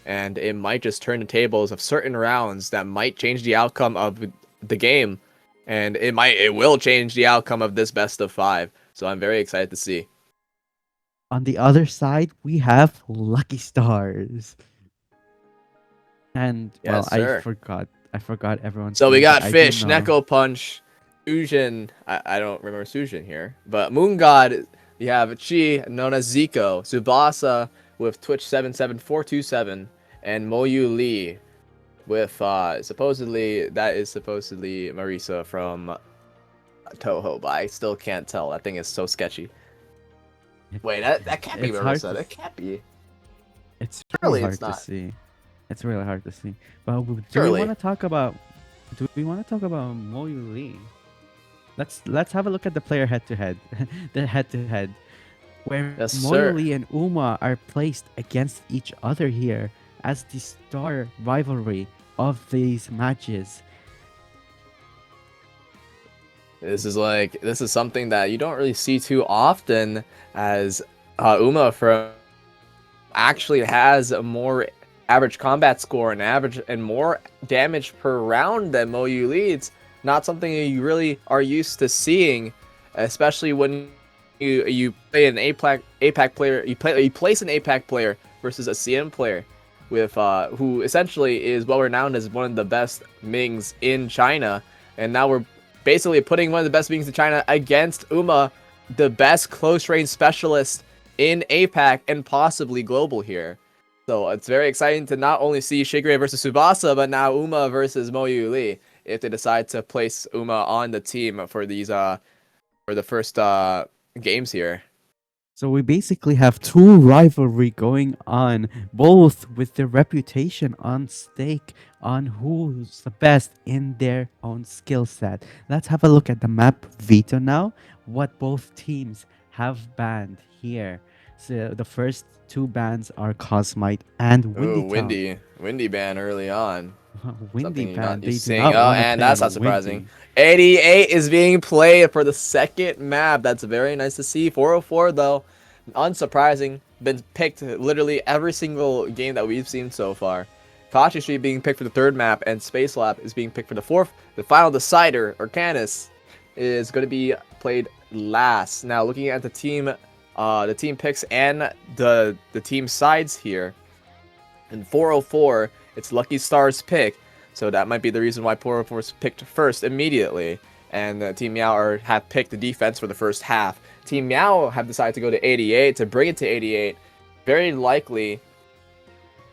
and it might just turn the tables of certain rounds that might change the outcome of the game, and it will change the outcome of this best of 5. So I'm very excited to see. On the other side, we have Lucky Stars. And well, Yes, sir. I forgot everyone's So we name, but got I do Fish, know. Neko Punch, Sujin. I don't remember Sujin here, but Moon God. You have Chi, known as Zico, Tsubasa with Twitch 77427, and Moyu Lee with supposedly Marisa from Toho, but I still can't tell. That thing is so sketchy. Wait, that can't be It's hard Marisa. to That can't be. it's really Surely it's hard to not. see. It's really hard to see. But do we want Surely. to talk about Moyu Lee? Let's have a look at the player head to head. The head to head where Yes, Moyo sir. Lee and Uma are placed against each other here as the star rivalry of these matches. This is something that you don't really see too often, as Uma from actually has a more average combat score and average and more damage per round than Moyu leads. Not something you really are used to seeing, especially when you play an APAC player. You place an APAC player versus a CM player with who essentially is well renowned as one of the best Mings in China, and now we're basically putting one of the best Mings in China against Uma, the best close range specialist in APAC and possibly global here. So it's very exciting to not only see Shigure versus Tsubasa, but now Uma versus Moyu Lee if they decide to place Uma on the team for these for the first games here. So we basically have two rivalry going on, both with their reputation on stake on who's the best in their own skill set. Let's have a look at the map Veto now, what both teams have banned here. So the first two bans are Cosmite and Ooh, Windy Town. windy ban early on. Windy Something you're ban, not they used to do seeing. not Oh, want to and play that's on not surprising. Windy. 88 is being played for the second map. That's very nice to see. 404 though, unsurprising. Been picked literally every single game that we've seen so far. Kachi Street being picked for the third map, and Space Lab is being picked for the fourth. The final decider, Orconis, is going to be played last. Now, looking at the team picks and the team sides here. In 404, it's Lucky Star's pick, so that might be the reason why 404 was picked first immediately. And Team Meow have picked the defense for the first half. Team Meow have decided to go to 88 to bring it to 88. Very likely,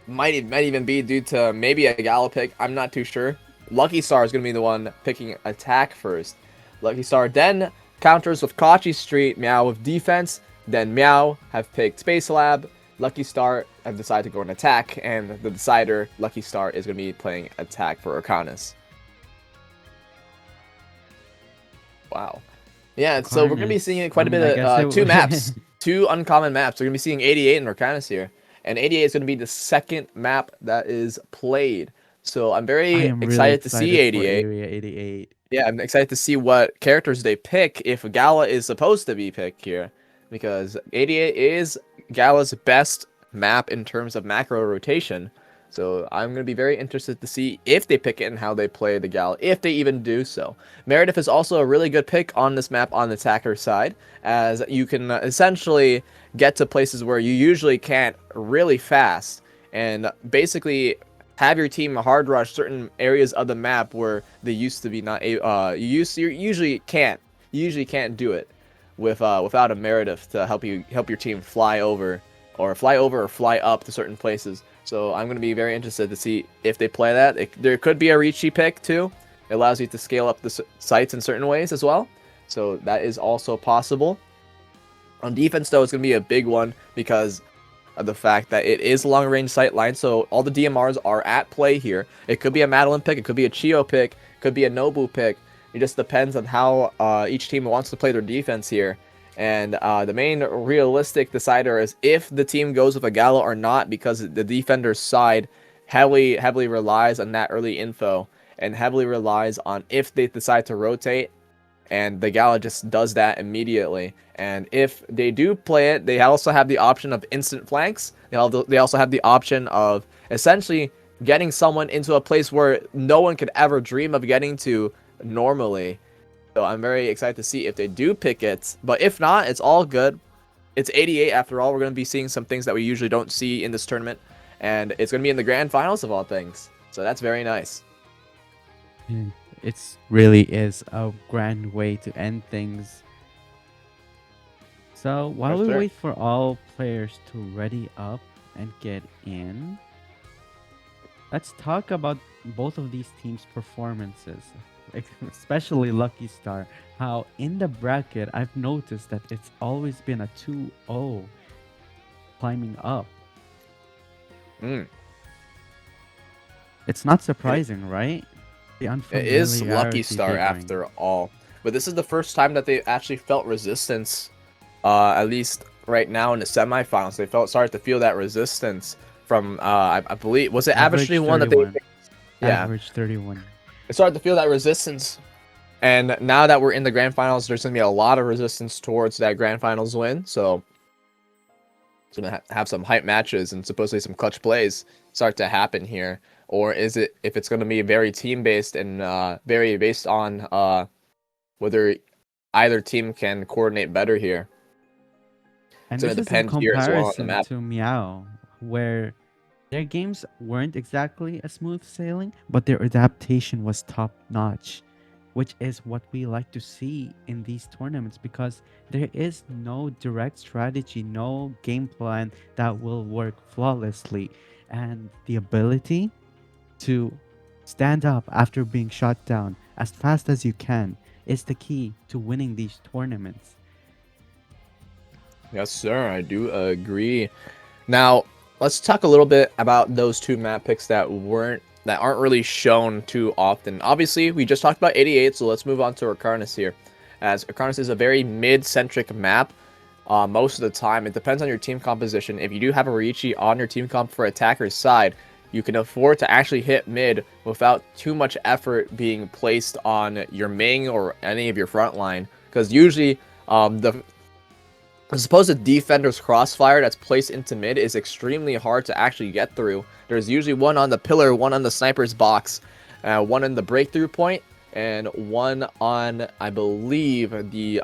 might even be due to maybe a Gala pick. I'm not too sure. Lucky Star is going to be the one picking attack first. Lucky Star then counters with Kachi Street, Meow with defense. Then Meow have picked Space Lab. Lucky Star have decided to go in attack, and the decider, Lucky Star, is going to be playing attack for Orconis. Wow. Yeah, so we're going to be Harness. seeing I quite a mean, I bit guess of two it. maps, two uncommon maps. We're going to be seeing 88 and Orcanis here. And 88 is going to be the second map that is played. So I'm I very am really excited to see excited for 88. Area 88. Yeah, I'm excited to see what characters they pick if Gala is supposed to be picked here. Because 88 is Gala's best map in terms of macro rotation. So I'm going to be very interested to see if they pick it and how they play the Gala, if they even do so. Meredith is also a really good pick on this map on the attacker side, as you can essentially get to places where you usually can't really fast, and basically have your team hard rush certain areas of the map where they used to be not you usually can't do it with without a Meredith to help your team fly over or fly up to certain places. So I'm going to be very interested to see if they play that. There could be a Ricci pick too. It allows you to scale up the sites in certain ways as well. So that is also possible. On defense, though, it's going to be a big one because of the fact that it is long range sight line. So all the DMRs are at play here. It could be a Madeline pick. It could be a Chio pick. It could be a Nobu pick. It just depends on how each team wants to play their defense here. And the main realistic decider is if the team goes with a Gala or not, because the defender's side heavily relies on that early info and heavily relies on if they decide to rotate, and the Gala just does that immediately. And if they do play it, they also have the option of instant flanks. They also have the option of essentially getting someone into a place where no one could ever dream of getting to normally. So I'm very excited to see if they do pick it. But if not, it's all good. It's 88 after all. We're going to be seeing some things that we usually don't see in this tournament. And it's going to be in the grand finals of all things. So that's very nice. It really is a grand way to end things. So while For we sure. wait for all players to ready up and get in, let's talk about both of these teams' performances, especially Lucky Star. How in the bracket, I've noticed that it's always been a 2-0 climbing up. Mm. It's not surprising, right? The It is Lucky unfamiliarity Star they bring. after all. But this is the first time that they actually felt resistance. At least right now in the semifinals, they started to feel that resistance from I believe was it Average Average one that they 31. yeah. Average 31. They started to feel that resistance. And now that we're in the grand finals, there's gonna be a lot of resistance towards that grand finals win. So it's gonna have some hype matches and supposedly some clutch plays start to happen here. Or is it if it's gonna be very team based and very based on whether either team can coordinate better here? It's And gonna this is in depend here as well on the comparison map. to Meow, where their games weren't exactly a smooth sailing, but their adaptation was top notch, which is what we like to see in these tournaments because there is no direct strategy, no game plan that will work flawlessly. And the ability to stand up after being shot down as fast as you can is the key to winning these tournaments. Yes, sir. I do agree. Now, let's talk a little bit about those two map picks that aren't really shown too often. Obviously, we just talked about 88, so let's move on to Orconis here. As Orconis is a very mid-centric map. Most of the time, it depends on your team composition. If you do have a Riichi on your team comp for attacker's side, you can afford to actually hit mid without too much effort being placed on your main or any of your front line. Because usually, the supposed defender's crossfire that's placed into mid is extremely hard to actually get through. There's usually one on the pillar, one on the sniper's box, one in the breakthrough point, and one on, I believe, the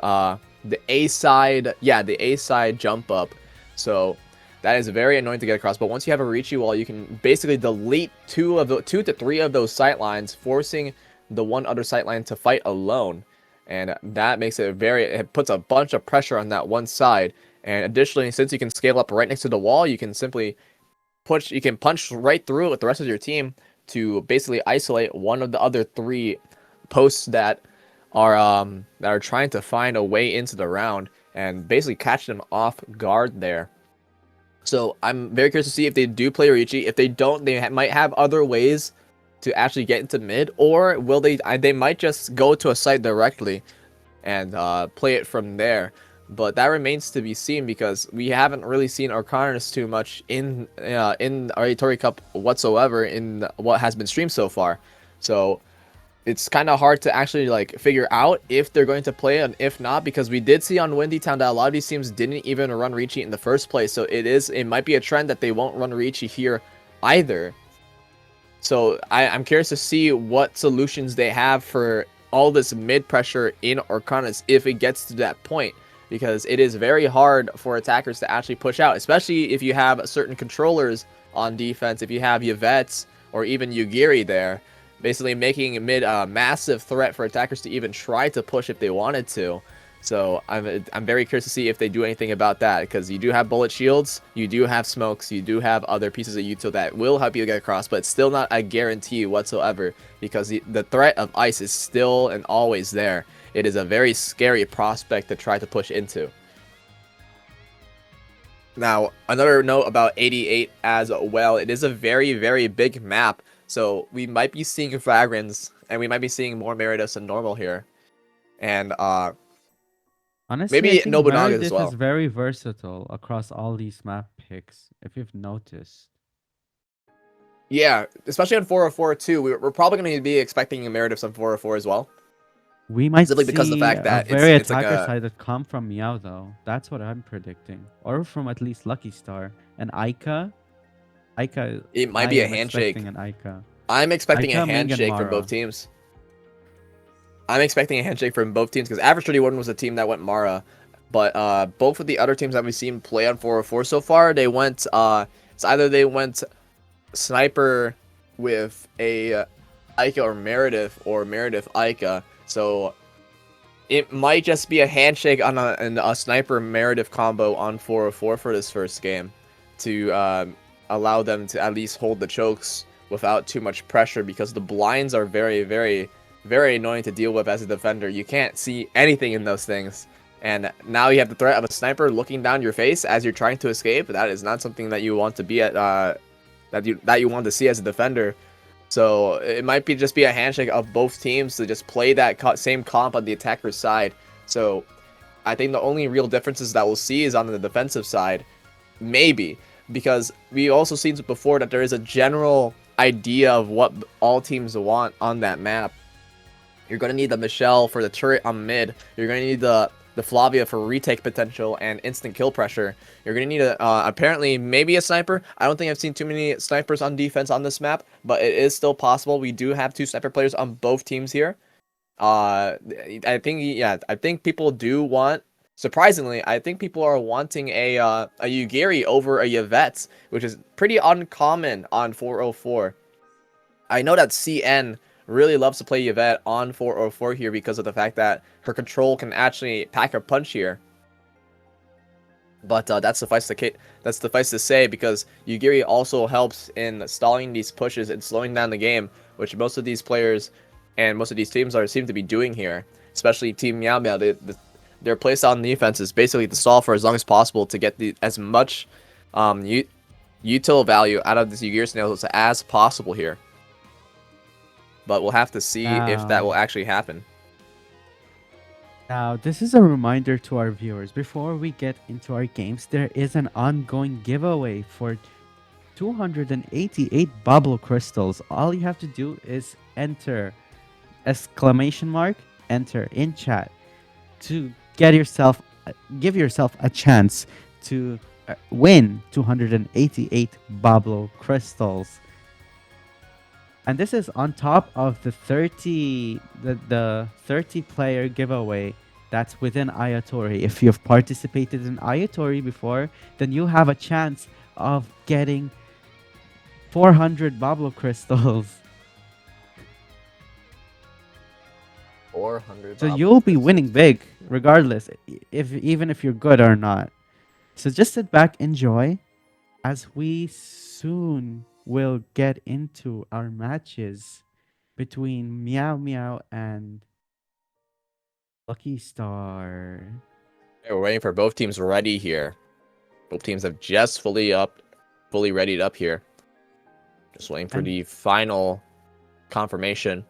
A side. Yeah, the A side jump up. So that is very annoying to get across. But once you have a Riichi wall, you can basically delete two to three of those sight lines, forcing the one other sight line to fight alone. And that makes it puts a bunch of pressure on that one side. And additionally, since you can scale up right next to the wall, you can simply punch right through it with the rest of your team to basically isolate one of the other three posts that are trying to find a way into the round and basically catch them off guard there. So I'm very curious to see if they do play Riichi. If they don't, they might have other ways to actually get into mid, or will they might just go to a site directly and play it from there. But that remains to be seen because we haven't really seen Orconis too much in Ayatori Cup whatsoever in what has been streamed so far. So it's kind of hard to actually like figure out if they're going to play and if not, because we did see on Windy Town that a lot of these teams didn't even run Riichi in the first place. So it might be a trend that they won't run Riichi here either. So I'm curious to see what solutions they have for all this mid pressure in Orconis if it gets to that point, because it is very hard for attackers to actually push out, especially if you have certain controllers on defense. If you have Yvette's or even Yugiri there, basically making mid a massive threat for attackers to even try to push if they wanted to. So I'm very curious to see if they do anything about that, because you do have bullet shields, you do have smokes, you do have other pieces of util that will help you get across, but it's still not a guarantee whatsoever, because the threat of ice is still and always there. It is a very scary prospect to try to push into. Now, another note about 88 as well, it is a very, very big map, so we might be seeing Vagrants, and we might be seeing more Meritus than normal here. And Honestly, I maybe think Nobunaga as Meredith is well. very versatile across all these map picks, if you've noticed. Yeah, especially on 404 too. We're probably going to be expecting a Meredith on 404 as well, We might simply because of the see fact a that very it's like attacker a sided comp from Meow though. That's what I'm predicting. Or from at least Lucky Star. And Aika, Aika. It might I be a am handshake. expecting an Aika. I'm expecting a Aika, Ming, and handshake from Mara. both teams. I'm expecting a handshake from both teams because Average 31 was a team that went Mara, but both of the other teams that we've seen play on 404 so far, they went it's either they went Sniper with a Ica or Meredith Ica. So it might just be a handshake on a Sniper Meredith combo on 404 for this first game to allow them to at least hold the chokes without too much pressure, because the blinds are very, very, very annoying to deal with as a defender. You can't see anything in those things. And now you have the threat of a sniper looking down your face as you're trying to escape. That is not something that you want to be at, that you want to see as a defender. So it might be just be a handshake of both teams to just play that same comp on the attacker's side. So I think the only real differences that we'll see is on the defensive side, maybe, because we also seen before that there is a general idea of what all teams want on that map. You're going to need the Michelle for the turret on mid. You're going to need the Flavia for retake potential and instant kill pressure. You're going to need apparently maybe a sniper. I don't think I've seen too many snipers on defense on this map, but it is still possible. We do have 2 sniper players on both teams here. I think people do want, surprisingly, I think people are wanting a Yugiri over a Yvette, which is pretty uncommon on 404. I know that CN really loves to play Yvette on 404 here because of the fact that her control can actually pack a punch here. But that's suffice to say, because Yugiri also helps in stalling these pushes and slowing down the game, which most of these players and most of these teams seem to be doing here. Especially Team Meow Meow, their playstyle on defense is basically to stall for as long as possible to get as much util value out of this Yugiri snails as possible here. But we'll have to see if that will actually happen. Now, this is a reminder to our viewers. Before we get into our games, there is an ongoing giveaway for 288 bubble crystals. All you have to do is enter !, enter in chat to give yourself a chance to win 288 bubble crystals. And this is on top of the 30 player giveaway that's within Ayatori. If you've participated in Ayatori before, then you have a chance of getting 400 Bablo crystals. 400. So you'll be winning big regardless, even if you're good or not. So just sit back, enjoy, as we soon will get into our matches between Meow Meow and Lucky Star. Okay, we're waiting for both teams ready here. Both teams have just fully readied up here. Just waiting for the final confirmation.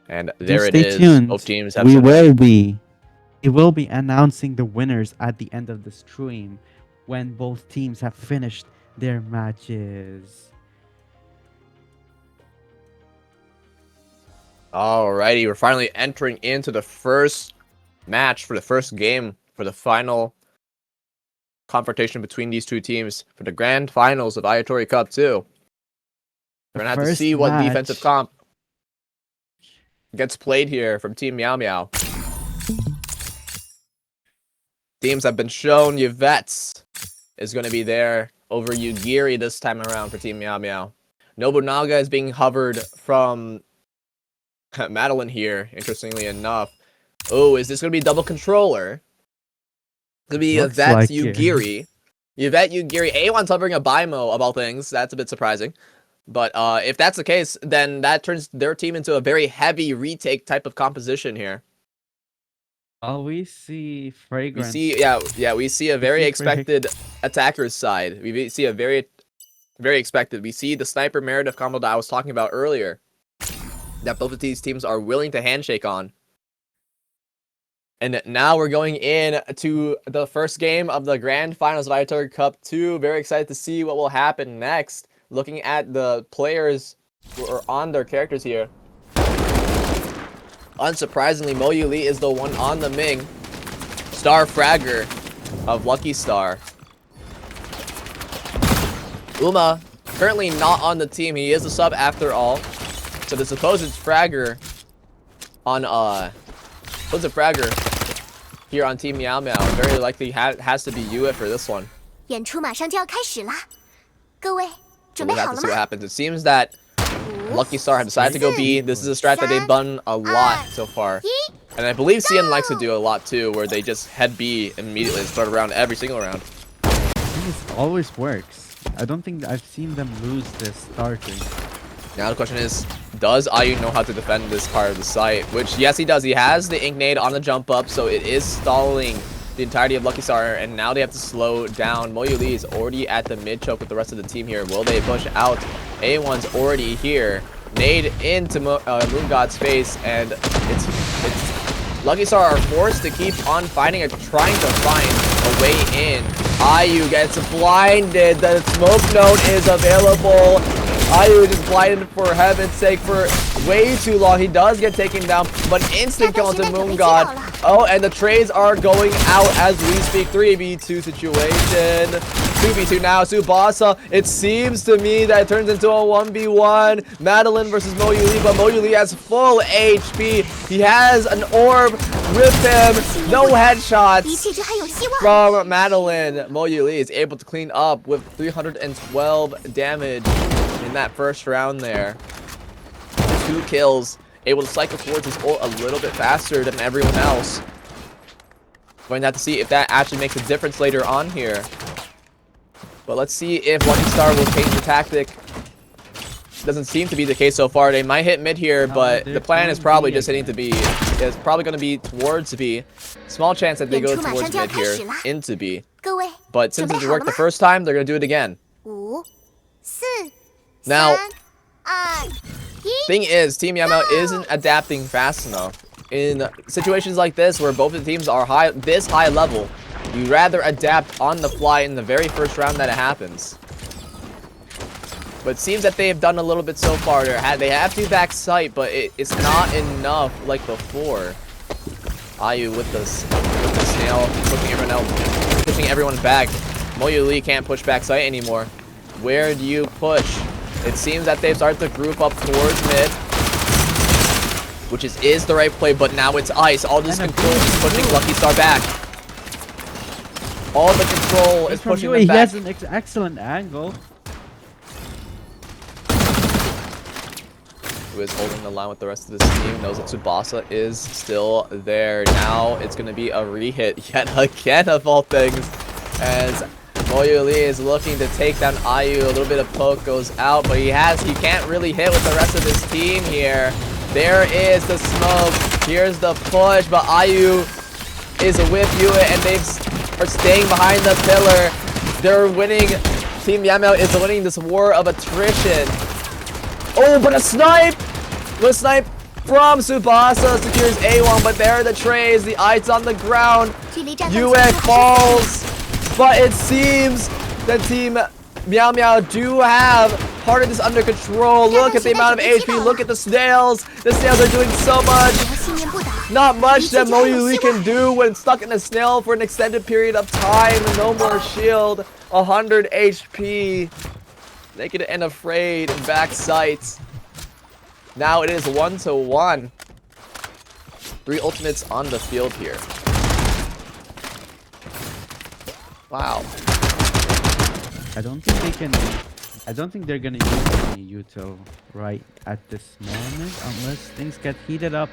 And there it is. Tuned. Both teams have We will be announcing the winners at the end of the stream when both teams have finished their matches. Alrighty, we're finally entering into the first match for the first game for the final confrontation between these two teams for the grand finals of Ayatori Cup 2. We're gonna have to see what defensive comp gets played here from Team Meow Meow. Teams have been shown. Yvette's is going to be there over Yugiri this time around for Team Meow Meow. Nobunaga is being hovered from Madeline here, interestingly enough. Oh, is this going to be double controller? It's going to be Yvette like Yugiri. Yvette Yugiri. A1's hovering a Bimo of all things. That's a bit surprising. But if that's the case, then that turns their team into a very heavy retake type of composition here. Oh, we see fragrance. We see a very expected attacker's side. We see a very expected. We see the sniper Meredith combo that I was talking about earlier, that both of these teams are willing to handshake on. And now we're going in to the first game of the grand finals of Ayatori Cup 2. Very excited to see what will happen next. Looking at the players who are on their characters here. Unsurprisingly, Mo Yu Lee is the one on the Ming. Star Fragger of Lucky Star. Uma currently not on the team. He is a sub after all. So the supposed fragger on supposed fragger here on Team Meow Meow very likely has to be Yue for this one. 演出马上就要开始啦，各位 So 准 we'll 备 have 好 to 了 see what 吗？ happens. It seems that Lucky Star have decided to go B. This is a strat that they've done a lot so far. And I believe CN likes to do a lot too, where they just head B immediately and start around every single round. I think this always works. I don't think I've seen them lose this starting. Now the question is, does Ayu know how to defend this part of the site? Which, yes, he does. He has the Ink Nade on the jump up, so it is stalling the entirety of Lucky Star, and now they have to slow down. Moyu Lee is already at the mid choke with the rest of the team here. Will they push out? A1's already here. Nade into Moon God's face, and it's Lucky Star are forced to keep on fighting and trying to find a way in. Ayu gets blinded. The smoke node is available. Ayu is blinded for heaven's sake for way too long. He does get taken down, but instant kill into Moon God. Oh, and the trades are going out as we speak. 3v2 situation. 2v2 now. Tsubasa. It seems to me that it turns into a 1v1. Madeline versus Moyu Lee, but Moyu Lee has full HP. He has an orb with him. No headshots 一切就还有希望。 from Madeline. Moyu Lee is able to clean up with 312 damage in that first round there. 2 kills. Able to cycle towards his ult a little bit faster than everyone else. Going to have to see if that actually makes a difference later on here. But let's see if Lucky Star will change the tactic. Doesn't seem to be the case so far. They might hit mid here, but the plan is probably just hitting to B. It's probably going to be towards B. Small chance that they go towards mid here into B. 各位 But since 准 it 备好了 worked the 吗？ first time, they're going to do it again. 5、4、 Now, 3、2、1。 thing is, Team Yamao isn't adapting fast enough. In situations like this, where both of the teams are this high level, you rather adapt on the fly in the very first round that it happens. But it seems that they have done a little bit so far. They have to back sight, but it's not enough like before. Ayu with the snail, pushing everyone back. Moyu Lee can't push back sight anymore. Where do you push? It seems that they've started to group up towards mid, which is the right play, but now it's ice. All this control is pushing Lucky Star back. All the control is pushing them He back. has an excellent angle. Who is holding the line with the rest of this team, knows that Tsubasa is still there. Now it's going to be a rehit yet again of all things, as Moyu Lee is looking to take down Ayu. A little bit of poke goes out, but he can't really hit with the rest of his team here. There is the smoke. Here's the push, but Ayu is with Yue, and they are staying behind the pillar. They're winning. Team Yamao is winning this war of attrition. Oh, but a snipe! The snipe from Tsubasa secures A1, but there are the trays. The ice on the ground. 距离战斗 Yue falls, but it seems that Team Meow Meow do have part of this under control. Look at the amount of HP. Look at the snails. The snails are doing so much. 信念不倒。 Not much that Moyu Lee can do when stuck in a snail for an extended period of time. No more shield. 100 HP. Naked and afraid in back sights. Now it is 1-1. 3 ultimates on the field here. Wow. I don't think they're gonna use any util right at this moment unless things get heated up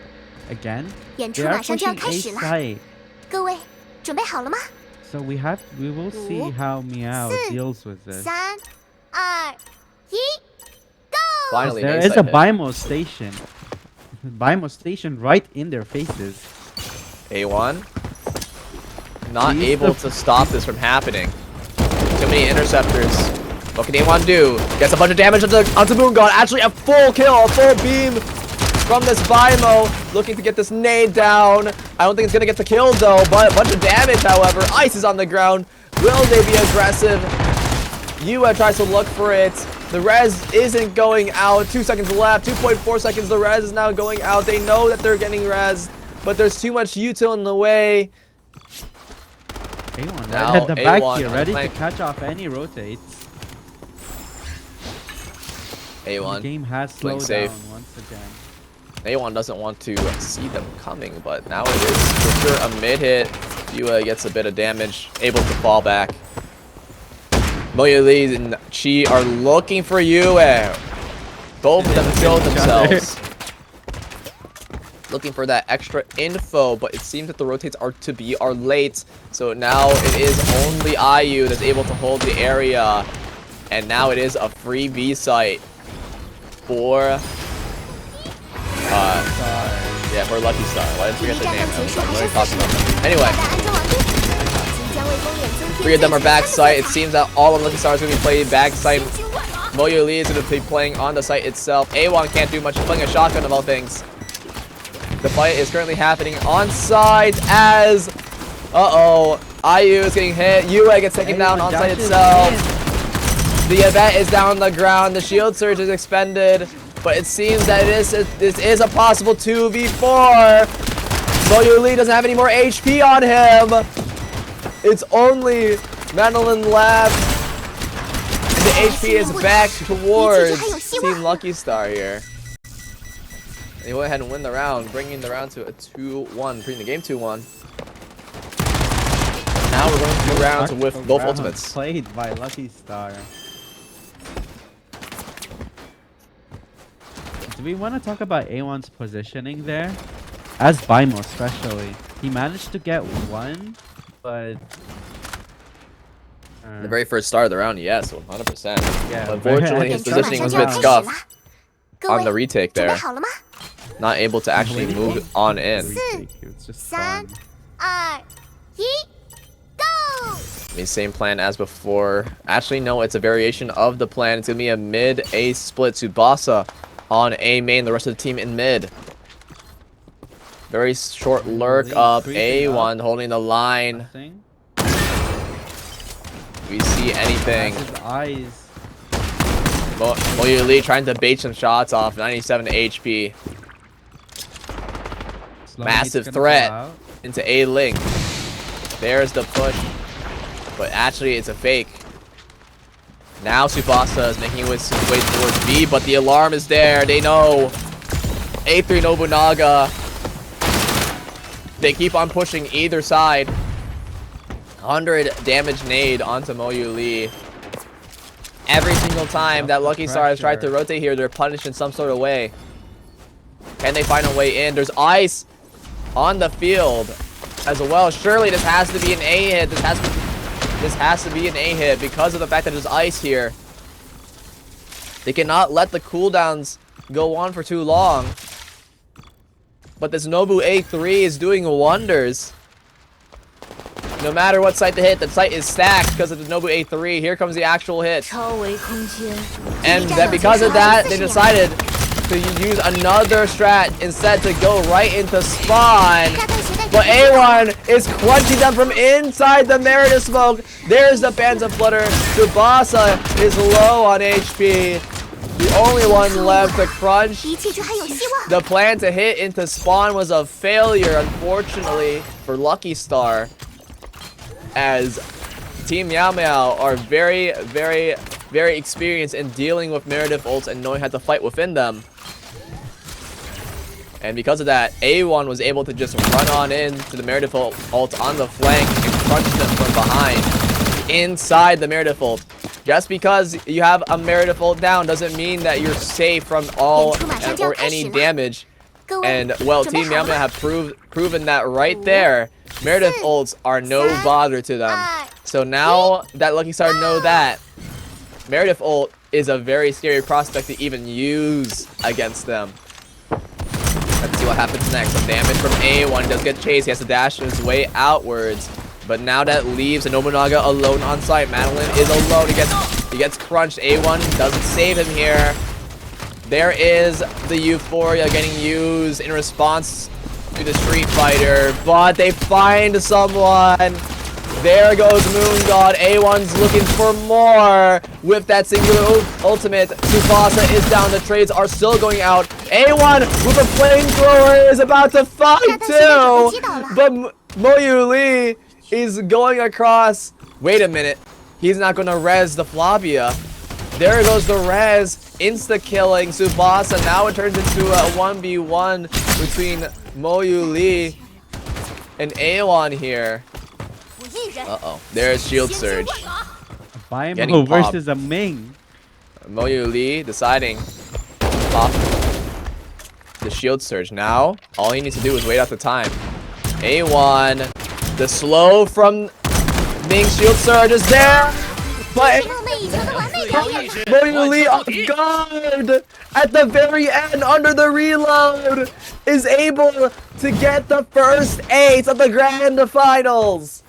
again. 演 They 出 are 马上就要 pushing 开 A 始了， side. 各位准备好了吗？ So we will see how Meow deals with this. 3、2、1，Go！ Finally, There an is a A-side hit. BIMO station. BIMO station right in their faces. A1. Not He's able the- to stop this from happening. Too many interceptors. What can A1 do? Gets a bunch of damage onto Moon God. Actually, a full kill, a full beam from this Bimo. Looking to get this nade down. I don't think it's going to get the kill, though, but a bunch of damage, however. Ice is on the ground. Will they be aggressive? Yue tries to look for it. The res isn't going out. 2 seconds left. 2.4 seconds. The res is now going out. They know that they're getting res, but there's too much util in the way. A1 Now right at the back A1 here, on ready to flank. catch off any rotates. The A1 game has playing slowed safe. down once again. A1 doesn't want to see them coming, but now it is for sure a mid hit. Yua gets a bit of damage, able to fall back. Moyo Lee and Chi are looking for Yue. Both of them killed themselves. Looking for that extra info, but it seems that the rotates are late. So now it is only IU that's able to hold the area. And now it is a free B site for for Lucky Star. Why did I forget the name? I'm literally talking about them. Anyway, 3 of them are back site. It seems that all of Lucky Star is going to be playing back site. Moyo Lee is going to be playing on the site itself. A1 can't do much, playing a shotgun of all things. The fight is currently happening on site as IU is getting hit. Yue gets taken down on site itself. The event is down on the ground. The shield surge is expended, but it seems that this is a possible 2v4. Moyo Lee doesn't have any more HP on him. It's only Madeline left. And the HP is back towards Team Lucky Star here. They went ahead and win the round, bringing the round to a 2-1, bringing the game 2-1. Now we're going through rounds with both ultimates. Played by Lucky Star. Do we want to talk about A1's positioning there? As Bimo especially. He managed to get one, but... The very first start of the round, yes, 100%. Yeah, but unfortunately, his positioning was a bit scuffed on the retake there. Not able to actually move on in. It's just fun. I mean, same plan as before. Actually, no, it's a variation of the plan. It's going to be a mid-A split. Tsubasa on A main, the rest of the team in mid. Very short lurk up. A1 holding the line. Do we see anything? Eyes. Moyo Lee trying to bait some shots off. 97 HP. Massive threat into A link. There's the push. But actually, it's a fake. Now Tsubasa is making his way towards B, but the alarm is there. They know. A3 Nobunaga. They keep on pushing either side. 100 damage nade onto Moyo Lee. Every single time that Lucky Star has tried to rotate here, they're punished in some sort of way. Can they find a way in? There's ice on the field as well. Surely this has to be an A hit. This has to be an A hit because of the fact that there's ice here. They cannot let the cooldowns go on for too long. But this Nobu A3 is doing wonders. No matter what site they hit, the site is stacked because of the Nobu A3. Here comes the actual hit. And then because of that, they decided to use another strat instead to go right into spawn. But A1 is crunching them from inside the Meredith smoke. There's the Phantom Flutter. Tsubasa is low on HP. The only one left to crunch. The plan to hit into spawn was a failure, unfortunately, for Lucky Star. As Team Meow Meow are very, very, very experienced in dealing with Meredith ults and knowing how to fight within them. And because of that, A1 was able to just run on in to the Meredith ult on the flank and crunch them from behind inside the Meredith ult. Just because you have a Meredith ult down doesn't mean that you're safe from all or any damage. And, well, Team Meow Meow have proven that right there. Meredith ults are no bother to them. So now that Lucky Star know that, Meredith ult is a very scary prospect to even use against them. Let's see what happens next. Some damage from A1. He does get chased. He has to dash his way outwards. But now that leaves Nobunaga alone on site. Madeline is alone. He gets crunched. A1 doesn't save him here. There is the Euphoria getting used in response to the Street Fighter. But they find someone. There goes Moon God. A1's looking for more with that singular ultimate. Tsubasa is down. The trades are still going out. A1 with a flamethrower is about to fight too. But Moyo Lee is going across. Wait a minute. He's not going to res the Flavia. There goes the res. Insta-killing Tsubasa. Now it turns into a 1v1 between Moyu Lee and Aewon here. Uh-oh. There's Shield Surge. Bimo Getting popped. versus a Ming. Moyu Lee deciding off the Shield Surge. Now, all he needs to do is wait out the time. A1, the slow from Ming's Shield Surge is there, but Moyu Lee off guard at the very end under the reload is able to get the first ace of the grand finals.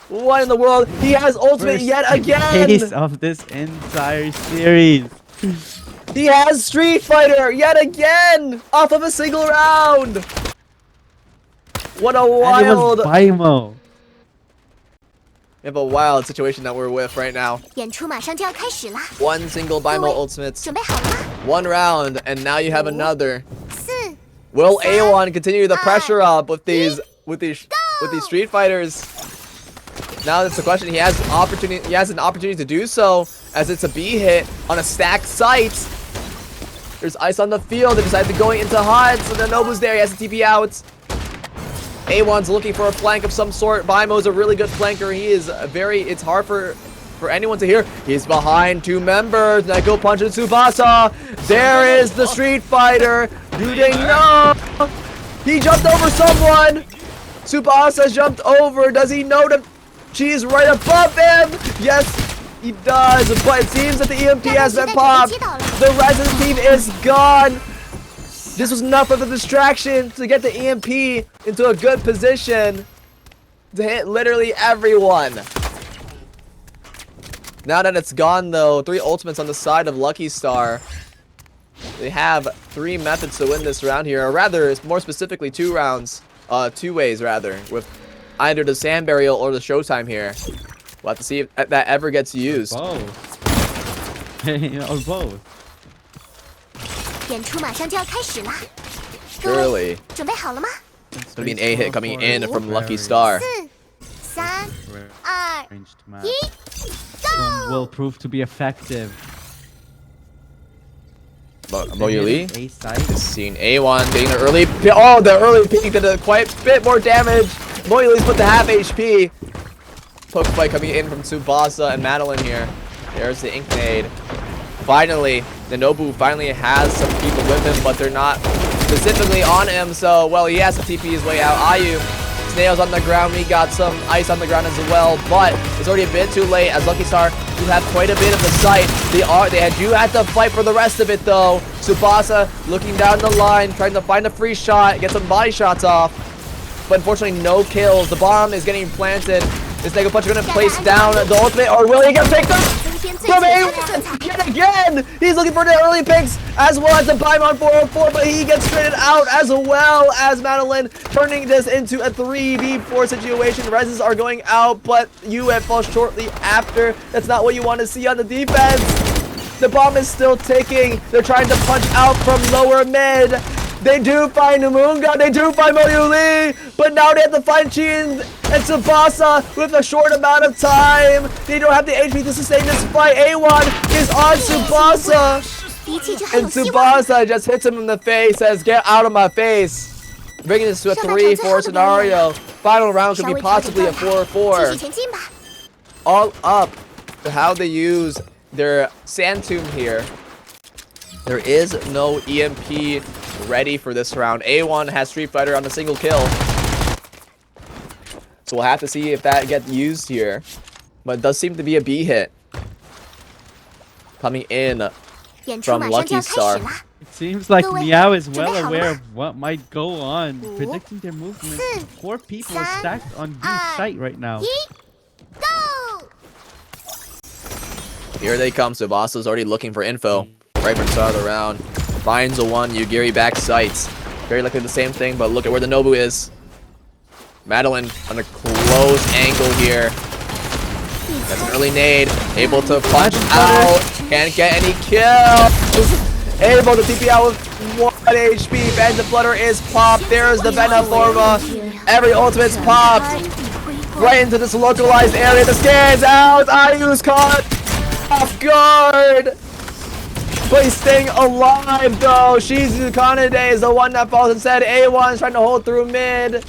What in the world? He has ultimate First yet again. Ace of this entire series. He has Street Fighter yet again off of a single round. What a And it wild, was Bimo. we have a wild situation that we're with right now. 演出马上就要开始了， One single Bimo ultimates, 准备好了吗？ one round, and now you have another. 4、 Will A1 continue the pressure up with these Street Fighters? Now that's the question. He has an opportunity to do so, as it's a B hit on a stacked site. There's ice on the field. They decide to go into hot, so the Nobu's there. He has to TP out. A1's looking for a flank of some sort. Bimo's a really good flanker. He is it's hard for anyone to hear. He's behind two members. Neko punches Tsubasa. There is the Street Fighter. Do they know? He jumped over someone. Tsubasa jumped over. Does he know that she's right above him? Yes, he does. But it seems that the EMP has been popped. The Resident team is gone. This was enough of a distraction to get the EMP into a good position to hit literally everyone. Now that it's gone though, 3 ultimates on the side of Lucky Star. They have 3 methods to win this round here, or rather, more specifically 2 rounds. 2 ways rather, with either the Sand Burial or the Showtime here. We'll have to see if that ever gets used. Both. Or both. 演出马上就要开始了， Surely. 准备好了吗？ It's gonna be an A hit coming in from Lucky Star. 4、3、2、 Ranged map. 1 ，Go！ Will prove to be effective. Moyu Lee A side. is seeing A1 getting the early the early peek did quite a bit more damage. Moyu Lee's put to half HP. Poke fight coming in from Tsubasa and Madeline here. There's the Ink Nade. Finally, the Nobu finally has some people with him, but they're not specifically on him, so, well, he has to TP his way out. Ayu, Snail's on the ground. We got some ice on the ground as well, but it's already a bit too late, as Lucky Star do have quite a bit of the sight. They do have to fight for the rest of it, though. Tsubasa looking down the line, trying to find a free shot, get some body shots off, but unfortunately no kills. The bomb is getting planted. Is Neko Punch gonna place down the ultimate, or will he get picked up? From A1 yet again! He's looking for the early picks as well as the Paimon 404, but he gets traded out as well as Madeline, turning this into a 3v4 situation. Reses are going out, but UF falls shortly after. That's not what you want to see on the defense. The bomb is still ticking. They're trying to punch out from lower mid. They do find Umunga, they do find Moyu Lee, but now they have to find Chin and Tsubasa with a short amount of time. They don't have the HP to sustain this fight. A1 is on Tsubasa, and Tsubasa just hits him in the face, says, "Get out of my face." Bringing this to a 3-4 scenario. Final round could be possibly a 4-4. All up to how they use their Sand Tomb here. There is no EMP ready for this round. A1 has Street Fighter on a single kill, so we'll have to see if that gets used here. But it does seem to be a B hit coming in from Lucky Star. It seems like Meow is well aware of what might go on, predicting their movement. 4 people are stacked on B site right now. Go! Here they come. Tsubasa's already looking for info right from the start of the round. Finds a 1, Yugiri back sights. Very likely the same thing, but look at where the Nobu is. Madeline on a close angle here. That's an early nade. Able to punch out. Can't get any kills. Able to TP out with 1 HP. Phantom Flutter is popped. There's the Venom Forma. Every ultimate's popped. Right into this localized area. The stands out. Ayu's caught off guard. but he's staying alive though. Shizu Kanade is the one that falls instead. A1 is trying to hold through mid.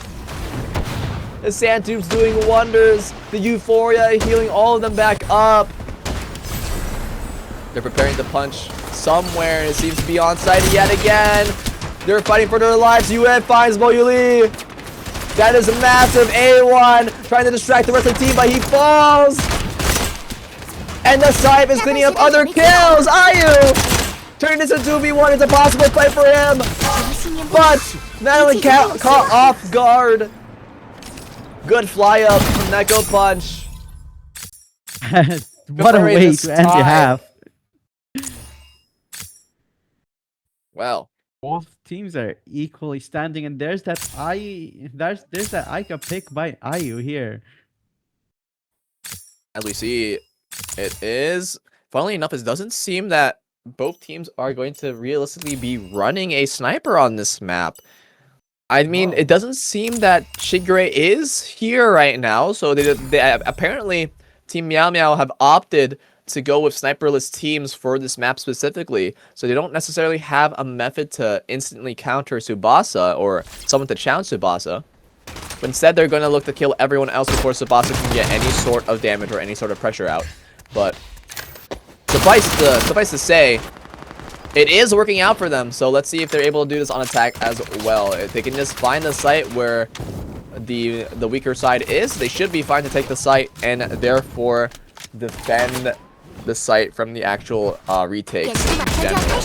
The sand tube's doing wonders. The Euphoria healing all of them back up. They're preparing to punch somewhere. It seems to be on site yet again. They're fighting for their lives. UN finds Moyuli. That is a massive. A1 trying to distract the rest of the team, but he falls. And the Scythe is cleaning up other kills. Ayu turning this into 2v1. It's a possible fight for him. But Madeline caught off guard. Good fly up from Neko Punch. What a way to end the half. Well, both teams are equally standing, and there's that there's that Aika pick by Ayu here. as we see, it is, funnily enough, it doesn't seem that both teams are going to realistically be running a sniper on this map. I mean, it doesn't seem that Shigure is here right now, so they apparently Team Meow Meow have opted to go with sniperless teams for this map specifically, so they don't necessarily have a method to instantly counter Tsubasa or someone to challenge Tsubasa. But instead, they're going to look to kill everyone else before Tsubasa can get any sort of damage or any sort of pressure out. But suffice to say, it is working out for them, so let's see if they're able to do this on attack as well. If they can just find the site where the weaker side is, they should be fine to take the site and therefore defend the site from the actual retakes in general.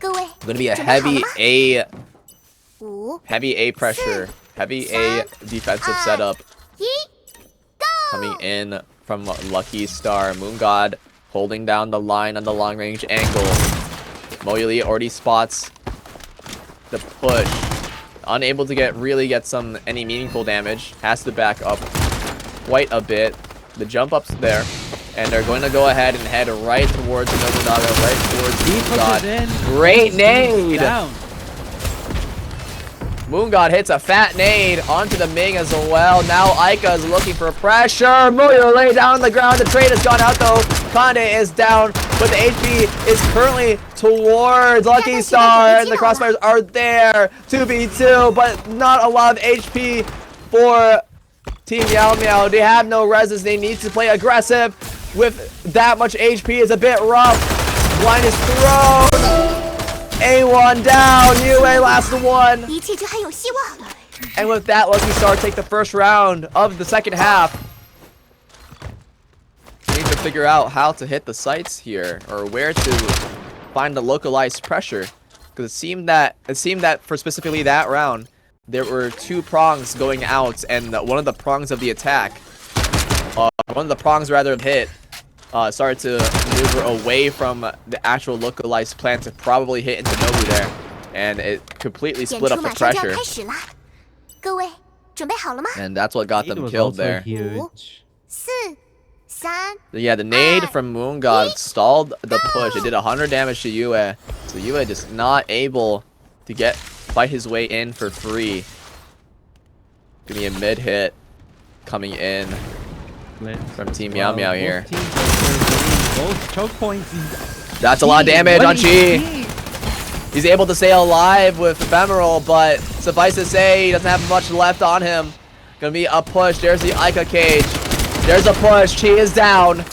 Going to be a heavy A pressure, heavy A defensive setup coming in from Lucky Star. Moon God holding down the line on the long range angle. Moyuli already spots the push, unable to really get any meaningful damage. Has to back up quite a bit. The jump up's there, and they're going to go ahead and head right towards Nobunaga, right towards Moon God. Great nade! Moon God hits a fat nade onto the Ming as well. Now Aika is looking for pressure. Moyo lay down on the ground. The trade has gone out though. Kande is down, but the HP is currently towards Lucky Star, and the crossfires are there. 2v2, but not a lot of HP for Team Meow Meow. They have no reses. They need to play aggressive. With that much HP is a bit rough. Blind is thrown. A1 down. UA last one. And with that, Lucky Star take the first round of the second half. We need to figure out how to hit the sites here, or where to find the localized pressure, because it seemed that for specifically that round, there were two prongs going out, and one of the prongs of the attack, of hit, started to maneuver away from the actual localized plan to probably hit into Nobu there, and it completely split up the pressure. And that's what got them killed there. Huge. Yeah, the nade from Moon God stalled the push. It did 100 damage to Yue, so Yue just not able to fight his way in for free. Give me a mid hit coming in from Team Meow Meow here. Both choke points. That's a lot of damage on Chi. He's able to stay alive with Ephemeral, but suffice to say, he doesn't have much left on him. Gonna be a push. There's the Aika cage. There's a push. Chi is down.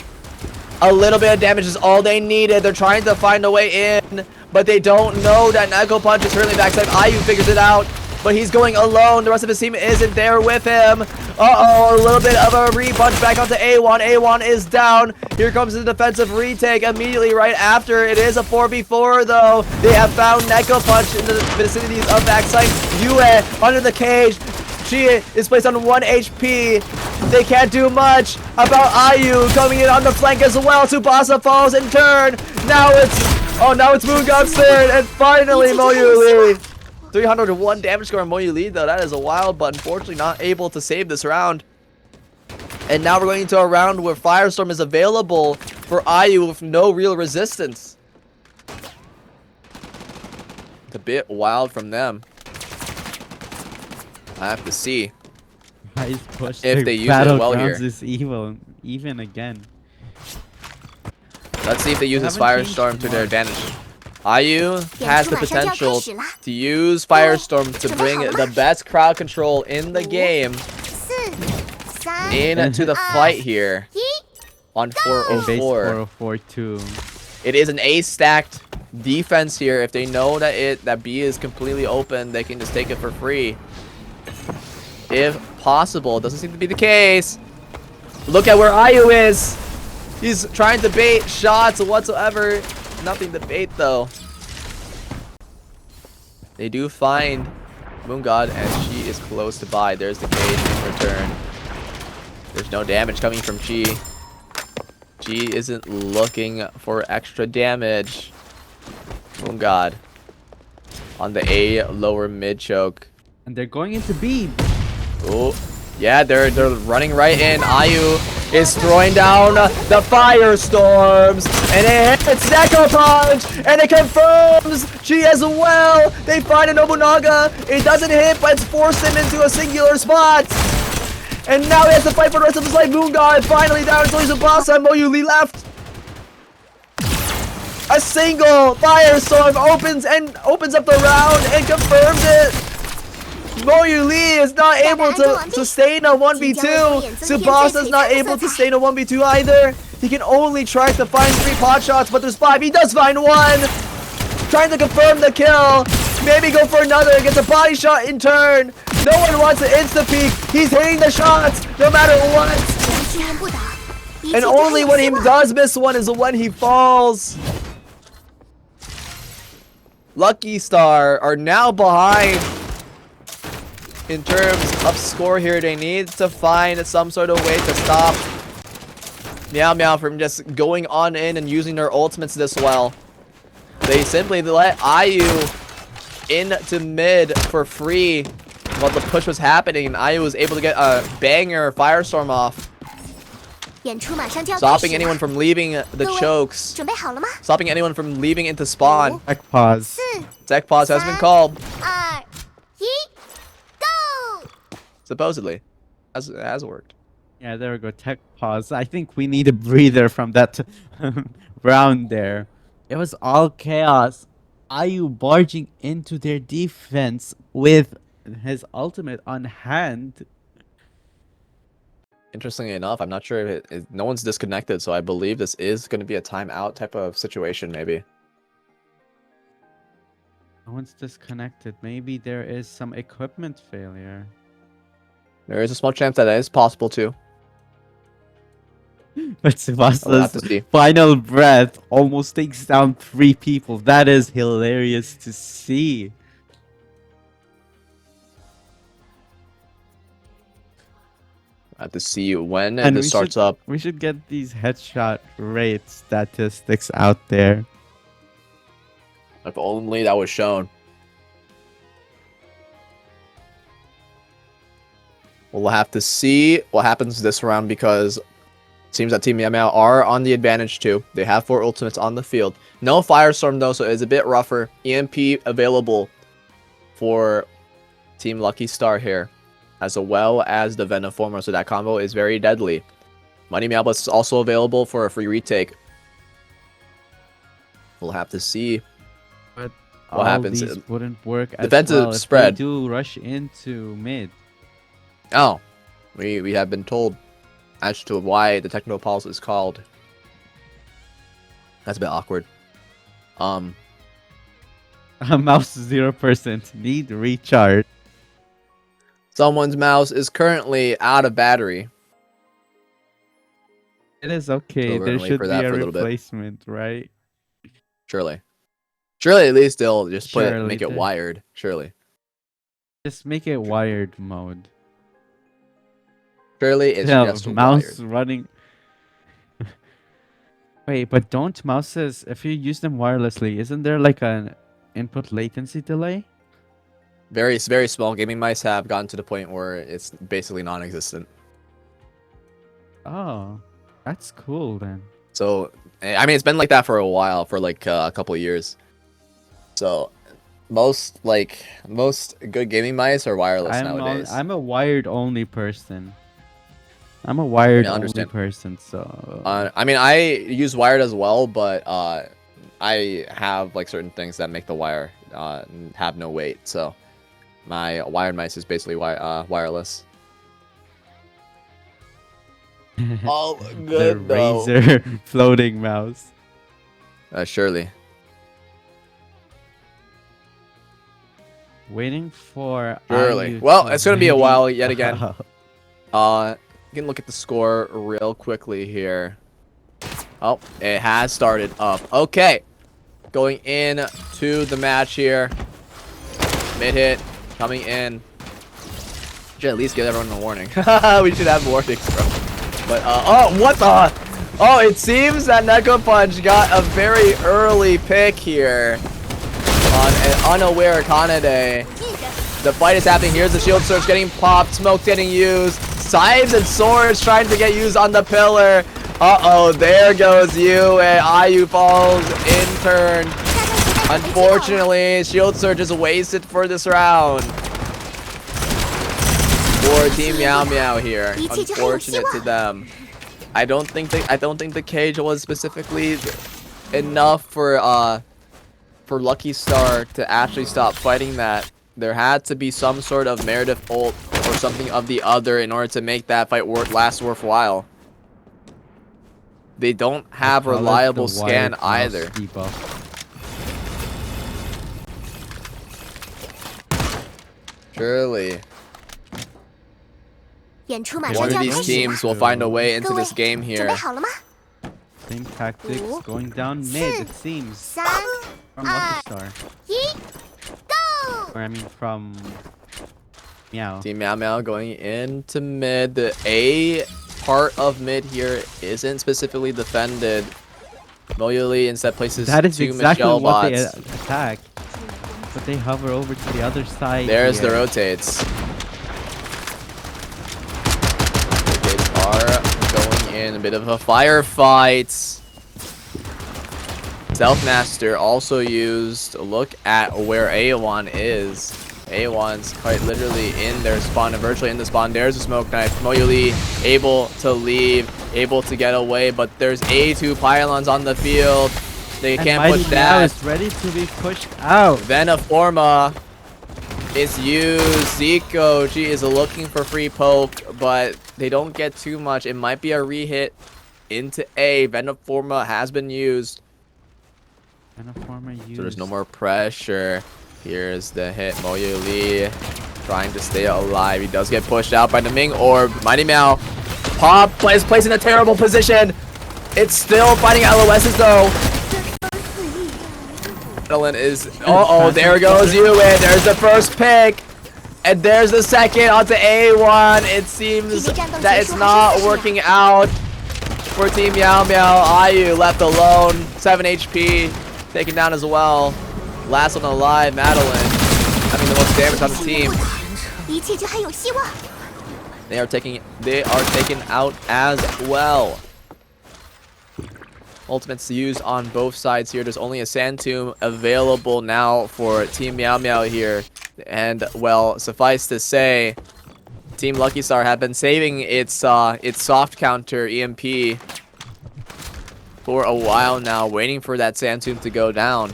A little bit of damage is all they needed. They're trying to find a way in, but they don't know that Neko Punch is currently backside. Ayu figures it out, but he's going alone. The rest of his team isn't there with him. Uh-oh, a little bit of a re-punch back onto A1. A1 is down. Here comes the defensive retake immediately right after. It is a 4v4 though. They have found Neko Punch in the vicinities of backside. Yue under the cage. She is placed on 1 HP. They can't do much about Ayu coming in on the flank as well. Tsubasa falls in turn. Now it's Moon God's turn, and finally Moyuli. 301 damage score on Moyuli though. That is a wild, but unfortunately not able to save this round. And now we're going into a round where Firestorm is available for Ayu with no real resistance. It's a bit wild from them. I have to see if they use it well here. Is evil, even again. Let's see if they use this haven't changed Firestorm to their much. advantage. Ayu has the potential to use Firestorm to bring the best crowd control in the game 四、三、 into the fight here 一。 on And base 404. 404 too. It is an A stacked defense here. If they know that B is completely open, they can just take it for free. If possible, doesn't seem to be the case. Look at where Ayu is. He's trying to bait shots whatsoever. Nothing to bait though. They do find Moon God, and she is close to buy. There's the cage in return. There's no damage coming from Chi. Chi isn't looking for extra damage. Moon God on the A lower mid choke. And they're going into B. Oh, yeah, they're running right in. Ayu is throwing down the firestorms, and it hits Neko Punch, and it confirms Chi as well. They find a Nobunaga. It doesn't hit, but it's forced him into a singular spot. And now he has to fight for the rest of his life. Moon God finally down until he's a boss. And Moyu Lee left. A single firestorm opens up the round and confirms it. Moyu Lee is not able to sustain a 1v2. Tsubasa is not able to sustain a 1v2 either. He can only try to find 3 pot shots, but there's 5. He does find 1. Trying to confirm the kill. Maybe go for another. Gets a body shot in turn. No one wants to insta-peek. He's hitting the shots no matter what. 居然不倒，一 And 切都还 only 有 when he 希望。 does miss one is when he falls. Lucky Star are now behind in terms of score here. They need to find some sort of way to stop Meow Meow from just going on in and using their ultimates this well. They simply let Ayu into mid for free while the push was happening, and Ayu was able to get a banger Firestorm off, 演出马上就要开 stopping 始 anyone 了， from leaving the 各位 chokes, 准备好了吗？ stopping anyone from leaving into spawn. Back pause. 四、 Tech pause has been called, 二、一，Go！ supposedly. It has worked. Yeah, there we go. Tech pause. I think we need a breather from that round there. It was all chaos. Ayu barging into their defense with his ultimate on hand. Interestingly enough, I'm not sure if no one's disconnected, so I believe this is going to be a timeout type of situation, maybe. No one's disconnected. Maybe there is some equipment failure. There is a small chance that is possible too. But We'll have to Tsubasa's see. final breath almost takes down 3 people. That is hilarious to see. I have to see when And this we starts should- up. We should get these headshot rate statistics out there. If only that was shown. We'll have to see what happens this round, because it seems that Team Meow Meow are on the advantage too. They have 4 ultimates on the field. No Firestorm though, so it's a bit rougher. EMP available for Team Lucky Star here, as well as the Venoformer, so that combo is very deadly. Money Meowblitz is also available for a free retake. We'll have to see. But What all happens? these wouldn't work as Defensive well if spread. they do rush into mid. Oh, we have been told as to why the technical pulse is called. That's a bit awkward. Mouse 0% need recharge. Someone's mouse is currently out of battery. It is okay. So we're There gonna wait should for be that a for a little bit. replacement, right? Surely. Surely at least they'll just put it, Surely make it they- wired. Surely. Just make it wired mode. Surely it's Yeah, just mouse wired. running. Wait, but don't mouses, if you use them wirelessly, isn't there like an input latency delay? Very, very small gaming mice have gotten to the point where it's basically non-existent. Oh, that's cool then. So, I mean, it's been like that for a while, for like a couple of years. So, most good gaming mice are wireless nowadays. I'm a wired only person. I'm a wired only understand. person, so I mean, I use wired as well, but I have like certain things that make the wire have no weight. So my wired mice is basically wireless. Oh, the good though. Razer floating mouse. Surely. Waiting for Surely. Ayu Well, to it's gonna be a ready while yet again. up. You can look at the score real quickly here. Oh, it has started up. Okay. Going in to the match here. Mid hit. Coming in. Should at least give everyone a warning. We should have warnings, bro. But, oh, what the? Oh, it seems that Neko Punch got a very early pick here on an unaware Kanade. The fight is happening. Here's the shield surge getting popped. Smoke getting used. Scythes and swords trying to get used on the pillar. Uh-oh, there goes you, and Ayu falls in turn. Unfortunately, shield surge is wasted for this round. For Team Meow Meow here. Unfortunate to them. I don't think the cage was specifically enough for Lucky Star to actually stop fighting that. There had to be some sort of Meredith ult or something of the other in order to make that fight last worthwhile. They don't have reliable scan either. Surely. One of these teams will find a way into this game here. Same tactics going down mid, it seems. From Lucky Star. Or I mean from Meow. Team Meow Meow going into mid. The A part of mid here isn't specifically defended. Moyuli instead places That is two exactly Michelle what bots. they attack. But they hover over to the other side. There's here. the rotates. Rotates are going in a bit of a firefight. Self-Master also used. Look at where A1 is. A1's quite literally in their spawn, and virtually in the spawn. There's a smoke knife. Moyuli able to leave, able to get away, but there's A2 pylons on the field. They can't push that. Is ready to be pushed out. Veniforma is used. Zico, she is looking for free poke, but they don't get too much. It might be a re-hit into A. Veniforma has been used. So there's no more pressure. Here's the hit. Moyuli trying to stay alive. He does get pushed out by the Ming Orb. Mighty Meow. Pop is placed in a terrible position. It's still fighting LOSs though. Madeline is. Uh-oh, there goes Yue. There's the first pick. And there's the second onto A1. It seems that it's not working out for Team Meow Meow. Ayu left alone. 7 HP. Taken down as well. Last one alive, Madeline. Having the most damage on the team. They are taken out as well. Ultimates used on both sides here. There's only a Sand Tomb available now for Team Meow Meow here. And, well, suffice to say, Team Lucky Star have been saving its soft counter EMP for a while now, waiting for that Sand Tomb to go down,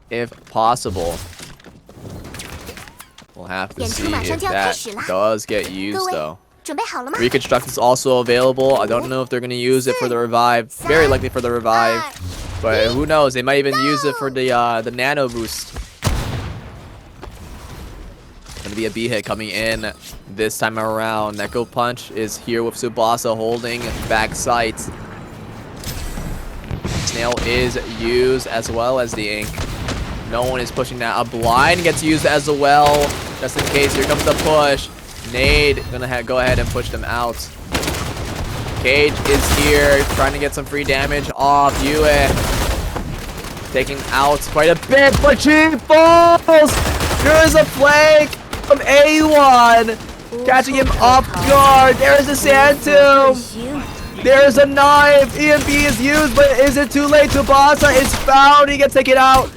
if possible. We'll have to see if that does get used, though. Reconstruct is also available. I don't know if they're going to use it for the revive. Very likely for the revive. But who knows? They might even use it for the nano boost. Going to be a B hit coming in this time around. Neko Punch is here with Tsubasa holding back sight. Snail is used as well as the ink. No one is pushing that. A blind gets used as well, just in case. Here comes the push. Nade gonna go ahead and push them out. Cage is here, trying to get some free damage off. Yue taking out quite a bit, but she falls. There's a flank from A1, catching him off guard. There's the Sand Tomb. There's a knife. EMP is used, but is it too late? Tsubasa is found. He gets taken out.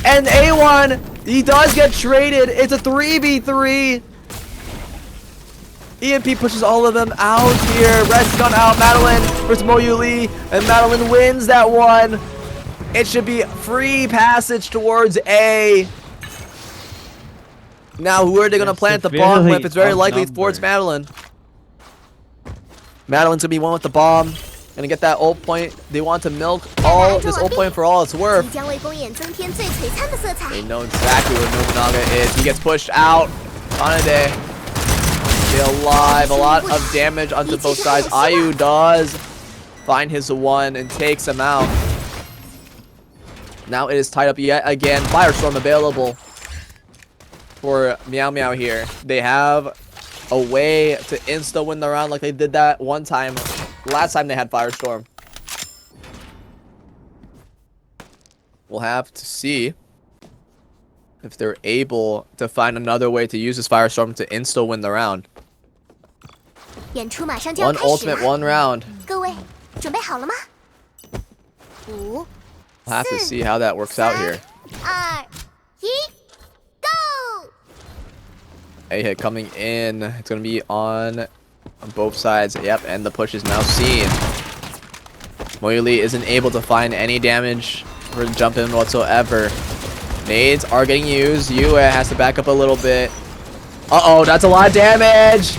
And A1, he does get traded. It's a 3v3. EMP pushes all of them out here. Rest has gone out. Madeline versus Moyuli, and Madeline wins that one. It should be free passage towards A. Now, who are they going to plant the bomb with? It's very likely towards Madeline. Madeline's going to be one with the bomb. Going to get that ult point. They want to milk all this ult point for all it's worth. 将为公演增添最璀璨的色彩。 They know exactly where Nobunaga is. He gets pushed out. Kanade. Stay alive. A lot of damage onto both sides. Ayu does find his one and takes him out. Now it is tied up yet again. Firestorm available for Meow Meow here. They have a way to insta-win the round like they did that one time. Last time they had Firestorm. We'll have to see if they're able to find another way to use this Firestorm to insta-win the round. 演出马上就要 One 开始 ultimate, 了， one round. 各位准备好了吗？5、 We'll have to see how that works out here. 2、1 ，Go！ A hit coming in. It's going to be on both sides. Yep, and the push is now seen. Moyuli isn't able to find any damage for the jump in whatsoever. Nades are getting used. Yue has to back up a little bit. Uh-oh, that's a lot of damage.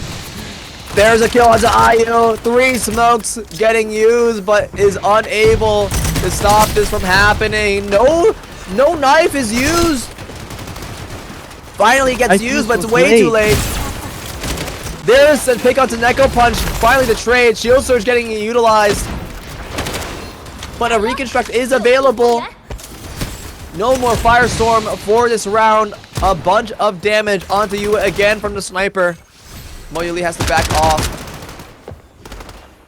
There's a kill onto Ayu. 3 smokes getting used, but is unable to stop this from happening. No knife is used. Finally gets used, but it's way too late. There's a pick out to Neko Punch. Finally the trade. Shield Surge getting utilized. But a reconstruct is available. No more Firestorm for this round. A bunch of damage onto you again from the sniper. Moyuli has to back off.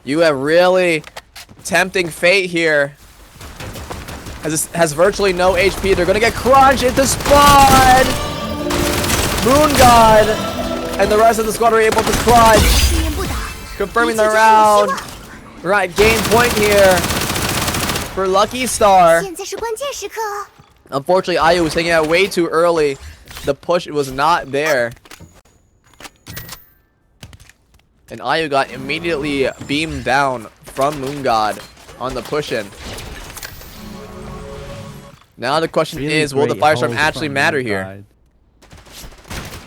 You have really tempting fate here. Has virtually no HP. They're gonna get crunched into spawn. Moon God and the rest of the squad are able to clutch. 一言不打， Confirming 一 the 切就有希 round. 望。 Right, game point here for Lucky Star. 现在是关键时刻哦。 Unfortunately, Ayu was taking it way too early. The push was not there. And Ayu got immediately beamed down from Moon God on the push-in. Now the question Really is, will the great Firestorm hold actually from matter Moon here? God.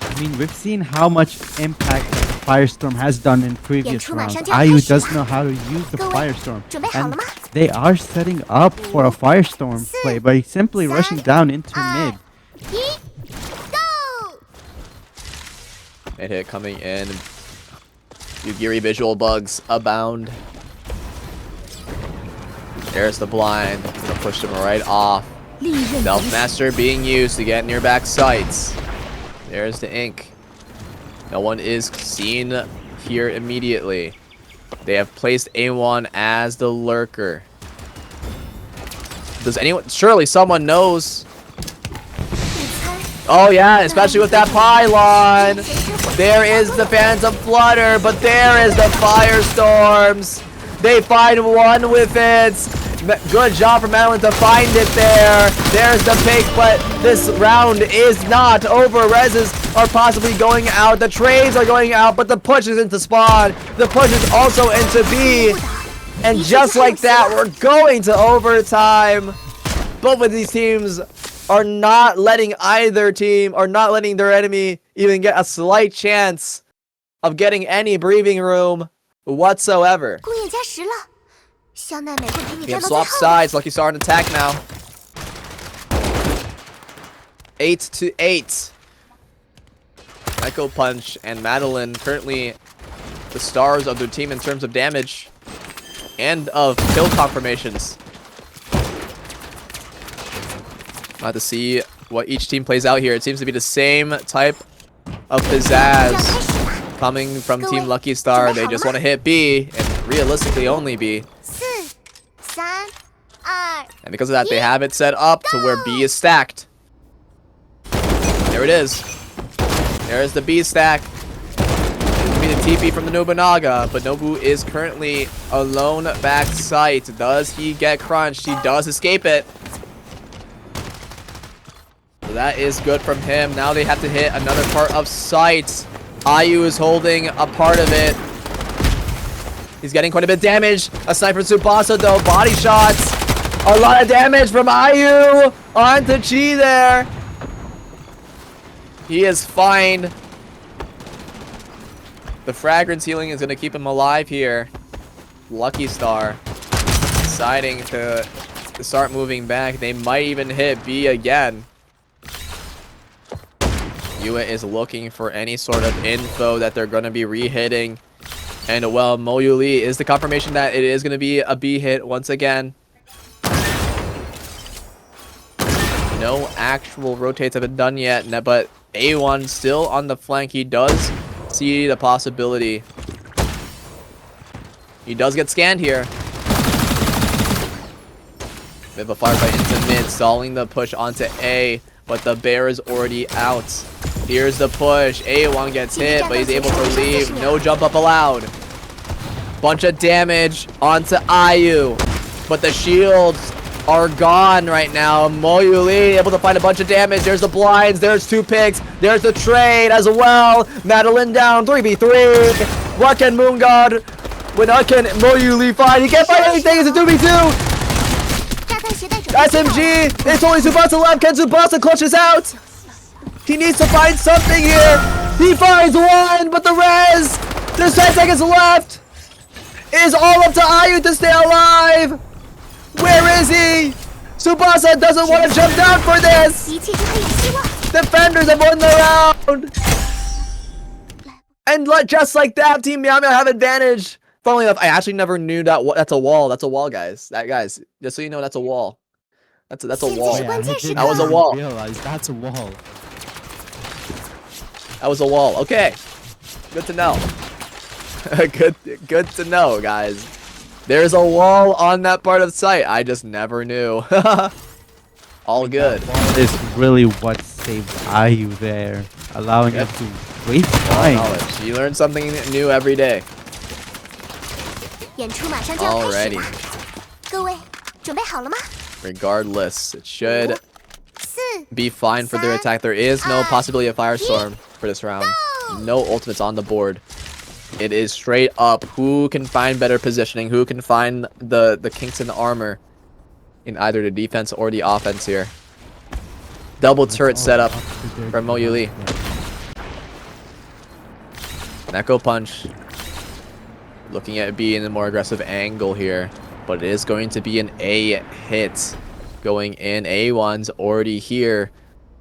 I mean, we've seen how much impact Firestorm has done in previous rounds. Ayu does know how to use the Firestorm. And they are setting up for a Firestorm play by simply rushing down into mid. 1 ，Go！ Mid hit coming in. Yugiri visual bugs abound. There's the blind. Gonna push them right off. 利刃 Stealth Master being used to get near back sights. There's the ink. No one is seen here immediately. They have placed A1 as the lurker. Does anyone? Surely someone knows. 你猜 Oh yeah, especially with that pylon. There is the Phantom Flutter, but there is the Firestorms. They find one with it. Good job for Madeline to find it there. There's the pick, but this round is not over. Reses are possibly going out. The trades are going out, but the push is into spawn. The push is also into B. And just like that, we're going to overtime. Both of these teams are not letting either team, or not letting their enemy even get a slight chance of getting any breathing room whatsoever. 公演加时了，香奈美会陪你 We 战 have 到最 swapped 后。 sides. Lucky Star on attack now. 8-8. Echo Punch and Madeline currently the stars of their team in terms of damage and of kill confirmations. We'll have to see what each team plays out here. It seems to be the same type of pizzazz coming from Team Lucky Star. They just want to hit B, and realistically only B. 4、3、2、 And because of that, they have it set up to where B is stacked. There it is. There's the B stack. It's gonna be the TP from the Nobunaga, but Nobu is currently alone back sight. Does he get crunched? He does escape it. So that is good from him. Now they have to hit another part of sight. Ayu is holding a part of it. He's getting quite a bit of damage. A sniper Tsubasa though. Body shots. A lot of damage from Ayu onto Chi there. He is fine. The fragrance healing is going to keep him alive here. Lucky Star deciding to start moving back. They might even hit B again. Yua is looking for any sort of info that they're going to be re-hitting. And well, Moyuli is the confirmation that it is going to be a B hit once again. No actual rotates have been done yet, but A1 still on the flank. He does see the possibility. He does get scanned here. Bit of a firefight into mid, stalling the push onto A, but the bear is already out. Here's the push. A1 gets hit, but he's able to leave. No jump up allowed. Bunch of damage onto Ayu, but the shields are gone right now. Moyuli able to find a bunch of damage. There's the blinds. There's 2 picks. There's the trade as well. Madeline down 3v3. What can Moon God? What can Moyuli find? He can't find anything. It's a 2v2. SMG. It's only Tsubasa left. Can Tsubasa clutch this out? He needs to find something here. He finds one, but the res. There's 10 seconds left. It is all up to Ayu to stay alive. Where is he? Tsubasa doesn't want to jump down for this. Defenders have won the round. And just like that, Team Meow Meow have advantage. Funnily enough, I actually never knew that that's a wall. That's a wall, guys. Guys, just so you know, that's a wall. That's a wall. Yeah, that was a wall. Realize that's a wall. That was a wall. Okay. Good to know. good to know, guys. There's a wall on that part of the site. I just never knew. All good. That is really what saved Ayu there, allowing him to wait time. Knowledge. You learn something new every day. Alrighty. Regardless, it should be fine for their attack. There is no possibility of Firestorm for this round. No ultimates on the board. It is straight up who can find better positioning, who can find the kinks in the armor in either the defense or the offense here. Double turret setup from Moyuli. Neko punch. Looking at B in a more aggressive angle here, but it is going to be an A hit going in. A1's already here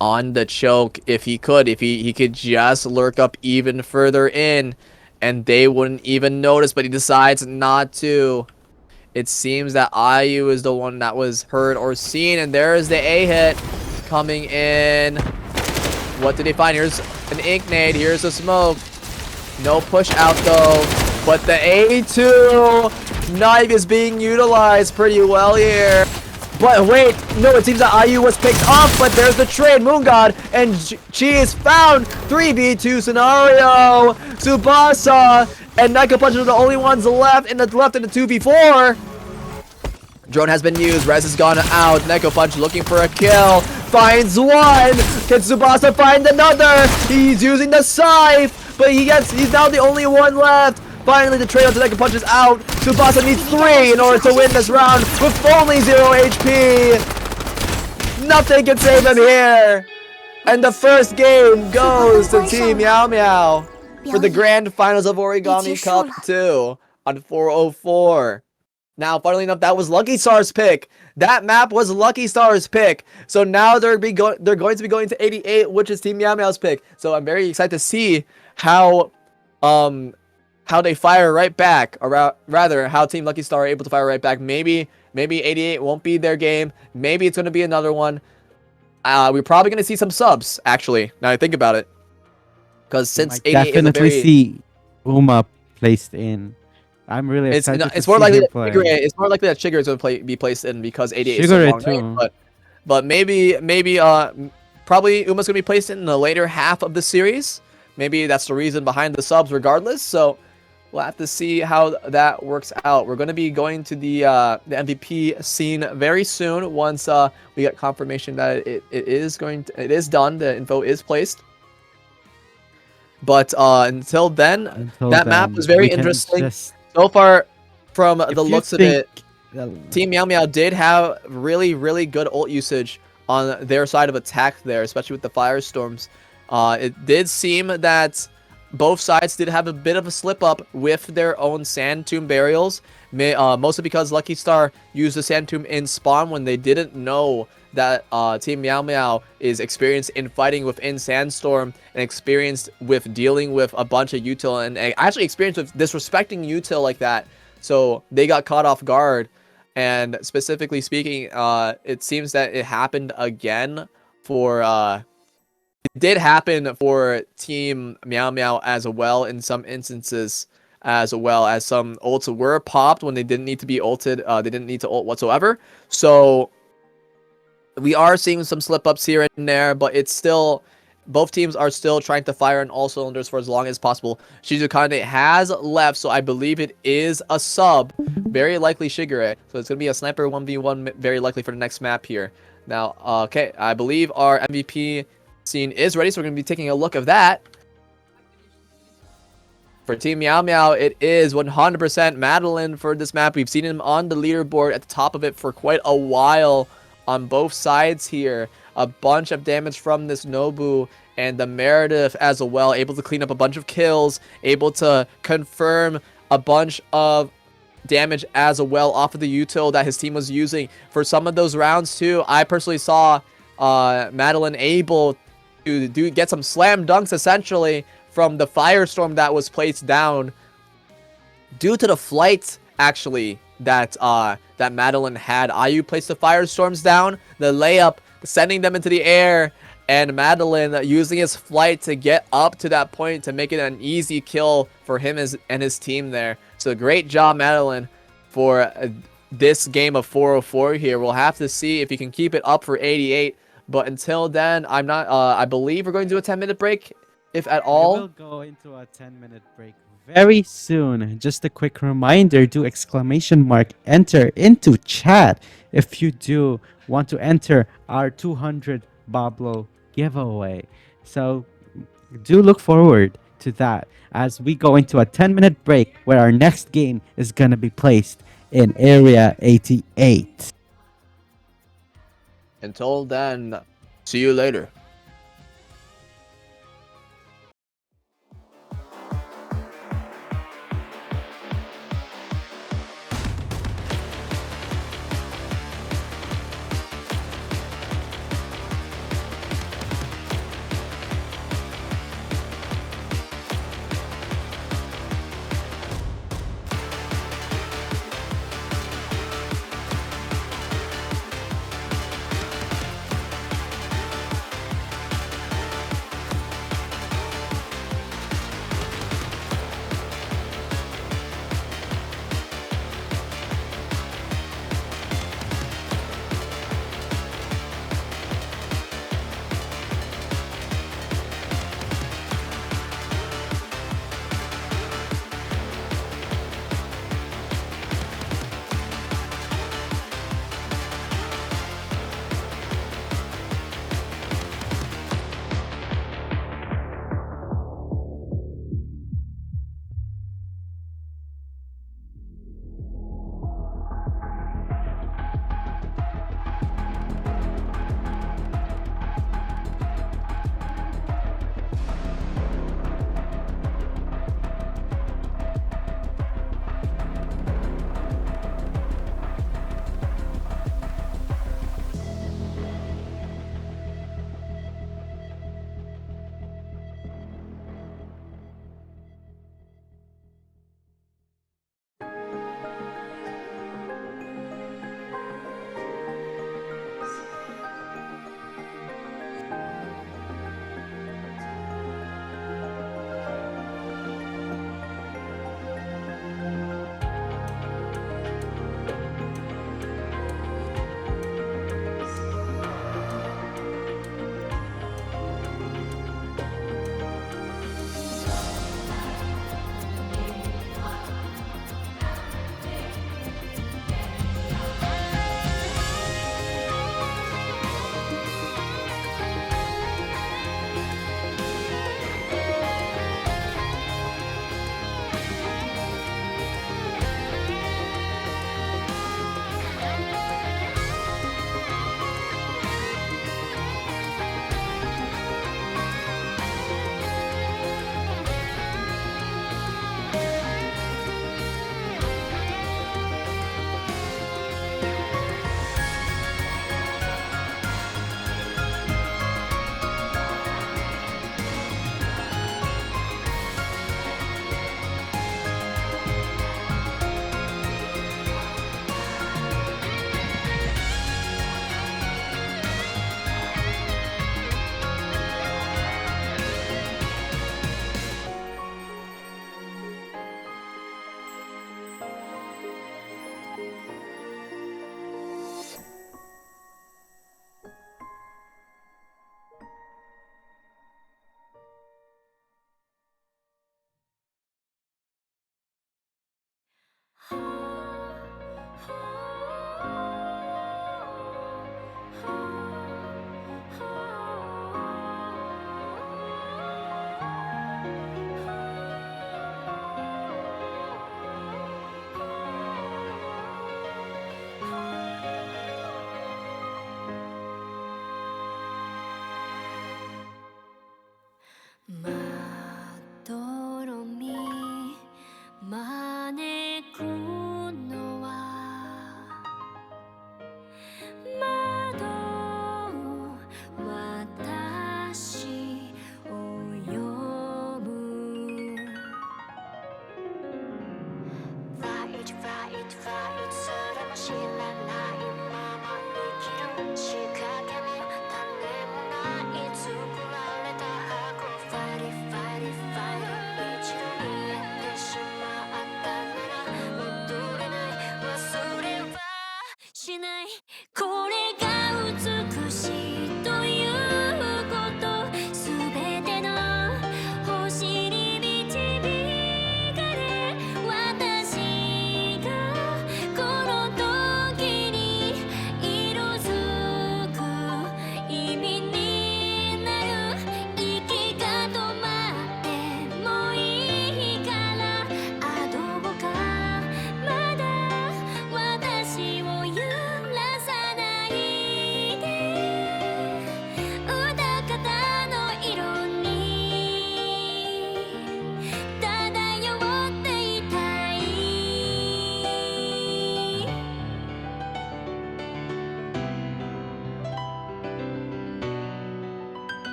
on the choke. If he could just lurk up even further in, and they wouldn't even notice, but he decides not to. It seems that Ayu is the one that was heard or seen, and there is the A hit coming in. What did they find? Here's an ink nade. Here's a smoke. No push out though, but the A2 knife is being utilized pretty well here. But wait, no, it seems that Ayu was picked off, but there's the trade, Moon God, and she is found. 3v2 scenario. Tsubasa and Neko Punch are the only ones left in the 2v4. Drone has been used. Rez has gone out. Neko Punch looking for a kill. Finds one. Can Tsubasa find another? He's using the scythe, but he's now the only one left. Finally, the trade onto Neko Punch is out. Tsubasa needs 3 in order to win this round with only 0 HP. Nothing can save him here. And the first game goes to Team Meow Meow for the grand finals of Origami Cup 2 on 404. Now, funnily enough, that was Lucky Star's pick. That map was Lucky Star's pick. So now they're going to be going to 88, which is Team Meow Meow's pick. So I'm very excited to see how they fire right back, or rather how Team Lucky Star are able to fire right back. Maybe 88 won't be their game. Maybe it's going to be another one. We're probably going to see some subs, actually, now I think about it. Because since 88 definitely see Uma placed in. I'm really excited it's more likely that Shiger is going to be placed in because 88 is so long range, but maybe probably Uma's going to be placed in the later half of the series. Maybe that's the reason behind the subs regardless. So we'll have to see how that works out. We're going to be going to the MVP scene very soon once we get confirmation that it is done. The info is placed. But until then, Until that map then, was very we can interesting. just So far, from the if you looks of think it, Team Meow Meow did have really, really good ult usage on their side of attack there, especially with the firestorms. It did seem that both sides did have a bit of a slip up with their own Sand Tomb burials, mostly because Lucky Star used the Sand Tomb in spawn when they didn't know that Team Meow Meow is experienced in fighting within Sandstorm and experienced with dealing with a bunch of util and actually experienced with disrespecting util like that. So they got caught off guard. And specifically speaking, it seems that it happened again for it did happen for Team Meow Meow as well in some instances, as well as some ults were popped when they didn't need to be ulted. They didn't need to ult whatsoever. So we are seeing some slip ups here and there, but it's still, both teams are still trying to fire on all cylinders for as long as possible. Shizukane has left, so I believe it is a sub, very likely Shigure. So it's going to be a sniper 1v1 very likely for the next map here. Now, okay, I believe our MVP scene is ready, so we're going to be taking a look at that. For Team Meow Meow, it is 100% Madeline for this map. We've seen him on the leaderboard at the top of it for quite a while on both sides here. A bunch of damage from this Nobu and the Meredith as well. Able to clean up a bunch of kills. Able to confirm a bunch of damage as well off of the util that his team was using for some of those rounds too. I personally saw Madeline able to get some slam dunks essentially from the firestorm that was placed down due to the flight actually that that Madeline had. Ayu placed the firestorms down, the layup sending them into the air, and Madeline using his flight to get up to that point to make it an easy kill for him and his team there. So great job, Madeline, for this game of 404 here. We'll have to see if he can keep it up for 88. But until then, I'm not. I believe we're going to do a 10-minute break, if at all. We will go into a 10-minute break very soon. Just a quick reminder, do exclamation mark enter into chat if you do want to enter our 200 Bablo giveaway. So do look forward to that as we go into a 10-minute break where our next game is going to be placed in Area 88. Until then, see you later.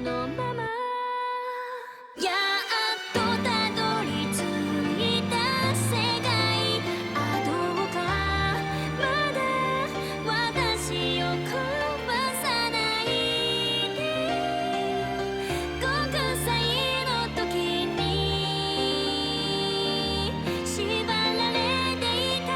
のままやっとたどり着いた世界あどうかまだ私を壊さないで国際の時に縛られていた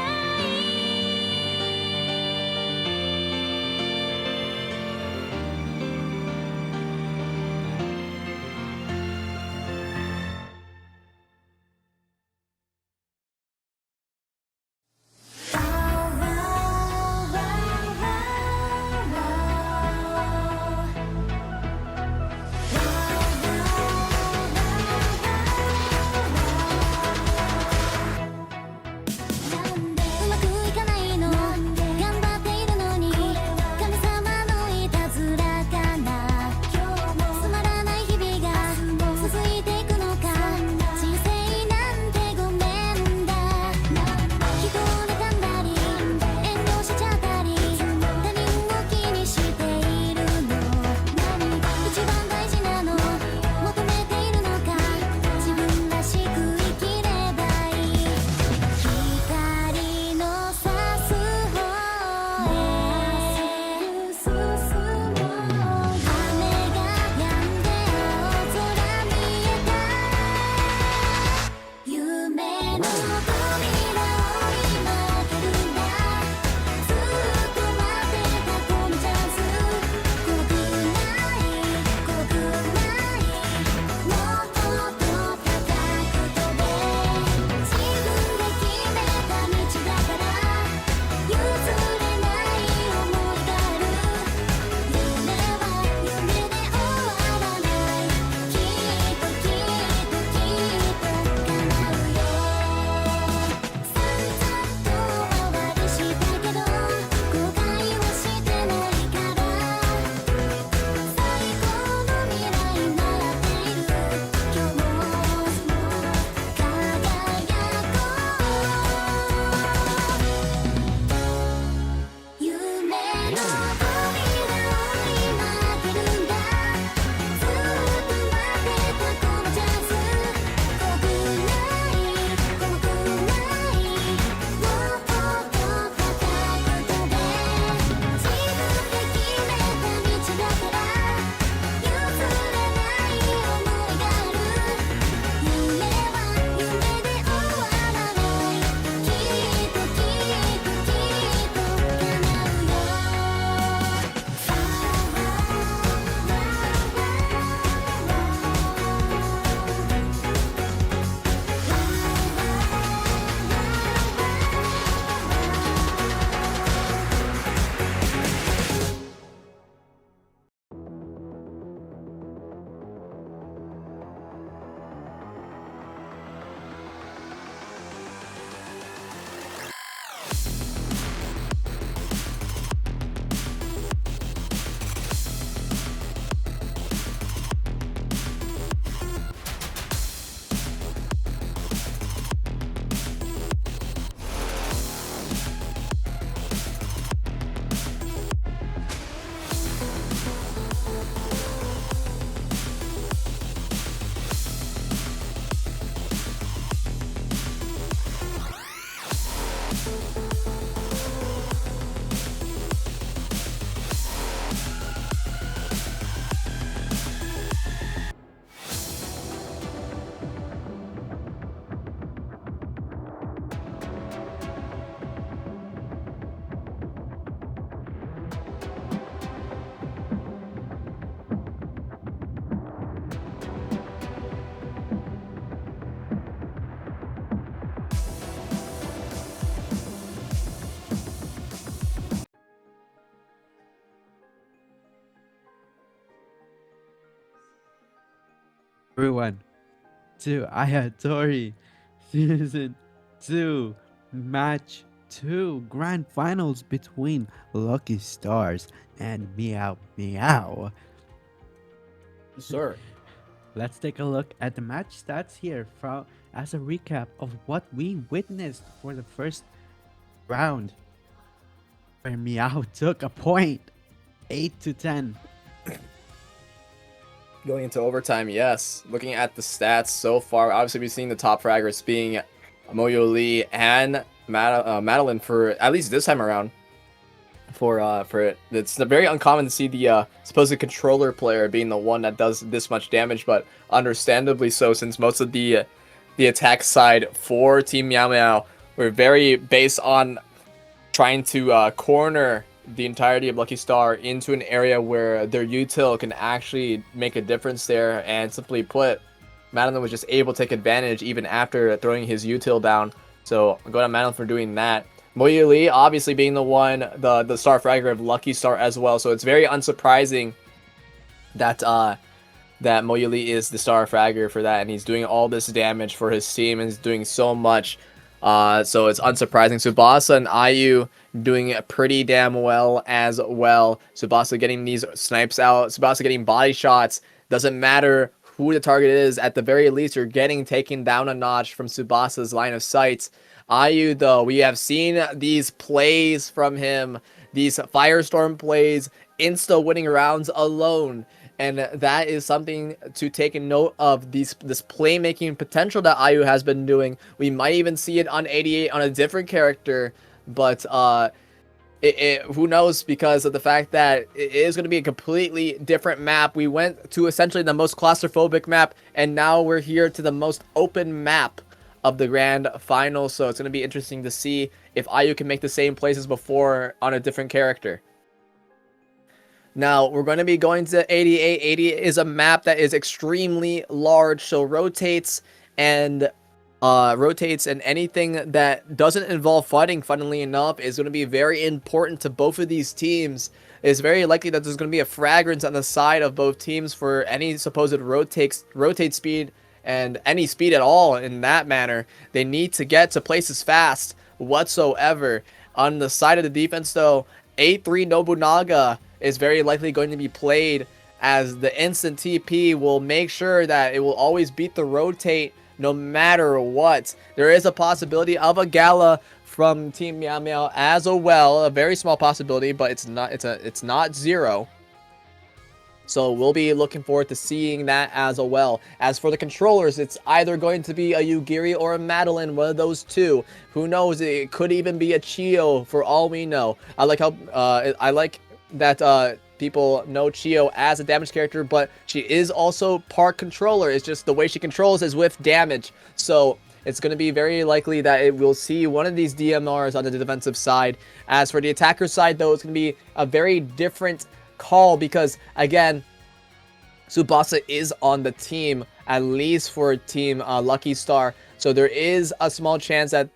うまくいかないの頑張っているのに神様のいたずらかなつまらない日々が続いていくのか人生なんてごめんだ人を妬んだり遠慮しちゃったり他人を気にしているの一番大事なの求めているのか自分らしく生きればいい光の差す方へ進もう雨が止んで青空見えた夢の扉を今開けるんだずっと待ってたこのチャンス怖くない怖くないもっと高く飛べ自分で決めた道だから譲れない想いがある夢は夢で終わらないきっときっときっと叶うよ散々遠回りしたけど後悔はしてないから最高の未来待っている今日も輝こう夢の扉を今開けるんだずっと待ってたこのチャンス怖くない怖くないもっと高く飛べ自分で決めた道だから譲れない想いがある夢は夢で終わらないきっときっときっと叶うよEveryone to Ayatori Season 2 Match 2 Grand Finals between Lucky Stars and Meow Meow. Sir. Let's take a look at the match stats here from as a recap of what we witnessed for the first round, where Meow took a point, 8-10. Going into overtime, yes. Looking at the stats so far, obviously we've seen the top fraggers being Moyo Lee and Madeline for at least this time around. For it, it's very uncommon to see the supposed controller player being the one that does this much damage, but understandably so, since most of the attack side for Team Meow Meow were very based on trying to corner the entirety of Lucky Star into an area where their util can actually make a difference there. And simply put, Madeline was just able to take advantage even after throwing his util down. So I'm going to Madeline for doing that. Moyo Lee obviously being the one, the star fragger of Lucky Star as well. So it's very unsurprising that that Moyo Lee is the star fragger for that, and he's doing all this damage for his team and he's doing so much. So it's unsurprising. Tsubasa and Ayu doing pretty damn well as well. Tsubasa getting these snipes out. Tsubasa getting body shots. Doesn't matter who the target is. At the very least, you're getting taken down a notch from Tsubasa's line of sight. Ayu, though, we have seen these plays from him. These Firestorm plays. Insta-winning rounds alone. And that is something to take a note of, this playmaking potential that Ayu has been doing. We might even see it on 88 on a different character, but who knows, because of the fact that it is going to be a completely different map. We went to essentially the most claustrophobic map, and now we're here to the most open map of the grand final. So it's going to be interesting to see if Ayu can make the same plays as before on a different character. Now, we're going to be going to 88. 88 is a map that is extremely large, so rotates and anything that doesn't involve fighting, funnily enough, is going to be very important to both of these teams. It's very likely that there's going to be a fragrance on the side of both teams for any supposed rotate speed and any speed at all in that manner. They need to get to places fast whatsoever. On the side of the defense, though, A3 Nobunaga is very likely going to be played, as the instant TP will make sure that it will always beat the rotate no matter what. There is a possibility of a Gala from Team Meow Meow as well, a very small possibility, but it's not zero. So we'll be looking forward to seeing that as well. As for the controllers, it's either going to be a Yugiri or a Madeline, one of those two. Who knows? It could even be a Chio for all we know. I like how I like that people know Chio as a damage character, but she is also part controller. It's just the way she controls is with damage. So it's going to be very likely that it will see one of these DMRs on the defensive side. As for the attacker side, though, it's going to be a very different call, because again, Tsubasa is on the team, at least for Team Lucky Star. So there is a small chance that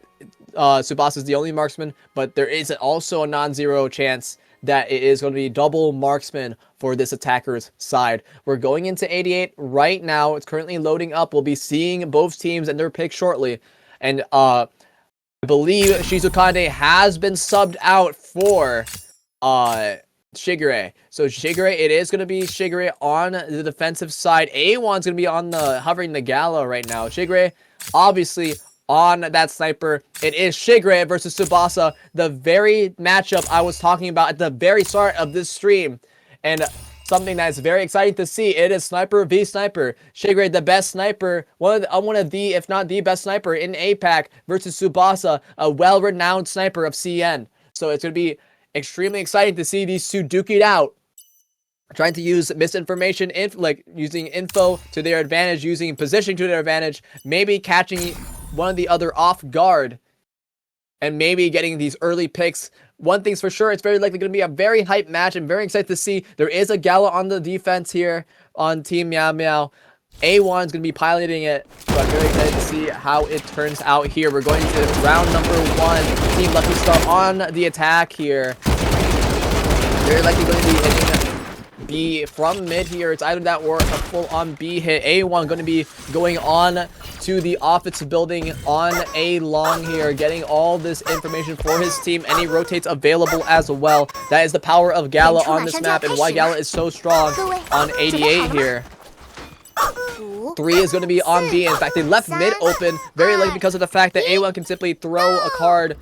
Tsubasa is the only marksman, but there is also a non-zero chance that it is going to be double marksman for this attacker's side. We're going into 88 right now. It's currently loading up. We'll be seeing both teams and their picks shortly. And I believe Shizukande has been subbed out for Shigure. So Shigure, it is going to be Shigure on the defensive side. A1's going to be on the hovering the Gala right now. Shigure, obviously, on that sniper. It is Shigure versus Tsubasa, the very matchup I was talking about at the very start of this stream. And something that is very exciting to see, it is sniper v sniper. Shigure, the best sniper, one of the, if not the best sniper in APAC, versus Tsubasa, a well-renowned sniper of CN. So it's going to be extremely exciting to see these two duke it out, trying to use misinformation, like using info to their advantage, using positioning to their advantage, maybe catching one of the other off guard, and maybe getting these early picks. One thing's for sure, it's very likely going to be a very hype match. I'm very excited to see. There is a Gala on the defense here on Team Meow Meow. A1 is going to be piloting it, so I'm very excited to see how it turns out here. We're going to round number 1. Team Lucky Star on the attack here. Very likely going to be hitting B from mid here. It's either that or a full-on B hit. A1 going to be going on to the office building on A long here, getting all this information for his team. Any rotates available as well. That is the power of Gala on this map, and why Gala is so strong on 88 here. 3 is going to be on B. In fact, they left mid open, very likely because of the fact that A1 can simply throw a card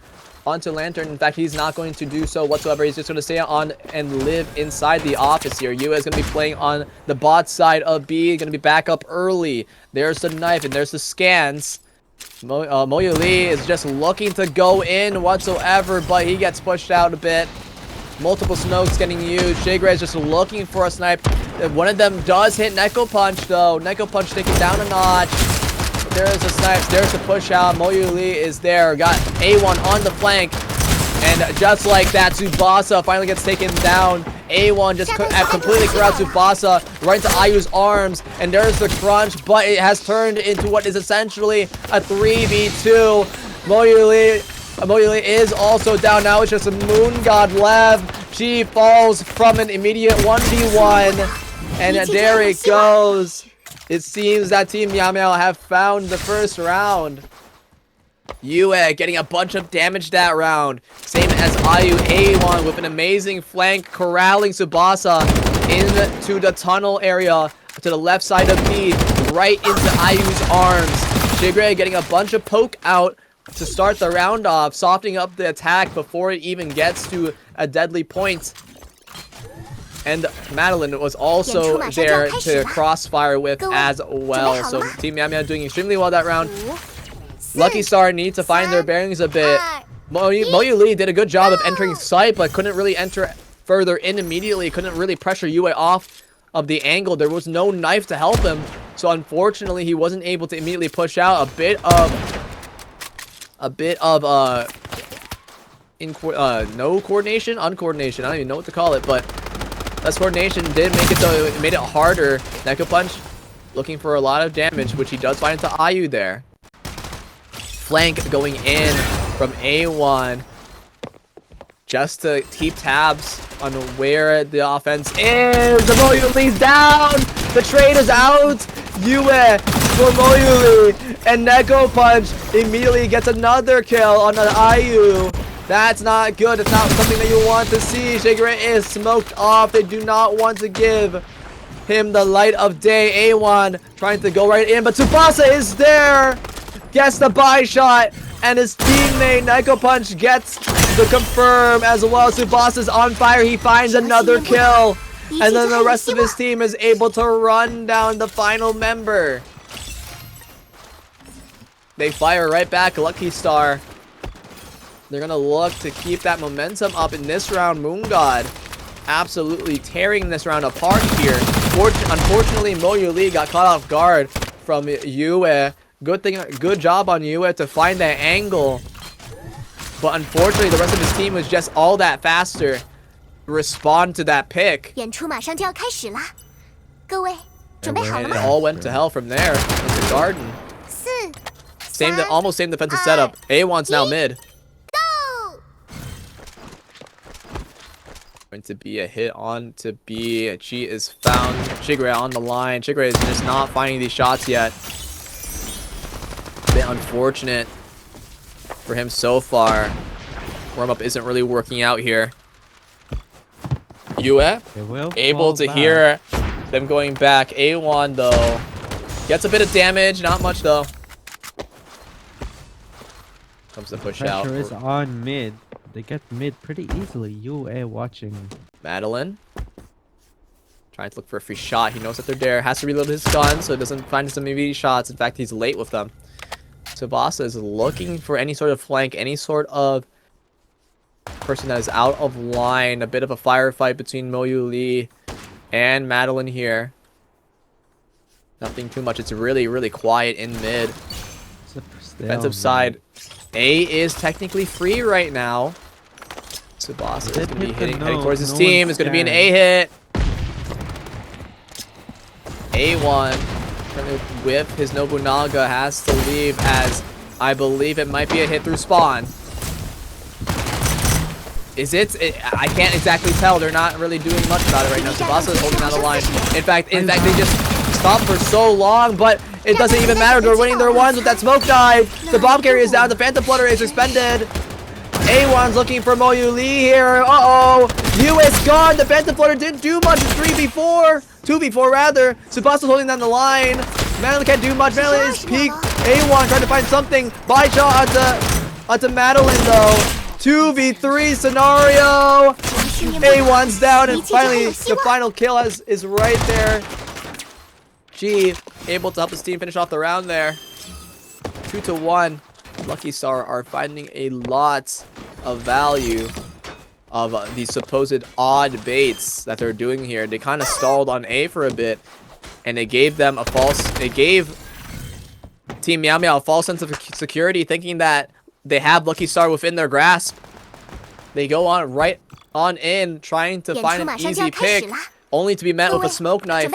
onto Lantern. In fact, he's not going to do so whatsoever. He's just going to stay on and live inside the office here. Yue is going to be playing on the bot side of B. Going to be back up early. There's the knife and there's the scans. Moyu Lee is just looking to go in whatsoever, but he gets pushed out a bit. Multiple smokes getting used. Shigre is just looking for a snipe. One of them does hit Neko Punch, though. Neko Punch taken down a notch. There's the snipes. There's the push out. Moyu Lee is there. Got A1 on the flank. And just like that, Tsubasa finally gets taken down. A1 just completely corrals Tsubasa right into Ayu's arms. And there's the crunch, but it has turned into what is essentially a 3v2. Moyu Lee is also down. Now it's just a Moon God left. She falls from an immediate 1v1. And there it goes. It seems that Team Meow Meow have found the first round. Yue getting a bunch of damage that round. Same as Ayu. A1 with an amazing flank corralling Tsubasa into the tunnel area to the left side of B, right into Ayu's arms. Shigre getting a bunch of poke out to start the round off, softening up the attack before it even gets to a deadly point. And Madeline was also there to crossfire with as well. So Team Meow Meow doing extremely well that round. Lucky Star needs to find their bearings a bit. Moyu Lee did a good job of entering sight, but couldn't really enter further in immediately. Couldn't really pressure Yue off of the angle. There was no knife to help him. So unfortunately, he wasn't able to immediately push out. A bit of no coordination, uncoordination. I don't even know what to call it, but less coordination did make it so it made it harder. Neko Punch looking for a lot of damage, which he does find into Ayu there. Flank going in from A1 just to keep tabs on where the offense is. The Moyu Lee's down. The trade is out. Yue for Moyu Lee. And Neko Punch immediately gets another kill on the Ayu. That's not good. It's not something that you want to see. Shigure is smoked off. They do not want to give him the light of day. A1 trying to go right in, but Tsubasa is there. Gets the buy shot, and his teammate Neko Punch gets the confirm as well. Tsubasa's on fire. He finds another kill, and then the rest of his team is able to run down the final member. They fire right back. Lucky Star. They're gonna look to keep that momentum up in this round. Moon God absolutely tearing this round apart here. Unfortunately, Moyu Lee got caught off guard from Yue. Good job on Yue to find that angle. But unfortunately, the rest of his team was just all that faster to respond to that pick. 演出马上就要开始啦，各位准备好了 And 吗？ it all went to hell from there in the garden. almost same defensive setup. A1's now mid. Go! Going to be a hit on to B. Chi is found. Shigure on the line. Shigure is just not finding these shots yet. Bit unfortunate for him so far. Warm-up isn't really working out here. Yue able to hear them going back. A1 though gets a bit of damage, not much though. Comes the push out. Pressure is on mid. They get mid pretty easily. Yue watching. Madeline trying to look for a free shot. He knows that they're there. Has to reload his gun so it doesn't find some immediate shots. In fact, he's late with them. Tsubasa is looking for any sort of flank, any sort of person that is out of line. A bit of a firefight between Moyu Lee and Madeline here. Nothing too much. It's really, really quiet in mid. Defensive side. A is technically free right now. Tsubasa is going to be heading towards his team. It's going to be an A hit. A1. With his Nobunaga has to leave, as I believe it might be a hit through spawn. Is it? I can't exactly tell. They're not really doing much about it right now. Tsubasa is holding down the line. In fact, they just stopped for so long, but it doesn't even matter. They're winning their ones with that smoke dive. The bomb carrier is down. The Phantom Flutter is suspended. A1's looking for Moyu Lee here. Uh-oh. Yue is gone. The Phantom Flutter didn't do much. 3v4. 2v4 rather. Tsubasa's holding down the line. Madeline can't do much. Madeline is peaked. A1 trying to find something. Buy shot onto Madeline though. 2v3 scenario. A1's down, and finally the final kill is right there. G able to help his team finish off the round there. 2-1. Lucky Star are finding a lot of value of the supposed odd baits that they're doing here. They kind of stalled on A for a bit, and it gave them a false. It gave Team Meow Meow a false sense of security, thinking that they have Lucky Star within their grasp. They go on right on in, trying to find an easy pick, only to be met with a smoke knife.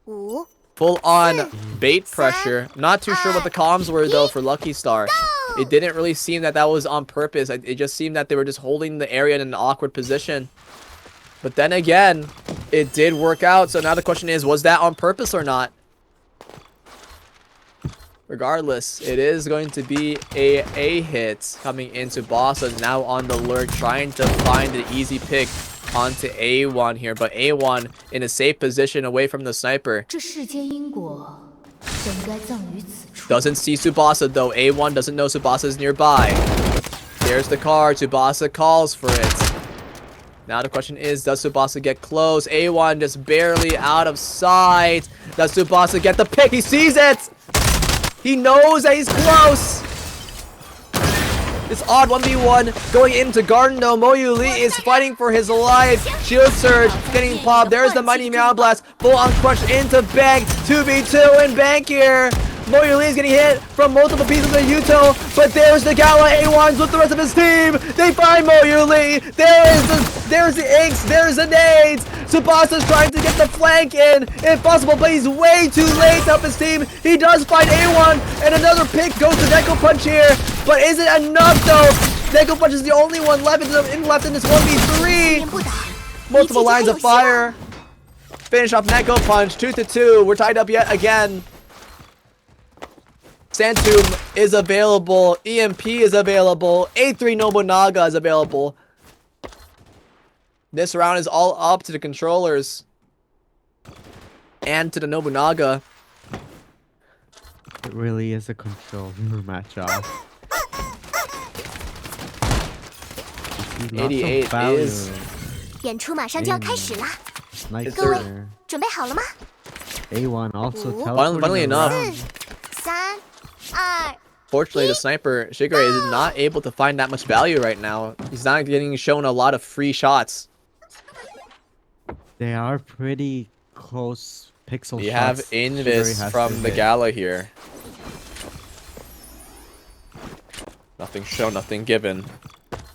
Full on bait pressure. Not too sure what the comms were though for Lucky Star. It didn't really seem that was on purpose. It just seemed that they were just holding the area in an awkward position. But then again, it did work out. So now the question is, was that on purpose or not? Regardless, it is going to be a hit coming into Bossa, now on the lurk, trying to find an easy pick onto A1 here, but A1 in a safe position away from the sniper. Doesn't see Tsubasa though. A1 doesn't know Tsubasa's nearby. There's the car. Tsubasa calls for it. Now the question is, does Tsubasa get close? A1 just barely out of sight. Does Tsubasa get the pick? He sees it! He knows that he's close! This odd 1v1 going into Garden though. Moyu Lee is fighting for his life. Shield Surge getting popped. There's the Mighty Meow Blast. Full on crunch into Bank. 2v2 and Bank here. Moyu Lee is getting hit from multiple pieces of Yuto. But there's the Gala A1s with the rest of his team. They find Moyu Lee. There's the Inks. There's the nades. Tsubasa's trying to get the flank in if possible, but he's way too late to help his team. He does find A1, and another pick goes to Neko Punch here. But is it enough though? Neko Punch is the only one left in this 1v3. Multiple lines of fire. Finish off Neko Punch. 2-2. We're tied up yet again. Santum is available. EMP is available. A3 Nobunaga is available. This round is all up to the controllers and to the Nobunaga. It really is a control matchup. 88 is Sniper. A1 also funnily enough. Fortunately, the sniper Shigure is not able to find that much value right now. He's not getting shown a lot of free shots. They are pretty close pixel You shots. have Invis from the Gala here. Nothing shown, nothing given.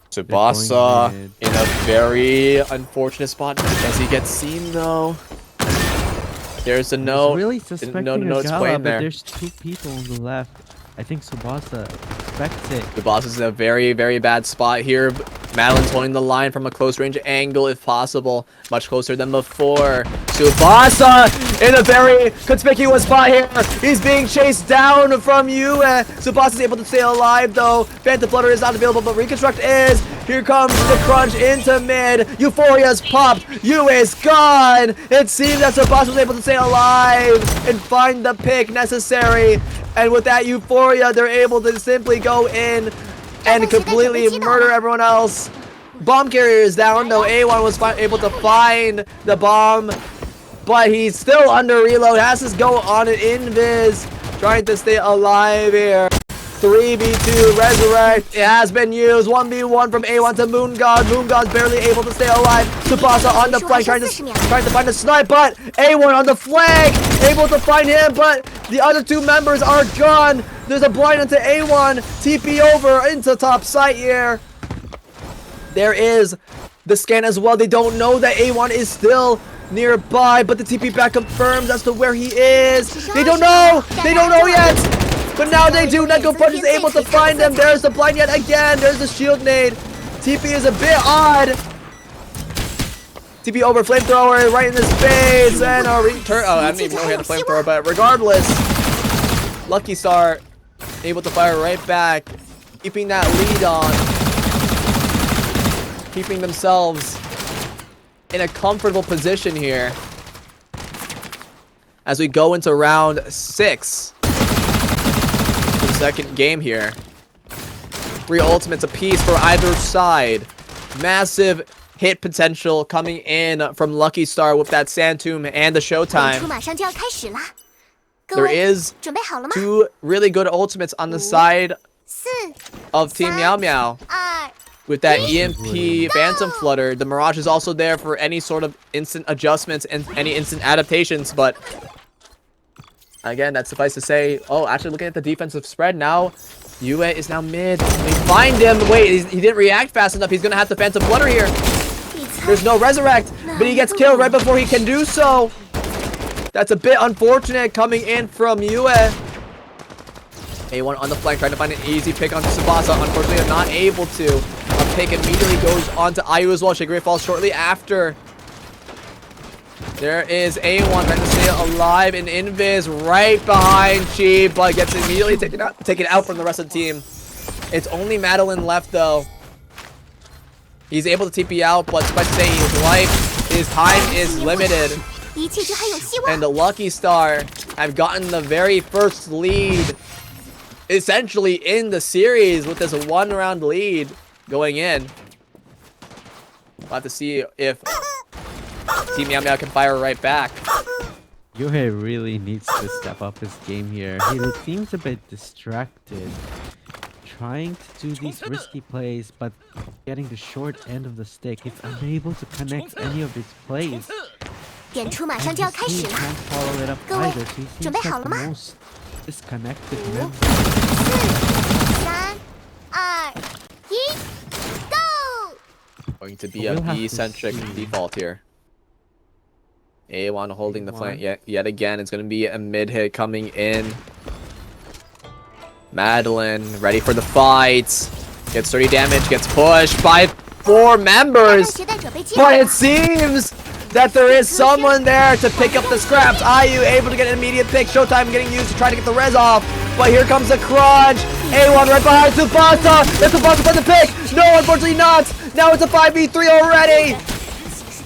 Tsubasa in a very unfortunate spot. Does he get seen though? There's a no. Really suspecting no a it's Gala, playing but there. there's two people on the left. I think Tsubasa expects it. Tsubasa's in a very, very bad spot here. Madeline's holding the line from a close range angle if possible. Much closer than before. Tsubasa in a very conspicuous spot here. He's being chased down from Yue. Tsubasa's able to stay alive though. Phantom Flutter is not available, but Reconstruct is. Here comes the crunch into mid. Euphoria's popped. Yue is gone. It seems that Tsubasa was able to stay alive and find the pick necessary. And with that Euphoria, they're able to simply go in and completely murder everyone else. Bomb carrier is down though. A1 was able to find the bomb, but he's still under reload. Has to go on an invis, trying to stay alive here. 3v2 resurrect. It has been used. 1v1 from A1 to Moon God. Moon God's barely able to stay alive. Tsubasa on the flank, trying to find the snipe, but A1 on the flank, able to find him, but the other two members are gone. There's a blind into A1. TP over into top site here. There is the scan as well. They don't know that A1 is still nearby, but the TP back confirms as to where he is. They don't know. They don't know yet. But now they do. Neko Punch is able to find them. There's the blind yet again. There's the shield nade. TP is a bit odd. TP over flamethrower right in his face, and a return. Oh, I didn't even know he had a flamethrower, but regardless, Lucky Star able to fire right back, keeping that lead on, keeping themselves in a comfortable position here as we go into round 6. The second game here. 3 ultimates apiece for either side. Massive hit potential coming in from Lucky Star with that Sand Tomb and the 演出 Showtime. 马上就要开始啦，各 There 位 is 准备好了吗？ 2 really good ultimates on the side 4、 of Team Meow Meow. 2、 With that EMP Phantom Flutter, the Mirage is also there for any sort of instant adjustments and any instant adaptations, but again, that's suffice to say. Oh, actually looking at the defensive spread now, Yue is now mid. They find him. Wait, he didn't react fast enough. He's gonna have to Phantom Flutter here. 你猜 There's no Resurrect, but he gets killed right before he can do so. That's a bit unfortunate coming in from Yue. A1 on the flank, trying to find an easy pick onto Tsubasa. Unfortunately, they're not able to. A pick immediately goes onto Ayu as well. Shigure falls shortly after. There is A1 trying to stay alive in Invis right behind Chi, but gets immediately taken out from the rest of the team. It's only Madeline left though. He's able to TP out, but suffice to say his time is limited. 一切就还有希望 And the Lucky Star have gotten the very first lead, essentially in the series, with this 1-round lead going in. We'll have to see if Team Meow Meow can fire right back. Yohei really needs to step up his game here. He seems a bit distracted, trying to do these risky plays, but getting the short end of the stick. He's unable to connect any of his plays. 演出马上 And 就要 his 开始 team 啦， can't follow it up 各位 either, so he 准 seems 备好 like 了 the 吗？ most disconnected 5、 member. 4、3、2、1 ，Go！ Going to be a We'll have to B-centric see. default here. A1 holding the A1. flank yet again. It's going to be a mid hit coming in. Madeline ready for the fight. Gets 30 damage. Gets pushed by 4 members. 携带者被击 But 败 it seems that there is someone there to pick up the scraps. Ayu able to get an immediate pick. Showtime getting used to try to get the res off. But here comes the crunch. A1 right behind Tsubasa. That's Tsubasa for the pick. No, unfortunately not. Now it's a 5v3 already.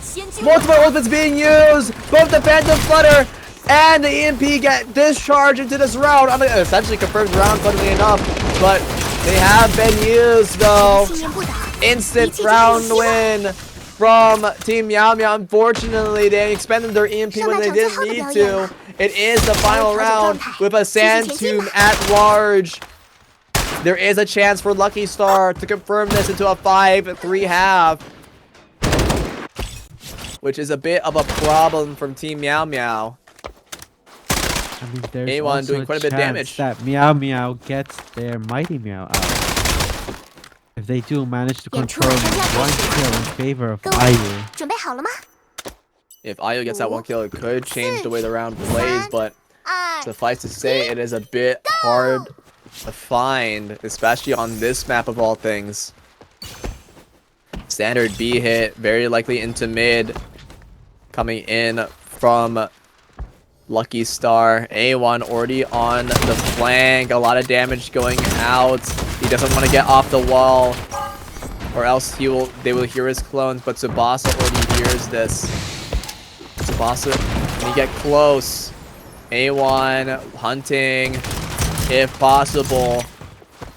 先进 Multiple ultimates being used. Both the Phantom Flutter and the EMP get discharged into this round. On the essentially confirmed round, funnily enough. But they have been used though. 信念不倒， Instant round win from Team Meow Meow. Unfortunately, they expended their EMP when they didn't need to. It is the final round with a Sand Tomb at large. There is a chance for Lucky Star to confirm this into a 5-3 half, which is a bit of a problem from Team Meow Meow. I mean, there's A1 also doing quite a bit of chance damage. that Meow Meow gets their Mighty Meow out. If they do manage to control one kill in favor of 各位 Ayu. 准备好了吗？ If Ayu gets that 1 kill, it could change the way the round plays, but 2、 suffice to say, it is a bit hard to find, especially on this map of all things. Standard B hit, very likely into mid. Coming in from Lucky Star. A1 already on the flank. A lot of damage going out. He doesn't want to get off the wall, or else they will hear his clones, but Tsubasa already hears this. Tsubasa, when you get close, A1 hunting if possible,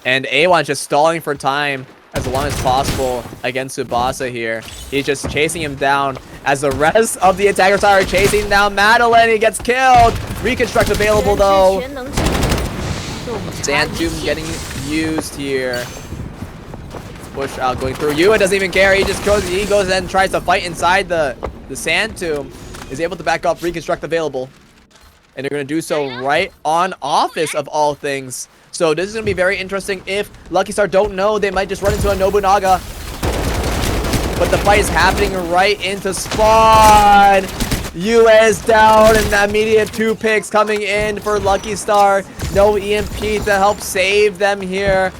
and A1 just stalling for time as long as possible against Tsubasa here. He's just chasing him down as the rest of the attackers are chasing down Madeline. He gets killed. Reconstruct available though. Sand Tomb getting used here. Push out going through. Yua doesn't even care. He goes and tries to fight inside the Sand Tomb. Is able to back off. Reconstruct available. And they're going to do so right on Office of all things. So this is going to be very interesting. If Lucky Star don't know, they might just run into a Nobunaga. But the fight is happening right into spawn. US down, and the immediate 2 picks coming in for Lucky Star. No EMP to help save them here.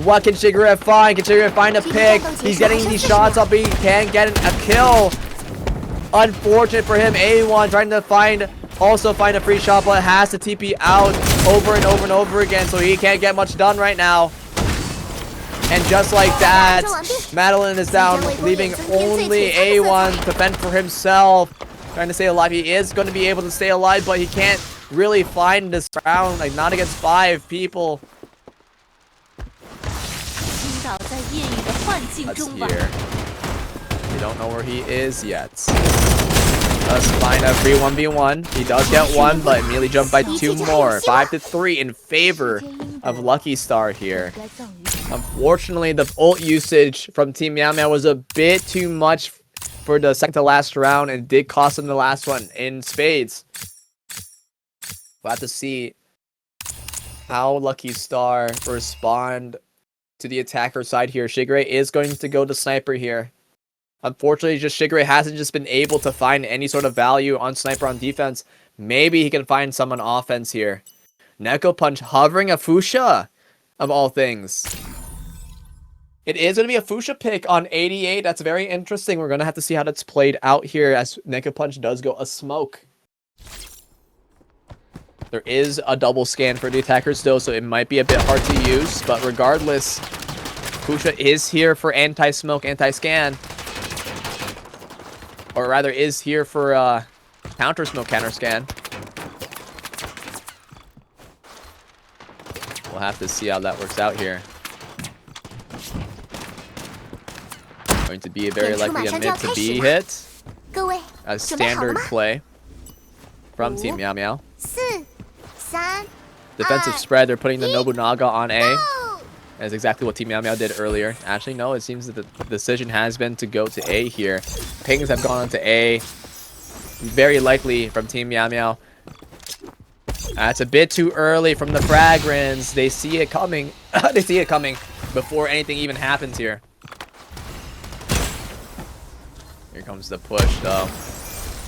What can Shigure find? Can Shigure find a pick? He's getting these shots up, but he can't get a kill. Unfortunate for him. A1 trying to find a free shot, but has to TP out over and over and over again, so he can't get much done right now. And just like that, Madeline is down, leaving only A1 to fend for himself. Trying to stay alive. He is going to be able to stay alive, but he can't really find this round, like not against 5 people. Let's hear. We don't know where he is yet. Let's find a free 1v1. He does get one, but immediately jumped by 2 more. 5-3 in favor of Lucky Star here. Unfortunately, the ult usage from Team Meow Meow was a bit too much for the second to last round and did cost him the last one in spades. We'll have to see how Lucky Star respond to the attacker side here. Shigure is going to go to Sniper here. Unfortunately, just Shigure hasn't just been able to find any sort of value on Sniper on defense. Maybe he can find some on offense here. Neko Punch hovering a Fuchsia, of all things. It is going to be a Fuchsia pick on 88. That's very interesting. We're going to have to see how that's played out here as Neko Punch does go a smoke. There is a double scan for the attackers still, so it might be a bit hard to use. But regardless, Fuchsia is here for anti-smoke, anti-scan. Or rather, is here for counter-smoke, counter-scan. We'll have to see how that works out here. Going to be very likely a mid to B hit. A standard play from Team Meow Meow. Defensive spread, they're putting the Nobunaga on A. That's exactly what Team Meow Meow did earlier. Actually, no, it seems that the decision has been to go to A here. Pings have gone on to A. Very likely from Team Meow Meow. That's a bit too early from the Fragrance. They see it coming. They see it coming before anything even happens here. Here comes the push, though.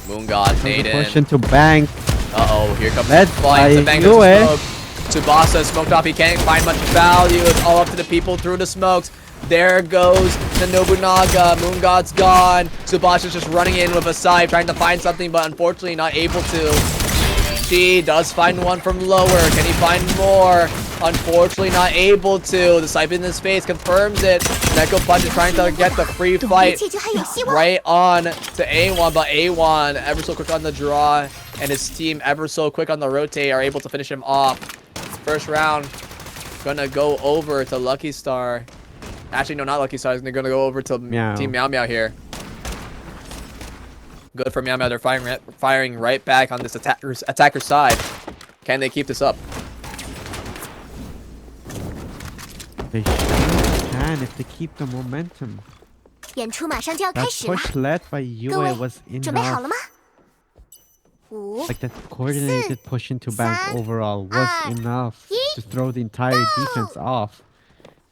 Moon God, Naden. Push into bank. Uh-oh, here comes Let's the flank. The bank it. Tsubasa smoked off. He can't find much value. It's all up to the people through the smokes. There goes the Nobunaga. Moon God's gone. Tsubasa's just running in with a scythe, trying to find something, but unfortunately not able to. She does find one from lower. Can he find more? Unfortunately not able to. The scythe in his face confirms it. Neko Punch is trying to get the free fight right on to A1, but A1 ever so quick on the draw, and his team ever so quick on the rotate are able to finish him off. First round gonna go over to Lucky Star. Actually, no, not Lucky Star. They're gonna go over to Team Meow Meow here. Good for Meow Meow. They're firing right back on this attacker side. Can they keep this up? They sure can if they keep the momentum. That push led by Yue was enough. Like that coordinated push into bank overall was enough to throw the entire defense off,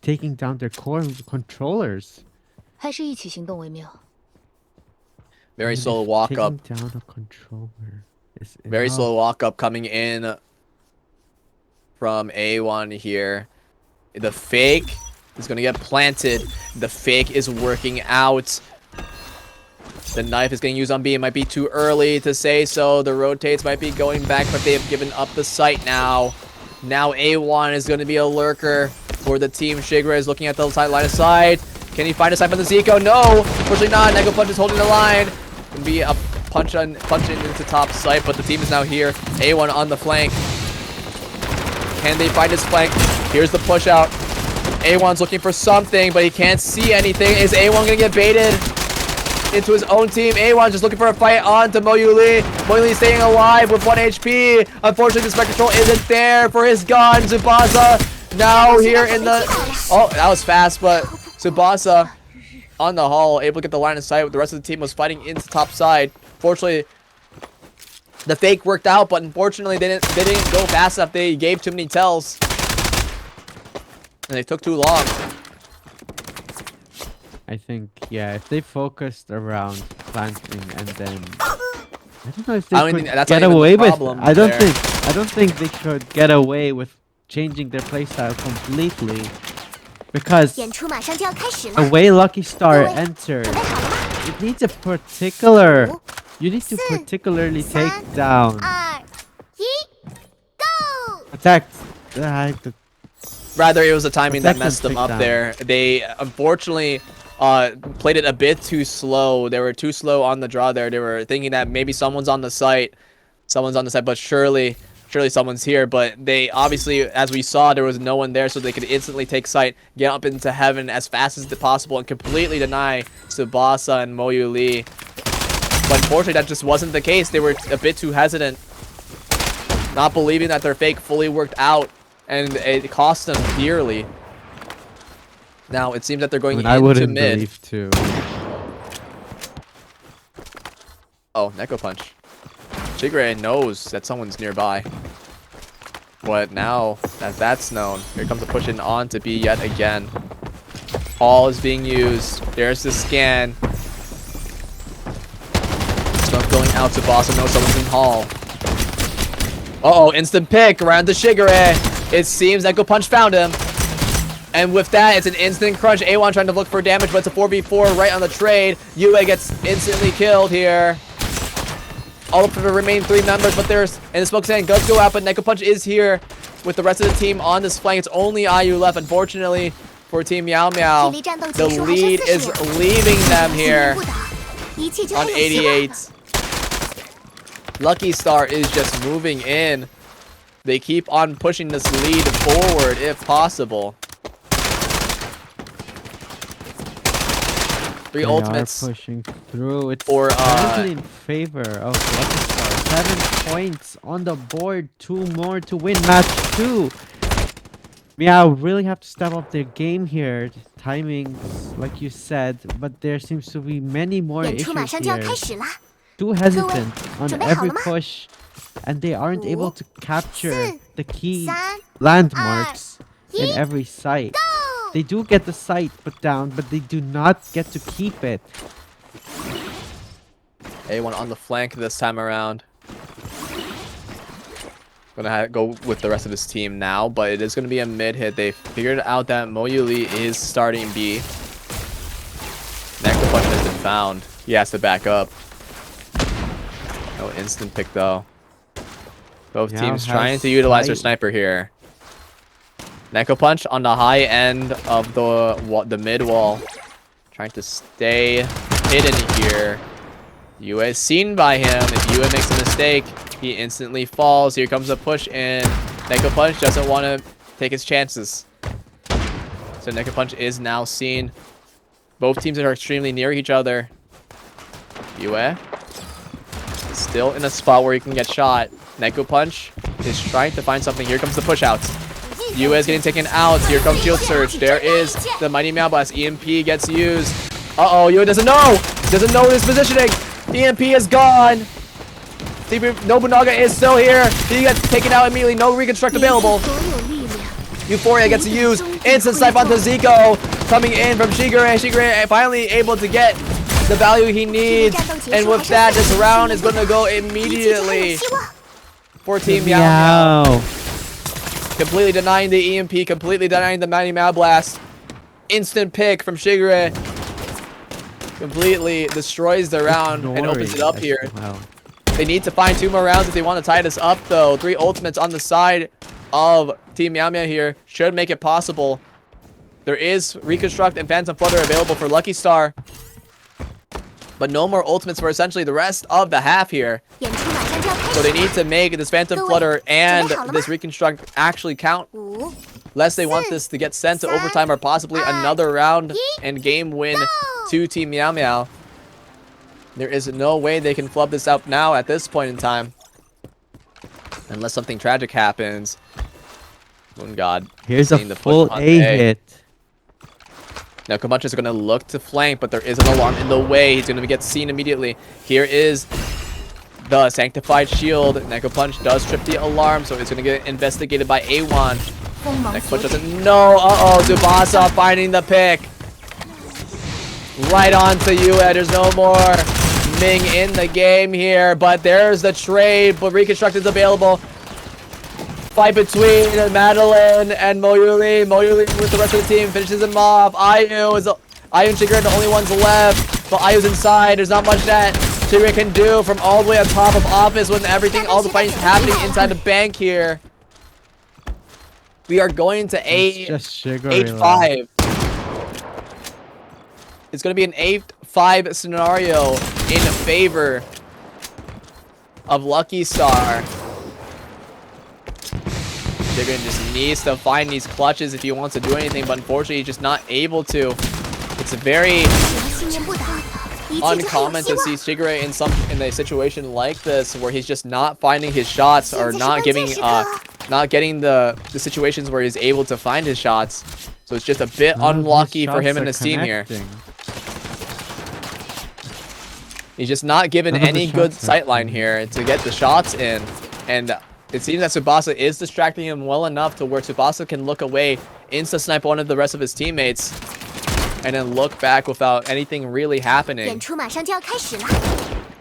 taking down their core controllers. Very slow walk up. Taking down a controller is Very enough. slow walk up coming in from A1 here. The fake is going to get planted. The fake is working out. The knife is getting used on B. It might be too early to say so. The rotates might be going back, but they have given up the site now. Now A1 is going to be a lurker for the team. Shigure is looking at the side line of sight. Can he find a side on the Zico? No, unfortunately not. Neko Punch is holding the line. Can be a punch in into top site, but the team is now here. A1 on the flank. Can they find his flank? Here's the push out. A1's looking for something, but he can't see anything. Is A1 going to get baited into his own team? A1 just looking for a fight on to Moyuli. Moyuli staying alive with 1 HP. Unfortunately, the spec control isn't there for his gun. Tsubasa now here in the... Oh, that was fast, but Tsubasa on the hull, able to get the line of sight. The rest of the team was fighting into top side. Fortunately, the fake worked out, but unfortunately, they didn't go fast enough. They gave too many tells. And they took too long. I think, yeah, if they focused around planting and then I don't know if they could get away with. I don't think they could get away with changing their playstyle completely, because the way Lucky Star entered, it needs a particular. You need to particularly take down attack. Rather, it was the timing that messed them up there. They unfortunately played it a bit too slow. They were too slow on the draw there. They were thinking that maybe someone's on the site, but surely surely someone's here, but they obviously, as we saw, there was no one there, so they could instantly take sight, get up into heaven as fast as possible, and completely deny Tsubasa and Moyu Lee. But unfortunately, that just wasn't the case. They were a bit too hesitant, not believing that their fake fully worked out, and it cost them dearly. Now, it seems that they're going into I wouldn't mid. believe too. Oh, Neko Punch. Shigure knows that someone's nearby. But now that that's known, here comes a push in on to B yet again. All is being used. There's the scan. Smoke going out to Boss. No, someone's in hall. Uh-oh, instant pick around the Shigure. It seems Neko Punch found him. And with that, it's an instant crunch. A1 trying to look for damage, but it's a 4v4 right on the trade. Yue gets instantly killed here. All up for the remaining 3 members, but there's, and the smoke sand does go out, but Neko Punch is here with the rest of the team on this flank. It's only IU left, unfortunately, for Team Meow Meow. The lead is leaving them here on 88. Lucky Star is just moving in. They keep on pushing this lead forward if possible. 3 ultimates. Are pushing through. It's Or, currently in favor of Lucky Star. 7 points on the board. 2 more to win match 2. Meow really have to step up their game here. Timings, like you said, but there seems to be many more 演出马 issues 上就要 here. 开始啦！ Too hesitant on 准备好 every 了吗？ push, and they aren't able to capture 4 the key 3 landmarks in 1 every site. Go! They do get the site put down, but they do not get to keep it. A1 on the flank this time around. Gonna go with the rest of his team now, but it is gonna be a mid hit. They figured out that Moyu Lee is starting B. Neko Punch has been found. He has to back up. No instant pick though. Both Meow teams has trying to utilize their sight. sniper here. Neko Punch on the high end of the mid wall, trying to stay hidden here. Yue is seen by him. If Yue makes a mistake, he instantly falls. Here comes a push in. Neko Punch doesn't want to take his chances. So Neko Punch is now seen. Both teams are extremely near each other. Yue still in a spot where he can get shot. Neko Punch is trying to find something. Here comes the push out. Yue is getting taken out. Here comes Shield Surge. There is the Mighty Meow Blast. EMP gets used. Uh-oh, Yue doesn't know. Doesn't know his positioning. EMP is gone. Nobunaga is still here. He gets taken out immediately. No reconstruct available. 所有力量 Euphoria gets used. Instant snipe onto Zico. Coming in from Shigure. Shigure finally able to get the value he needs. And with that, this round is going to go 一切还有 immediately 希望 for Team Meow Meow. Meow. Completely denying the EMP. Completely denying the Mighty Meow Blast. Instant pick from Shigure. Completely destroys the round and opens it up here. Wow. They need to find 2 more rounds if they want to tie this up, though. 3 ultimates on the side of Team Meow Meow here should make it possible. There is Reconstruct and Phantom Flutter available for Lucky Star, but no more ultimates for essentially the rest of the half here. 演出马上就要开 So 始 they need to make this Phantom Flutter and this Reconstruct actually count, 5 lest they want this to get sent to overtime or possibly another round and game win to Team Meow Meow. There is no way they can flub this out now at this point in time. Unless something tragic happens. Moon God. Here's a seeing the full push on A hit. Now Komachi is going to look to flank, but there is an alarm in the way. He's going to get seen immediately. Here is the Sanctified Shield. Neko Punch does trip the alarm, so it's going to get investigated by A1. 锋芒 Neko 所 Punch 指 doesn't know. Uh-oh, Tsubasa finding the pick. Right on to you. There's no more Ming in the game here, but there's the trade, but Reconstruct is available. Fight between Madeline and Moyuli. Moyuli with the rest of the team finishes him off. Ayu and Shigure are the only ones left, but Ayu's inside. There's not much that Shigure can do from all the way on top of office when everything, all the fighting's happening inside the bank here. We are going to It's just Shigure 8-5. It's going to be an 8-5 scenario in favor of Lucky Star. Shigeru just needs to find these clutches if he wants to do anything, but unfortunately he's just not able to. It's very 信念不倒，一切就还有 uncommon 希 to 望。 see Shigeru in a situation like this where he's just not finding his shots or not getting the situations where he's able to find his shots. So it's just a bit None of his unlucky for shots him and are his team here. connecting. He's just not given None of any the good shots are sightline here to get the shots in. And it seems that Tsubasa is distracting him well enough to where Tsubasa can look away, insta-snipe one of the rest of his teammates, and then look back without anything really happening. 演出马上就要开始了，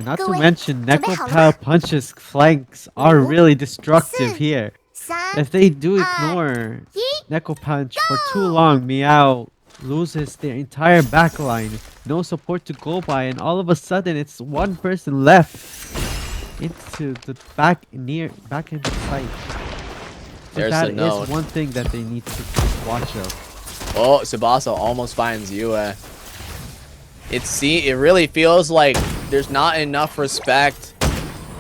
Not to 各位， mention, 准备好了 Necropal 吗？ punches flanks are really destructive 四 here. 3 If they do ignore 1 Neko Punch for too long, Meow loses their entire backline. No support to go by, and all of a sudden, it's one person left into the back into sight. So There's that the note. is one thing that they need to watch of. Oh, Tsubasa almost finds Yue. It really feels like there's not enough respect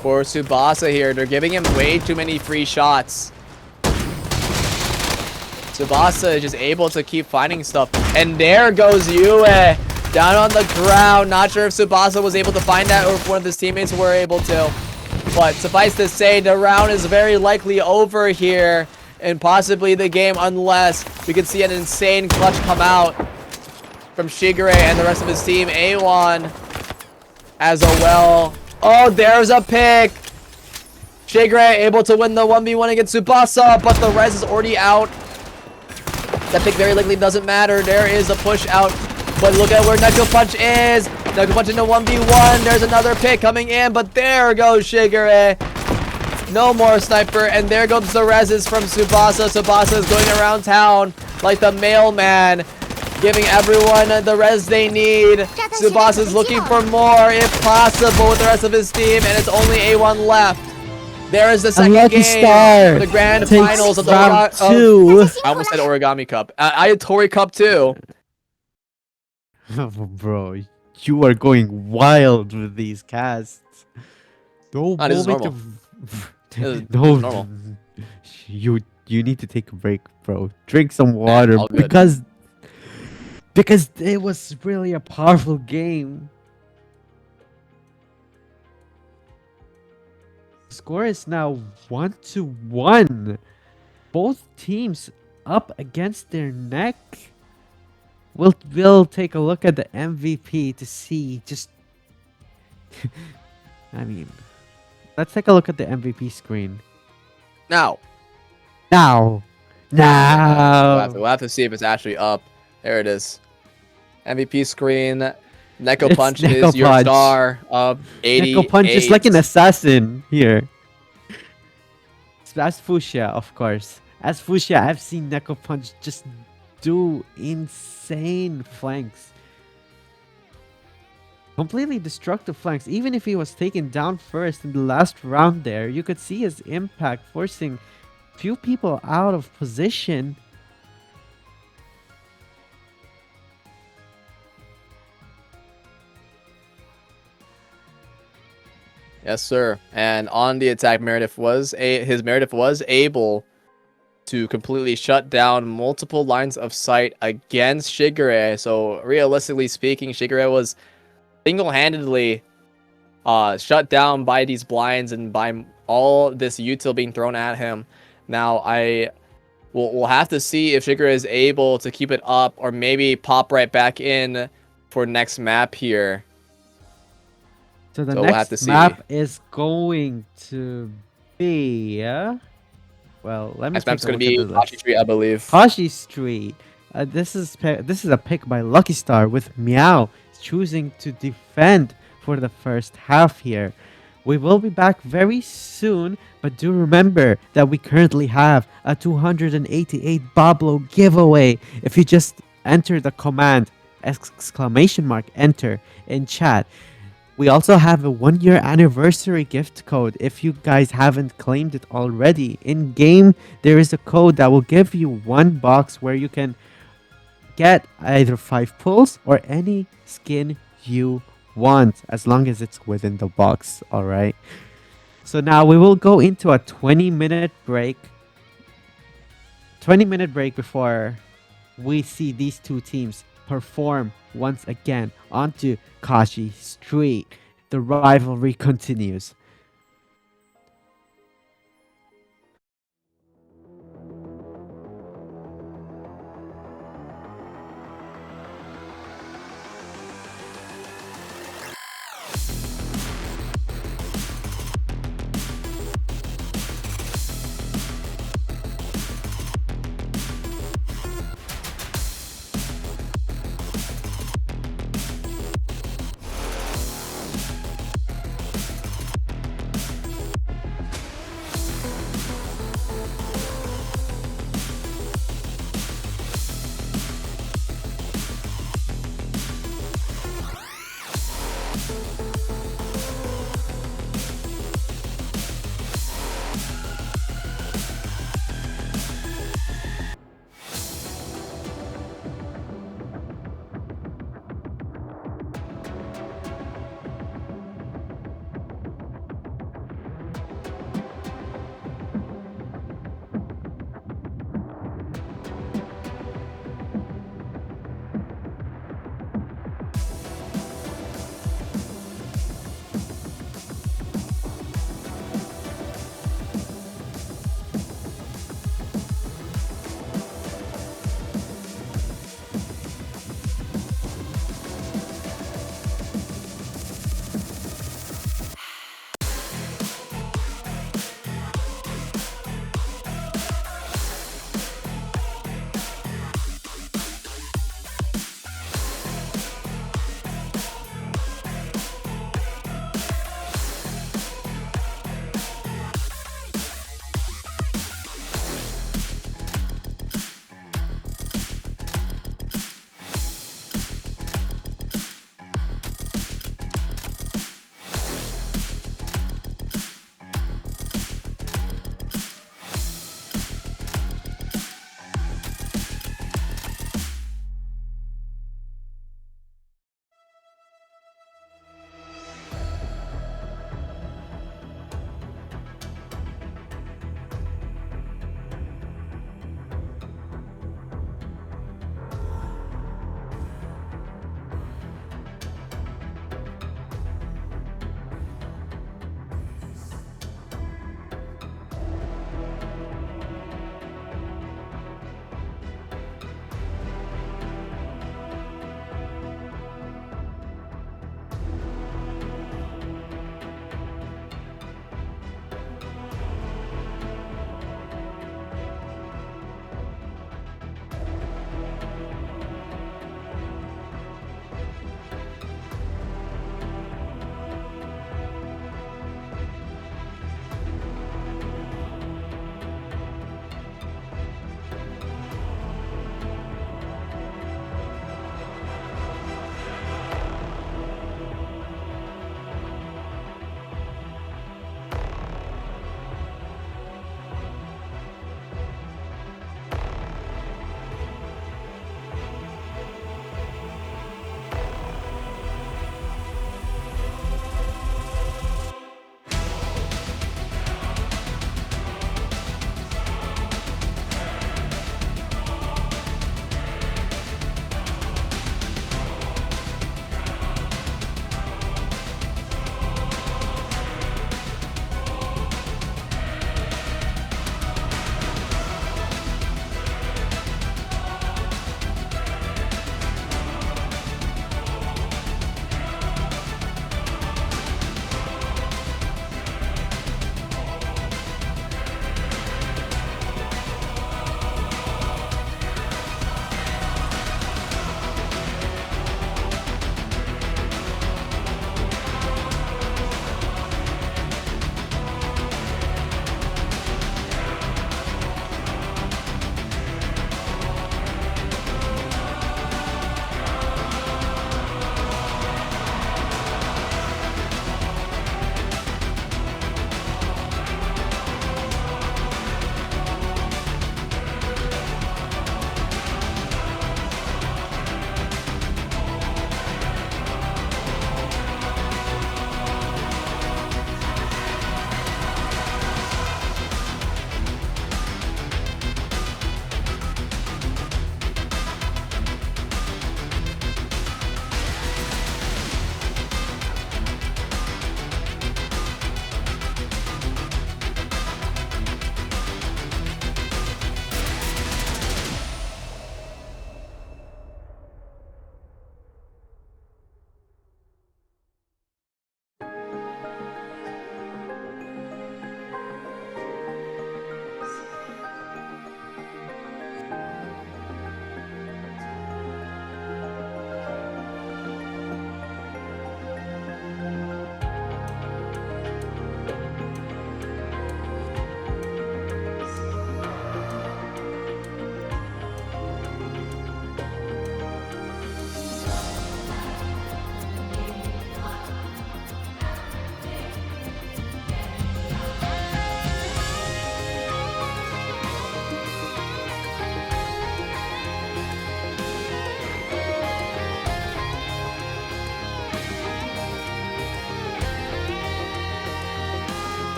for Tsubasa here. They're giving him way too many free shots. Tsubasa is just able to keep finding stuff. And there goes Yue down on the ground. Not sure if Tsubasa was able to find that or if one of his teammates were able to. But suffice to say, the round is very likely over here. And possibly the game, unless we can see an insane clutch come out from Shigure and the rest of his team. A1 as well. Oh, there's a pick. Shigure able to win the 1v1 against Tsubasa, but the res is already out. That pick very likely doesn't matter. There is a push out, but look at where Neko Punch is. Neko Punch into 1v1. There's another pick coming in, but there goes Shigure. No more sniper, and there goes the reses from Tsubasa. Tsubasa is going around town like the mailman, giving everyone the res they need. Tsubasa is looking for more, if possible, with the rest of his team, and it's only A1 left. There is the second Lucky game, Star the grand takes finals of the round Orga- two. of- I almost said Origami Cup. Ayatori Cup too. Bro, you are going wild with these casts. No Ah, this is moment normal. This is no, normal. you need to take a break, bro. Drink some water all good. because it was really a powerful game. Score is now 1-1. Both teams up against their neck. We'll take a look at the MVP to see just I mean, let's take a look at the MVP screen. Now, Now. we'll have to see if it's actually up. There it is. MVP screen. Neko It's Punch Neko is your Punch. star of 80. Neko Punch is like an assassin here. As Fuchsia, of course. As Fuchsia, I've seen Neko Punch just do insane flanks. Completely destructive flanks. Even if he was taken down first in the last round there, you could see his impact forcing few people out of position. Yes, sir. And on the attack, his Meredith was able to completely shut down multiple lines of sight against Shigure. So realistically speaking, Shigure was single-handedly shut down by these blinds and by all this util being thrown at him. Now we'll have to see if Shigure is able to keep it up or maybe pop right back in for next map here. So the So we'll have next to see. map is going to be well, let me Next take map's a going to look be at the list. Hashi Street, I believe. Hashi Street. This is a pick by Lucky Star with Meow choosing to defend for the first half here. We will be back very soon, but do remember that we currently have a 288 Bablo giveaway. If you just enter the command !enter in chat. We also have a 1-year anniversary gift code if you guys haven't claimed it already. In game, there is a code that will give you 1 box where you can get either 5 pulls or any skin you want, as long as it's within the box, alright? So now we will go into a 20-minute break. 20-minute break before we see these two teams perform once again onto Kashi Street. The rivalry continues.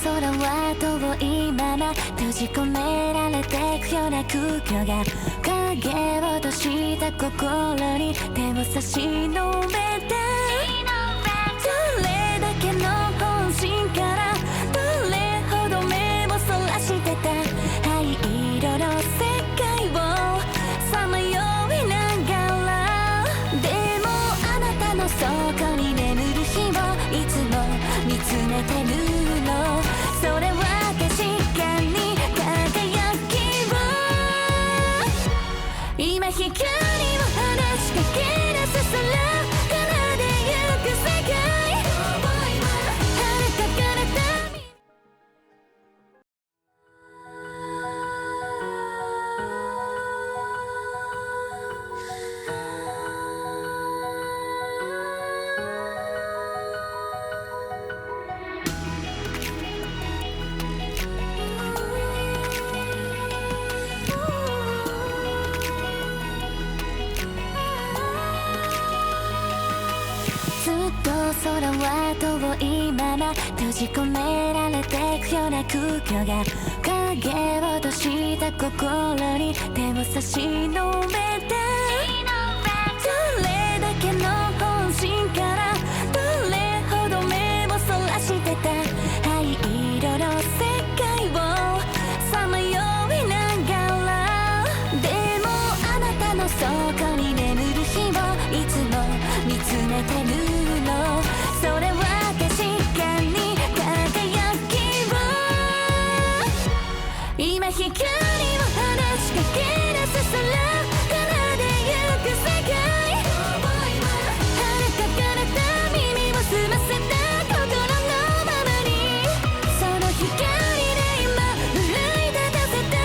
空は遠いまま閉じ込められてくような空虚が影を落とした心に手を差し伸べてどれだけの本心からどれほど目をそらしてた灰色の世界をさまよいながらでもあなたの底に眠る日をいつも見つめてるのそれは確かに輝きを今光を話しかけ出す空からで行く世界遥か彼方にずっと空は遠いまま閉じ込められてくような空虚が影を落とした心に手を差し伸べてどれだけの本心からどれほど目をそらしてた灰色の世界をさまよいながらでもあなたの底に眠る日をいつも見つめてるのそれは確かに輝きを今光を話しかけ出す空からで行く世界遥か彼方耳を澄ませた心のままにその光で今奮い立たせた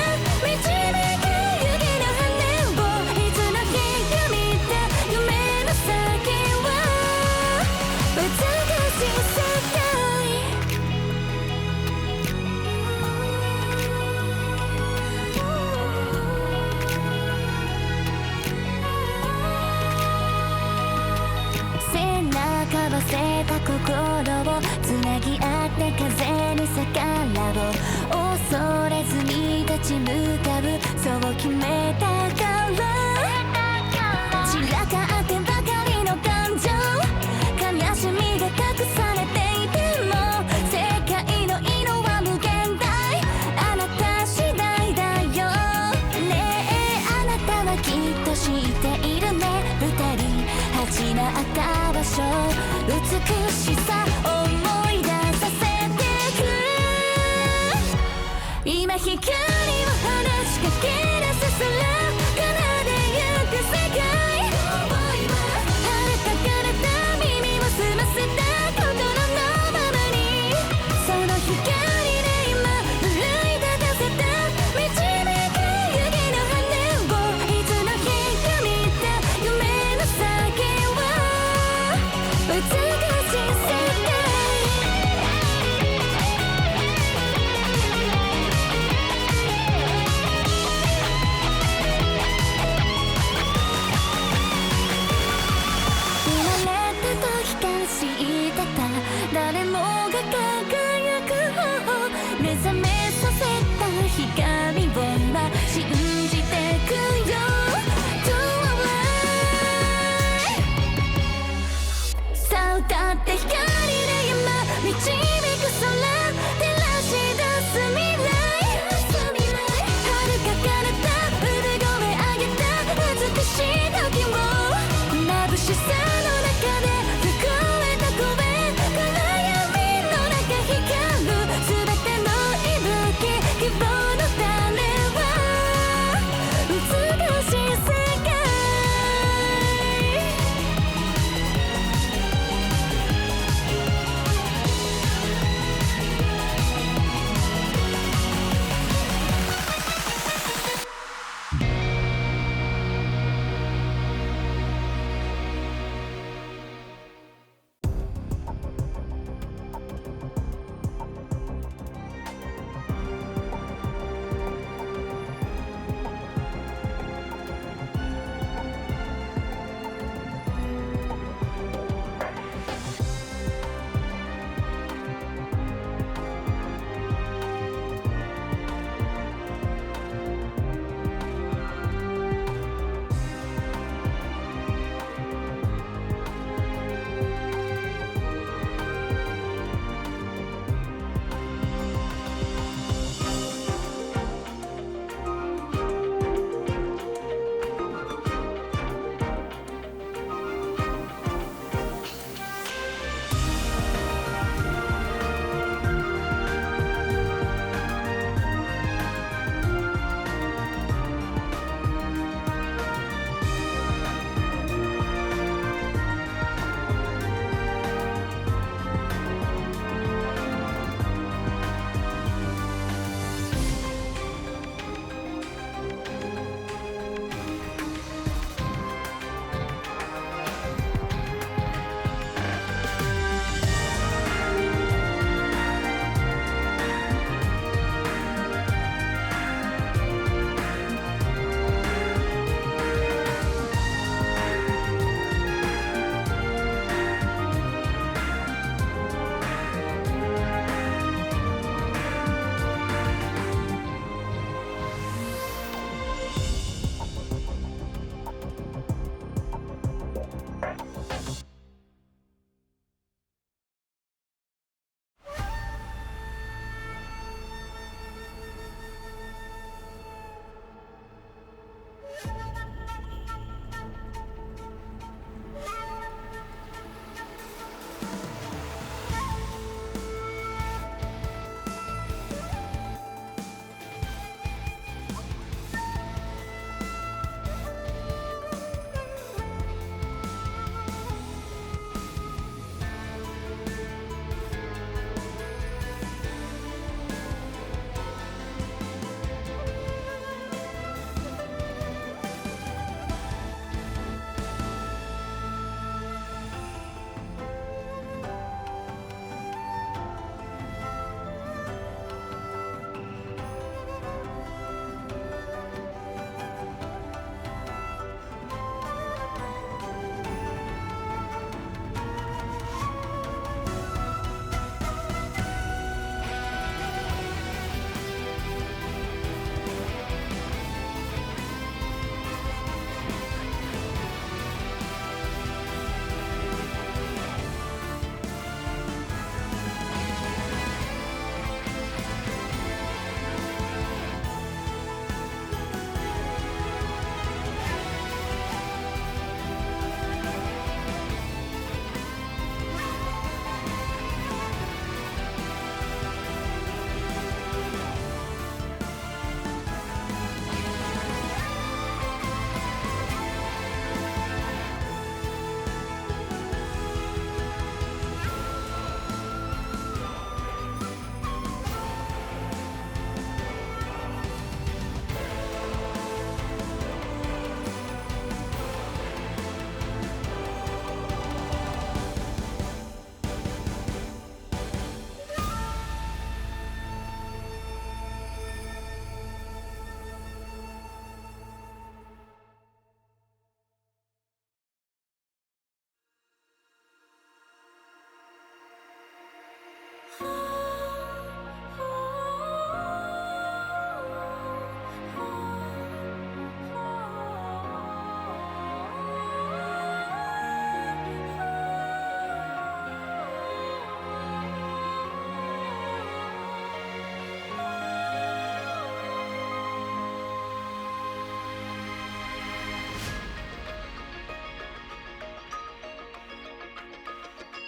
導く湯気の羽をいつの日か見た夢の先は美しい世界背中合わせた心をつなぎ合って風に逆らおう恐れずに立ち向かうそう決めたから散らかってばかりの感情悲しみが隠されていても世界の色は無限大あなた次第だよねえあなたはきっと知っているね二人始まった場所美しさ思い出させてく今光を話しかけ出す空からで行く世界遥か彼方耳を澄ませた心のままにその光で今奮い立たせた導く湯気の羽をいつの日か見た夢の先は美しい世界生まれた時から知ってた誰もが輝く方法目覚めさせた光を今信じてくよ To a さあ歌って光で今導く空照らし出す未来遥か彼方産声上げた美しい時を眩しさの中で聞こえた声暗闇の中光る全ての息吹希望の種は美しい世界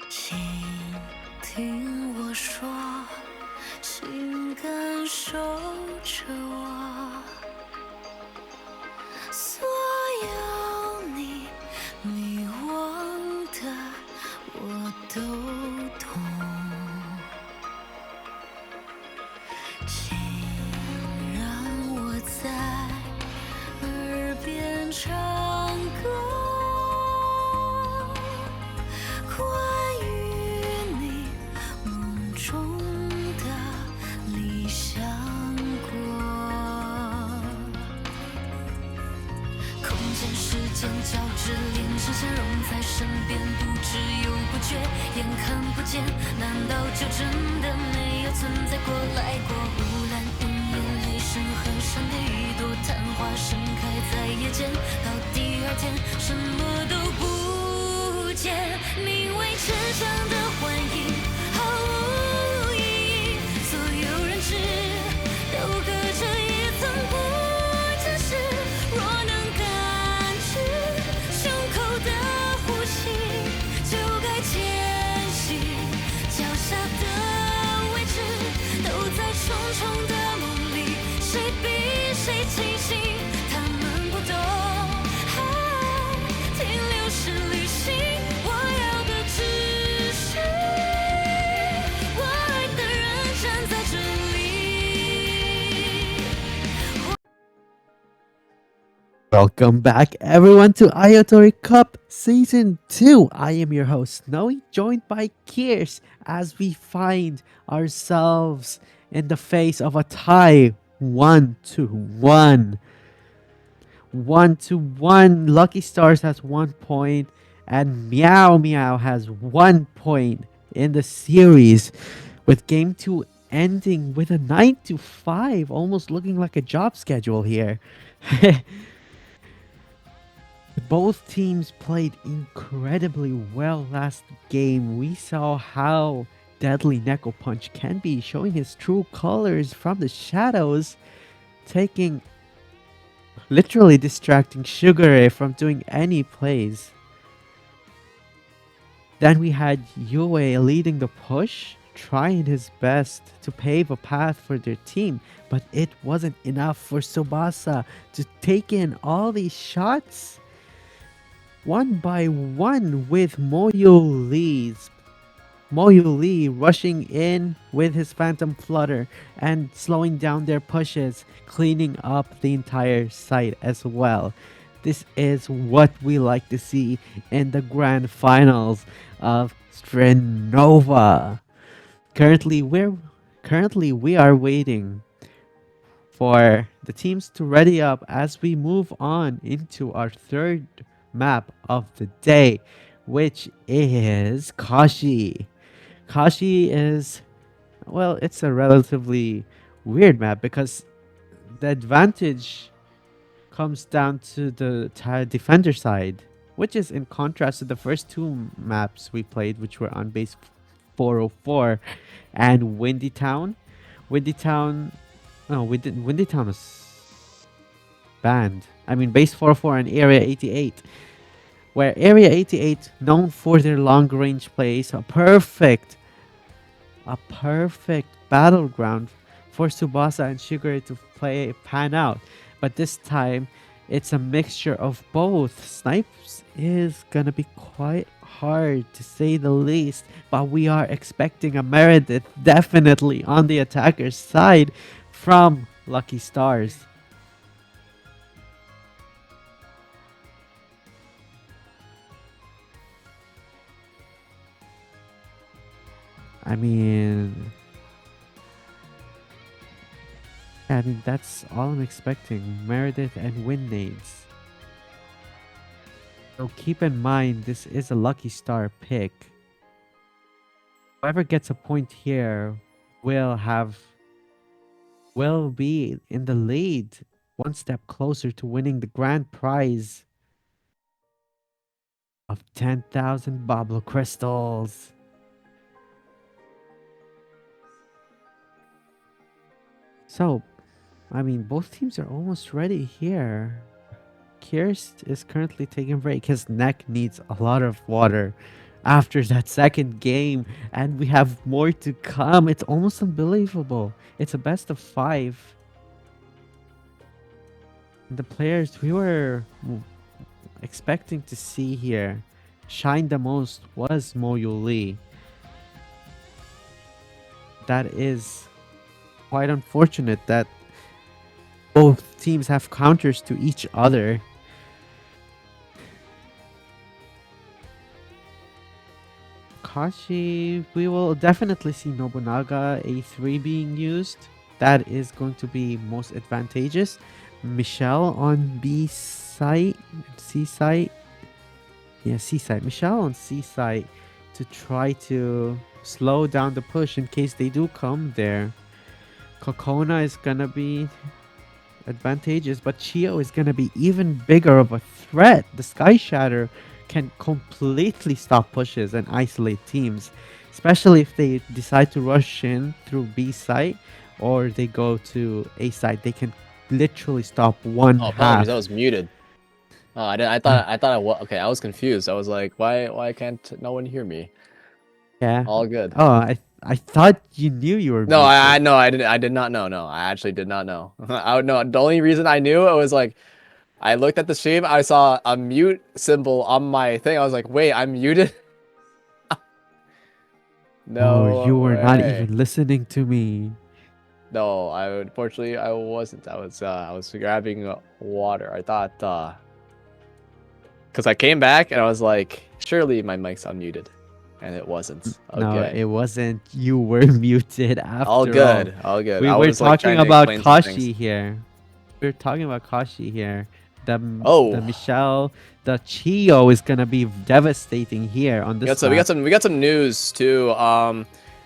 请听我说，请感受着我，所有你迷惘的我都懂，请让我在耳边唱歌。交织，连视线融在身边，不知又不觉，眼看不见，难道就真的没有存在过来过？乌兰云烟，雷声和闪电，一朵昙花盛开在夜间，到第二天什么都不见，名为成长的幻影，毫无意义，所有人质都隔着一层不真实，若能胸口的呼吸，就该前行。脚下的位置，都在重重的梦里，谁比谁清醒？他们不懂，停留是旅行。我要的只是我爱的人站在这里。Welcome back, everyone, to Ayatori Cup Season 2. I am your host, Snowy, joined by Kiers as we find ourselves in the face of a tie 1-1. 1-1. Lucky Stars has 1 point, and Meow Meow has 1 point in the series, with Game 2 ending with a 9-5, almost looking like a job schedule here. Both teams played incredibly well last game. We saw how deadly Neko Punch can be, showing his true colors from the shadows, literally distracting Sugar Ray from doing any plays. Then we had Yue leading the push, trying his best to pave a path for their team, but it wasn't enough for Tsubasa to take in all these shots one by one with Moyo Lee rushing in with his Phantom Flutter and slowing down their pushes, cleaning up the entire site as well. This is what we like to see in the grand finals of Strinova. Currently we are waiting for the teams to ready up as we move on into our third map of the day, which is Kashi. Kashi is, well, it's a relatively weird map because the advantage comes down to the defender side, which is in contrast to the first two maps we played, which were on base 404 and Windy Town. Windy Town, no, Windy Town was banned. I mean, base 404 and Area 88, where Area 88, known for their long range plays, a perfect battleground for Tsubasa and Shigure to pan out. But this time, it's a mixture of both. Snipes is gonna be quite hard to say the least, but we are expecting a Meredith definitely on the attacker's side from Lucky Stars. I mean, that's all I'm expecting. Meredith and win nades. So keep in mind, this is a Lucky Star pick. Whoever gets a point here will be in the lead, one step closer to winning the grand prize of 10,000 Boblo crystals. So, I mean, both teams are almost ready here. Kirst is currently taking a break. His neck needs a lot of water after that second game, and we have more to come. It's almost unbelievable. It's a best of 5. The players we were expecting to see here shine the most was Moyo Lee. That is quite unfortunate that both teams have counters to each other. Kashi, we will definitely see Nobunaga A3 being used. That is going to be most advantageous. Michelle on B site, C site. Yeah, C site. Michelle on C site to try to slow down the push in case they do come there. Kokona is gonna be advantageous, but Chio is gonna be even bigger of a threat. The Sky Shatter can completely stop pushes and isolate teams, especially if they decide to rush in through B site or they go to A site. They can literally stop one Oh, half. apologies, I was muted. Oh, I didn't. I thought I was okay. I was confused. I was like, why can't no one hear me? Yeah. All good. Oh, I thought you knew you were No, muted. I no, I didn't. I did not know. No, I actually did not know. I would know. The only reason I knew it was like, I looked at the stream. I saw a mute symbol on my thing. I was like, wait, I'm muted. No Oh, you were not way. even listening to me. No, unfortunately I wasn't. I was grabbing water. I thought because I came back and I was like, surely my mic's unmuted, and it wasn't. No, Okay. it wasn't. You were muted after All good. All good. We I were was, like, talking trying to about explain some things. Kashi here. We're talking about Kashi here. The Oh. Michelle, the Chio is gonna be devastating here on this. We got some news too.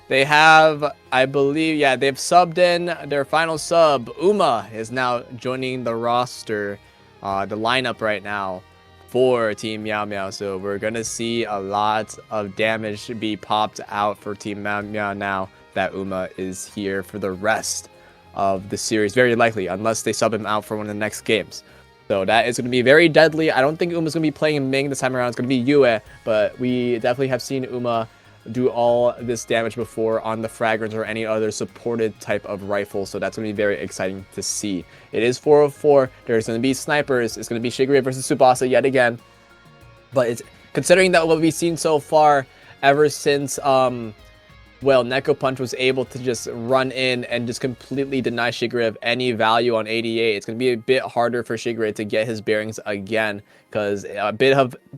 They have, I believe, yeah, they've subbed in their final sub. Uma is now joining the roster, the lineup right now for Team Meow Meow. So we're gonna see a lot of damage be popped out for Team Meow Meow now that Uma is here for the rest of the series. Very likely, unless they sub him out for one of the next games. So that is going to be very deadly. I don't think Uma's going to be playing Ming this time around. It's going to be Yue, but we definitely have seen Uma do all this damage before on the Fragrance or any other supported type of rifle. So that's going to be very exciting to see. It is 404. There's going to be snipers. It's going to be Shigure versus Tsubasa yet again. But it's considering that what we've seen so far ever since well, Neko Punch was able to just run in and just completely deny Shigure any value on 88. It's going to be a bit harder for Shigure to get his bearings again, because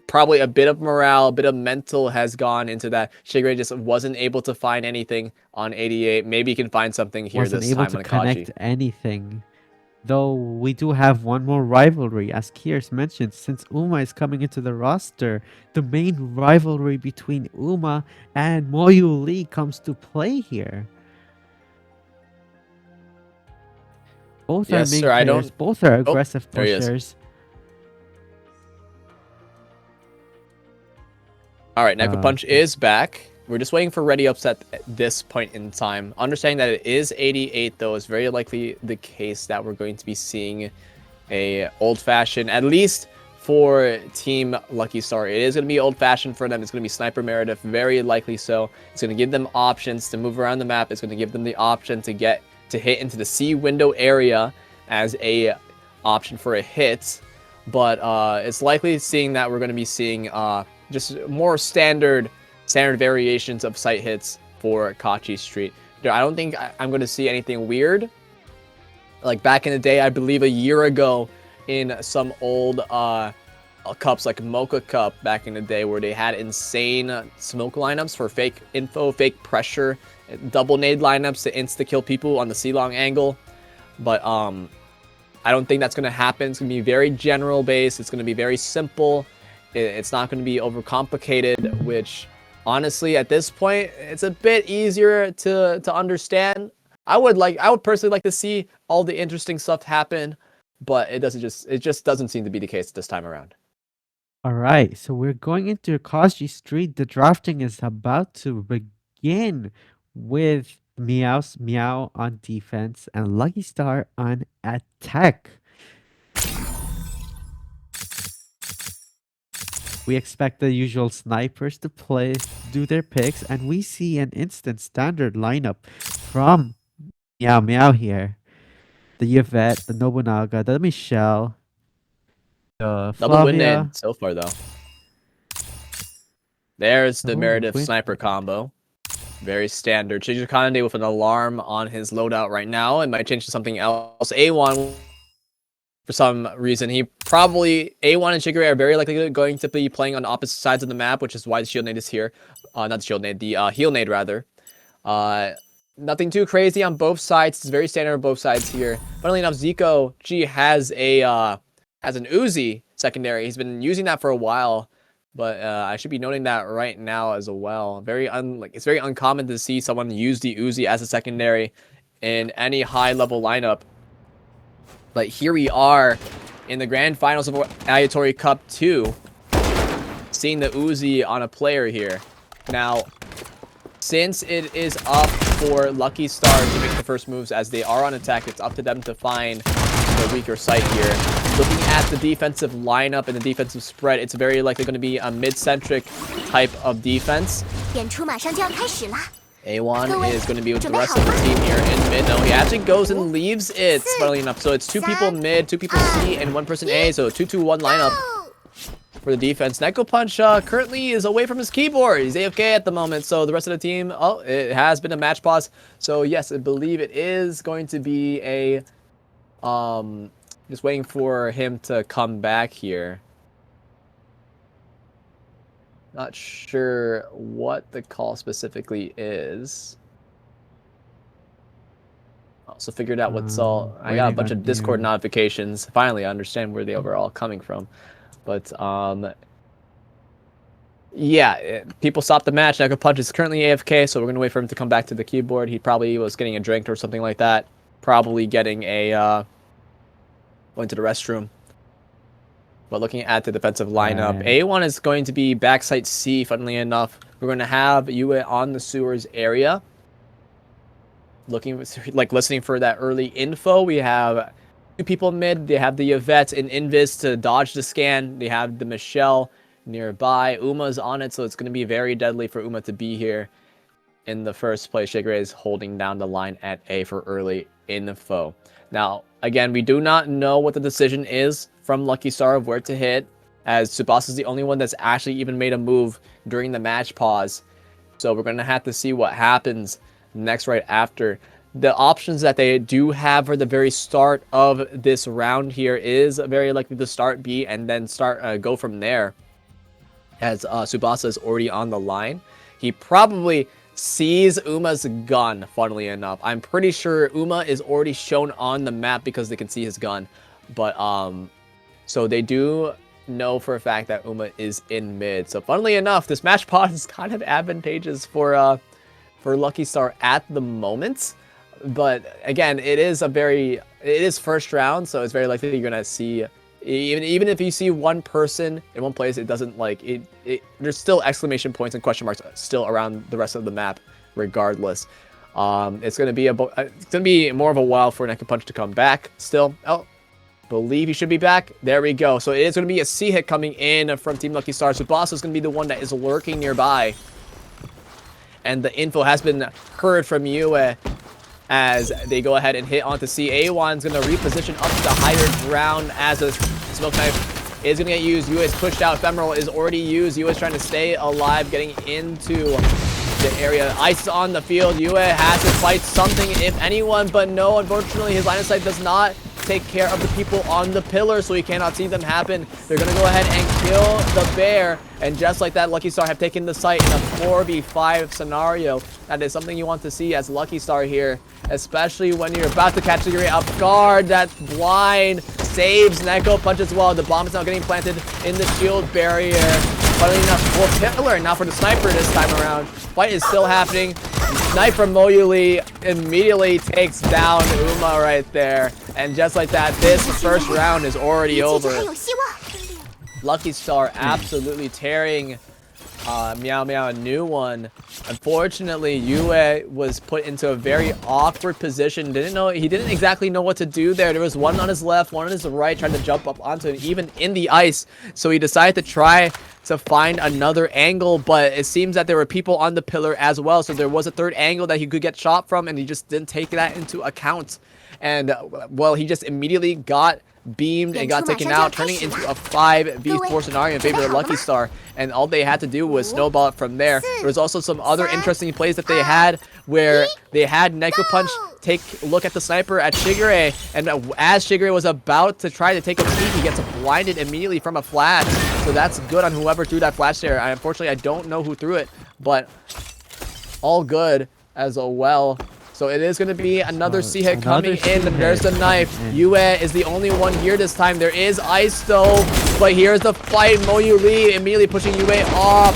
probably a bit of morale, a bit of mental has gone into that. Shigure just wasn't able to find anything on 88. Maybe he can find something here Wasn't this able time to on connect Akachi. anything. Though we do have one more rivalry, as Kiers mentioned, since Uma is coming into the roster, the main rivalry between Uma and Moyu Lee comes to play here. Both Yes, are main sir, I players, don't- both are aggressive there he is. pushers. All right, Neko Punch Okay. is back. We're just waiting for ready ups at this point in time. Understanding that it is 88, though, is very likely the case that we're going to be seeing a old-fashioned, at least for Team Lucky Star. It is going to be old-fashioned for them. It's going to be Sniper Meredith, very likely so. It's going to give them options to move around the map. It's going to give them the option to hit into the C window area as a option for a hit. But it's likely seeing that we're going to be seeing just more standard variations of sight hits for Kachi Street. I don't think I'm going to see anything weird. Like back in the day, I believe a year ago in some old cups like Mocha Cup back in the day, where they had insane smoke lineups for fake info, fake pressure, double nade lineups to insta-kill people on the C-long angle. But I don't think that's going to happen. It's going to be very general based. It's going to be very simple. It's not going to be overcomplicated, which honestly at this point it's a bit easier to understand. I would personally like to see all the interesting stuff happen, but it just doesn't seem to be the case this time around. All right, so we're going into Kaji Street. The drafting is about to begin with Meow on defense and Lucky Star on attack. We expect the usual snipers to do their picks, and we see an instant standard lineup from Meow here. The Yvette, the Nobunaga, the Michelle, the Double win Flavia. nade so far though. There's the Oh, Meredith win- sniper combo. Very standard. Shigeru Kanade with an alarm on his loadout right now. It might change to something else. A1, for some reason, A1 and Shigeru are very likely going to be playing on opposite sides of the map, which is why the shield nade is here. Not the shield nade, the heal nade rather. Nothing too crazy on both sides. It's very standard on both sides here. Funnily enough, Zico G has an Uzi secondary. He's been using that for a while. But I should be noting that right now as well. It's very uncommon to see someone use the Uzi as a secondary in any high-level lineup. But here we are in the grand finals of Ayatori Cup 2, seeing the Uzi on a player here. Now, since it is up for Lucky Star to make the first moves as they are on attack, it's up to them to find the weaker site here. Looking at the defensive lineup and the defensive spread, it's very likely going to be a mid-centric type of defense. 演出马上就要开始啦！ A1 is going to be with the rest of the team here in mid. No, he actually goes and leaves it, funnily enough. So it's 2 people mid, 2 people C, and 1 person A. So 2-2-1 lineup for the defense. Neko Punch currently is away from his keyboard. He's AFK at the moment. So the rest of the team, it has been a match pause. So yes, I believe it is going to be a... just waiting for him to come back here. Not sure what the call specifically is. Also figured out what's all. I got a bunch of Discord notifications. Finally, I understand where they were all coming from. But yeah, people stopped the match. Neko Punch is currently AFK, so we're gonna wait for him to come back to the keyboard. He probably was getting a drink or something like that. Probably getting a going to the restroom. But looking at the defensive lineup, Right. A1 is going to be backside C, funnily enough. We're going to have Yue on the sewers area. Listening for that early info. We have Two people mid. They have the Yvette and Invis to dodge the scan. They have the Michelle nearby. Uma's on it, so it's going to be very deadly for Uma to be here in the first place. Shigure is holding down the line at A for early info. Now, again, we do not know what the decision is from Lucky Star of where to hit, as Tsubasa is the only one that's actually even made a move during the match pause. So we're going to have to see what happens next right after. The options that they do have for the very start of this round here is very likely to start B and then go from there, as Tsubasa is already on the line. He probably sees Uma's gun, funnily enough. I'm pretty sure Uma is already shown on the map because they can see his gun. But, so they do know for a fact that Uma is in mid. So, funnily enough, this match pause is kind of advantageous for Lucky Star at the moment. But again, it is first round, so it's very likely you're gonna see, even if you see one person in one place, it doesn't like it. There's still exclamation points and question marks still around the rest of the map, regardless. It's gonna be more of a while for Neko Punch to come back. Still, believe he should be back. There we go. So it is gonna be a C hit coming in from Team Lucky Star. Tsubasa is gonna be the one that is lurking nearby, and the info has been heard from Yue, as they go ahead and hit onto C. A1's going to reposition up to the higher ground as a smoke knife is going to get used. Yue is pushed out. Ephemeral is already used. Yue is trying to stay alive, getting into the area. Ice is on the field. Yue has to fight something, if anyone, but no, unfortunately, his line of sight does not take care of the people on the pillar, so he cannot see them happen. They're going to go ahead and kill the bear, and just like that, Lucky Star have taken the site in a 4v5 scenario. That is something you want to see as Lucky Star here, especially when you're about to catch Shigure off guard. That blind saves Neko Punch as well. The bomb is now getting planted in the shield barrier. Funnily enough, for pillar, not for the sniper this time around. Fight is still happening. Knife from Moyuli immediately takes down Uma right there. And just like that, this first round is already over. Lucky Star absolutely tearing Meow Meow a new one. Unfortunately, Yue was put into a very awkward position. He didn't exactly know what to do there. There was one on his left, one on his right, trying to jump up onto it, even in the ice. So he decided to try to find another angle, but it seems that there were people on the pillar as well. So there was a third angle that he could get shot from, and he just didn't take that into account. And, well, he just immediately got beamed and got taken out, turning into a 5v4 scenario in favor of Lucky Star. And all they had to do was snowball it from there. There was also some other interesting plays that they had, where they had Neko Punch take a look at the sniper at Shigure, and as Shigure was about to try to take a peek, he gets blinded immediately from a flash. So that's good on whoever threw that flash there. Unfortunately, I don't know who threw it, but all good as well. So it is going to be another C hit coming in, and there's the knife. Yue is the only one here this time. There is ice though, but here's the fight. Moyuli immediately pushing Yue off.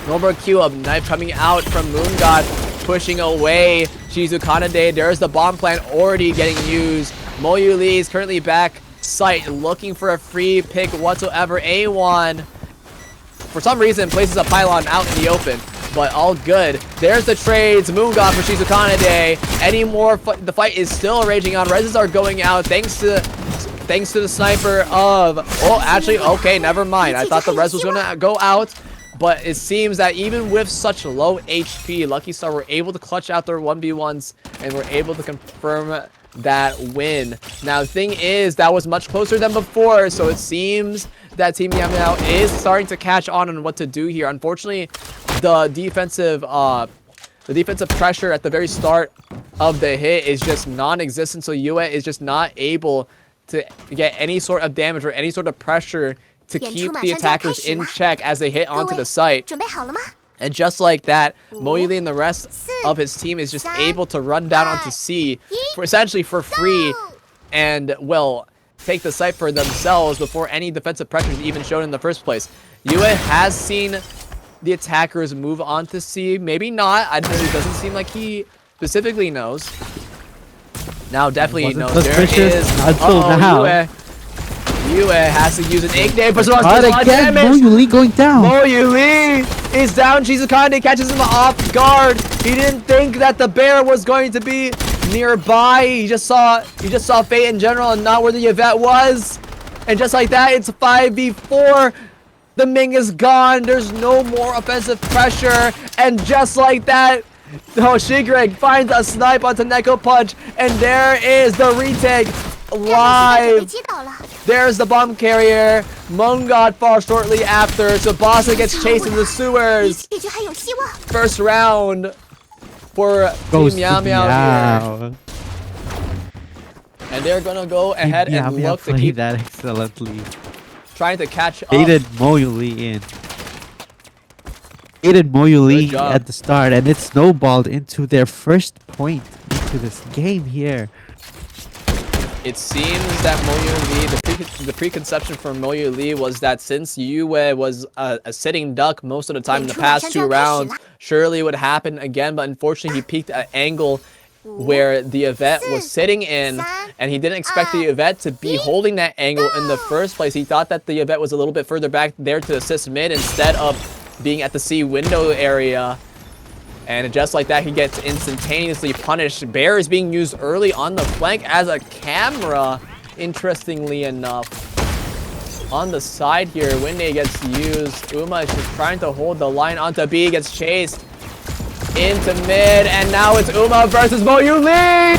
No more Q up. Knife coming out from Moon God, pushing away Shizu Kanade. There's the bomb plant already getting used. Moyuli is currently back site, looking for a free pick whatsoever. A1, for some reason, places a pylon out in the open. But all good. There's the trades. Moon God for Shizu Kanade. Any more? The fight is still raging on. Reses are going out thanks to the sniper of. Oh, actually, okay, never mind. I thought the res was gonna go out, but it seems that even with such low HP, Lucky Star were able to clutch out their 1v1s and were able to confirm that win. Now, the thing is, that was much closer than before, so it seems that Team Meow Meow is starting to catch on what to do here. Unfortunately, the defensive pressure at the very start of the hit is just non-existent, so Yue is just not able to get any sort of damage or any sort of pressure to keep the attackers in check as they hit onto the site. And just like that, Moyuli and the rest of his team is just able to run down onto C for essentially for free, and well, take the site for themselves before any defensive pressure is even shown in the first place. Yue has seen the attackers move on to C. Maybe not. It doesn't seem like he specifically knows. Now definitely he knows. There is. Yue has to use an ignite for some damage. Moyuli going down. Moyuli is down. Shizu Kanade catches him off guard. He didn't think that the bear was going to be nearby. You just saw Fate in general and not where the Yvette was. And just like that, it's 5v4. The Ming is gone. There's no more offensive pressure. And just like that, Shigreg finds a snipe onto Neko Punch. And there is the retake live. There's the bomb carrier. Mongod falls shortly after. Tsubasa gets chased in the sewers. First round for Team Meow Meow here. And they're gonna go ahead and look to keep that excellently. Trying to catch up. Aided Moyuli in. Aided Moyuli at the start, and it snowballed into their first point into this game here. It seems that Moyuli, the preconception for Moyuli was that since Yue was a sitting duck most of the time in the past 2 rounds, surely it would happen again, but unfortunately he peaked at an angle where the Yvette was sitting in, and he didn't expect the Yvette to be holding that angle in the first place. He thought that the Yvette was a little bit further back there to assist mid instead of being at the C window area. And just like that, he gets instantaneously punished. Bear is being used early on the flank as a camera, interestingly enough. On the side here, Winne gets used. Uma is just trying to hold the line onto B, gets chased into mid, and now it's Uma versus Moyuli!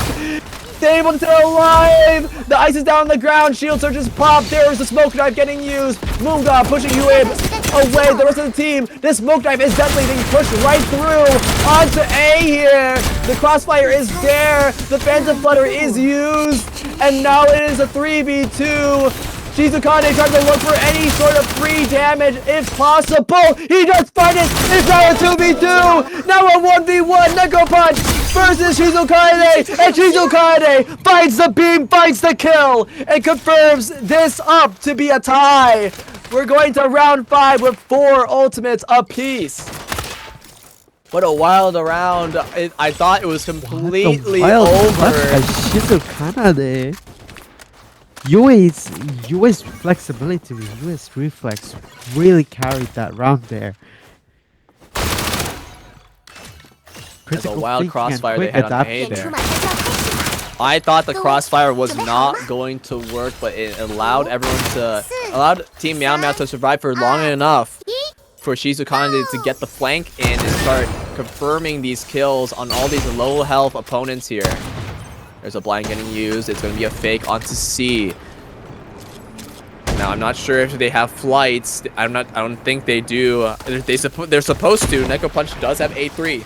They're able to stay alive! The ice is down on the ground, shield surges pop, there's the smoke knife getting used, Moonga pushing Yue away, the rest of the team, this smoke knife is definitely being pushed right through, onto A here, the crossfire is there, the Phantom Flutter is used, and now it is a 3v2, Shizukane trying to look for any sort of free damage if possible. He does find it. It's now a 2v2. Now a 1v1. Neko Punch versus Shizukane. And Shizukane finds the beam, finds the kill, and confirms this up to be a tie. We're going to round 5 with 4 ultimates apiece. What a wild round. I thought it was completely over. Shizukane. Yue's flexibility with Yue's reflex really carried that round there. There's a wild crossfire they had on A there. I thought the crossfire was not going to work, but it allowed Team Meow Meow to survive for long enough for Shizukane to get the flank in and start confirming these kills on all these low health opponents here. There's a blind getting used. It's going to be a fake onto C. Now I'm not sure if they have flights. I don't think they do. They're supposed to. Neko Punch does have A3.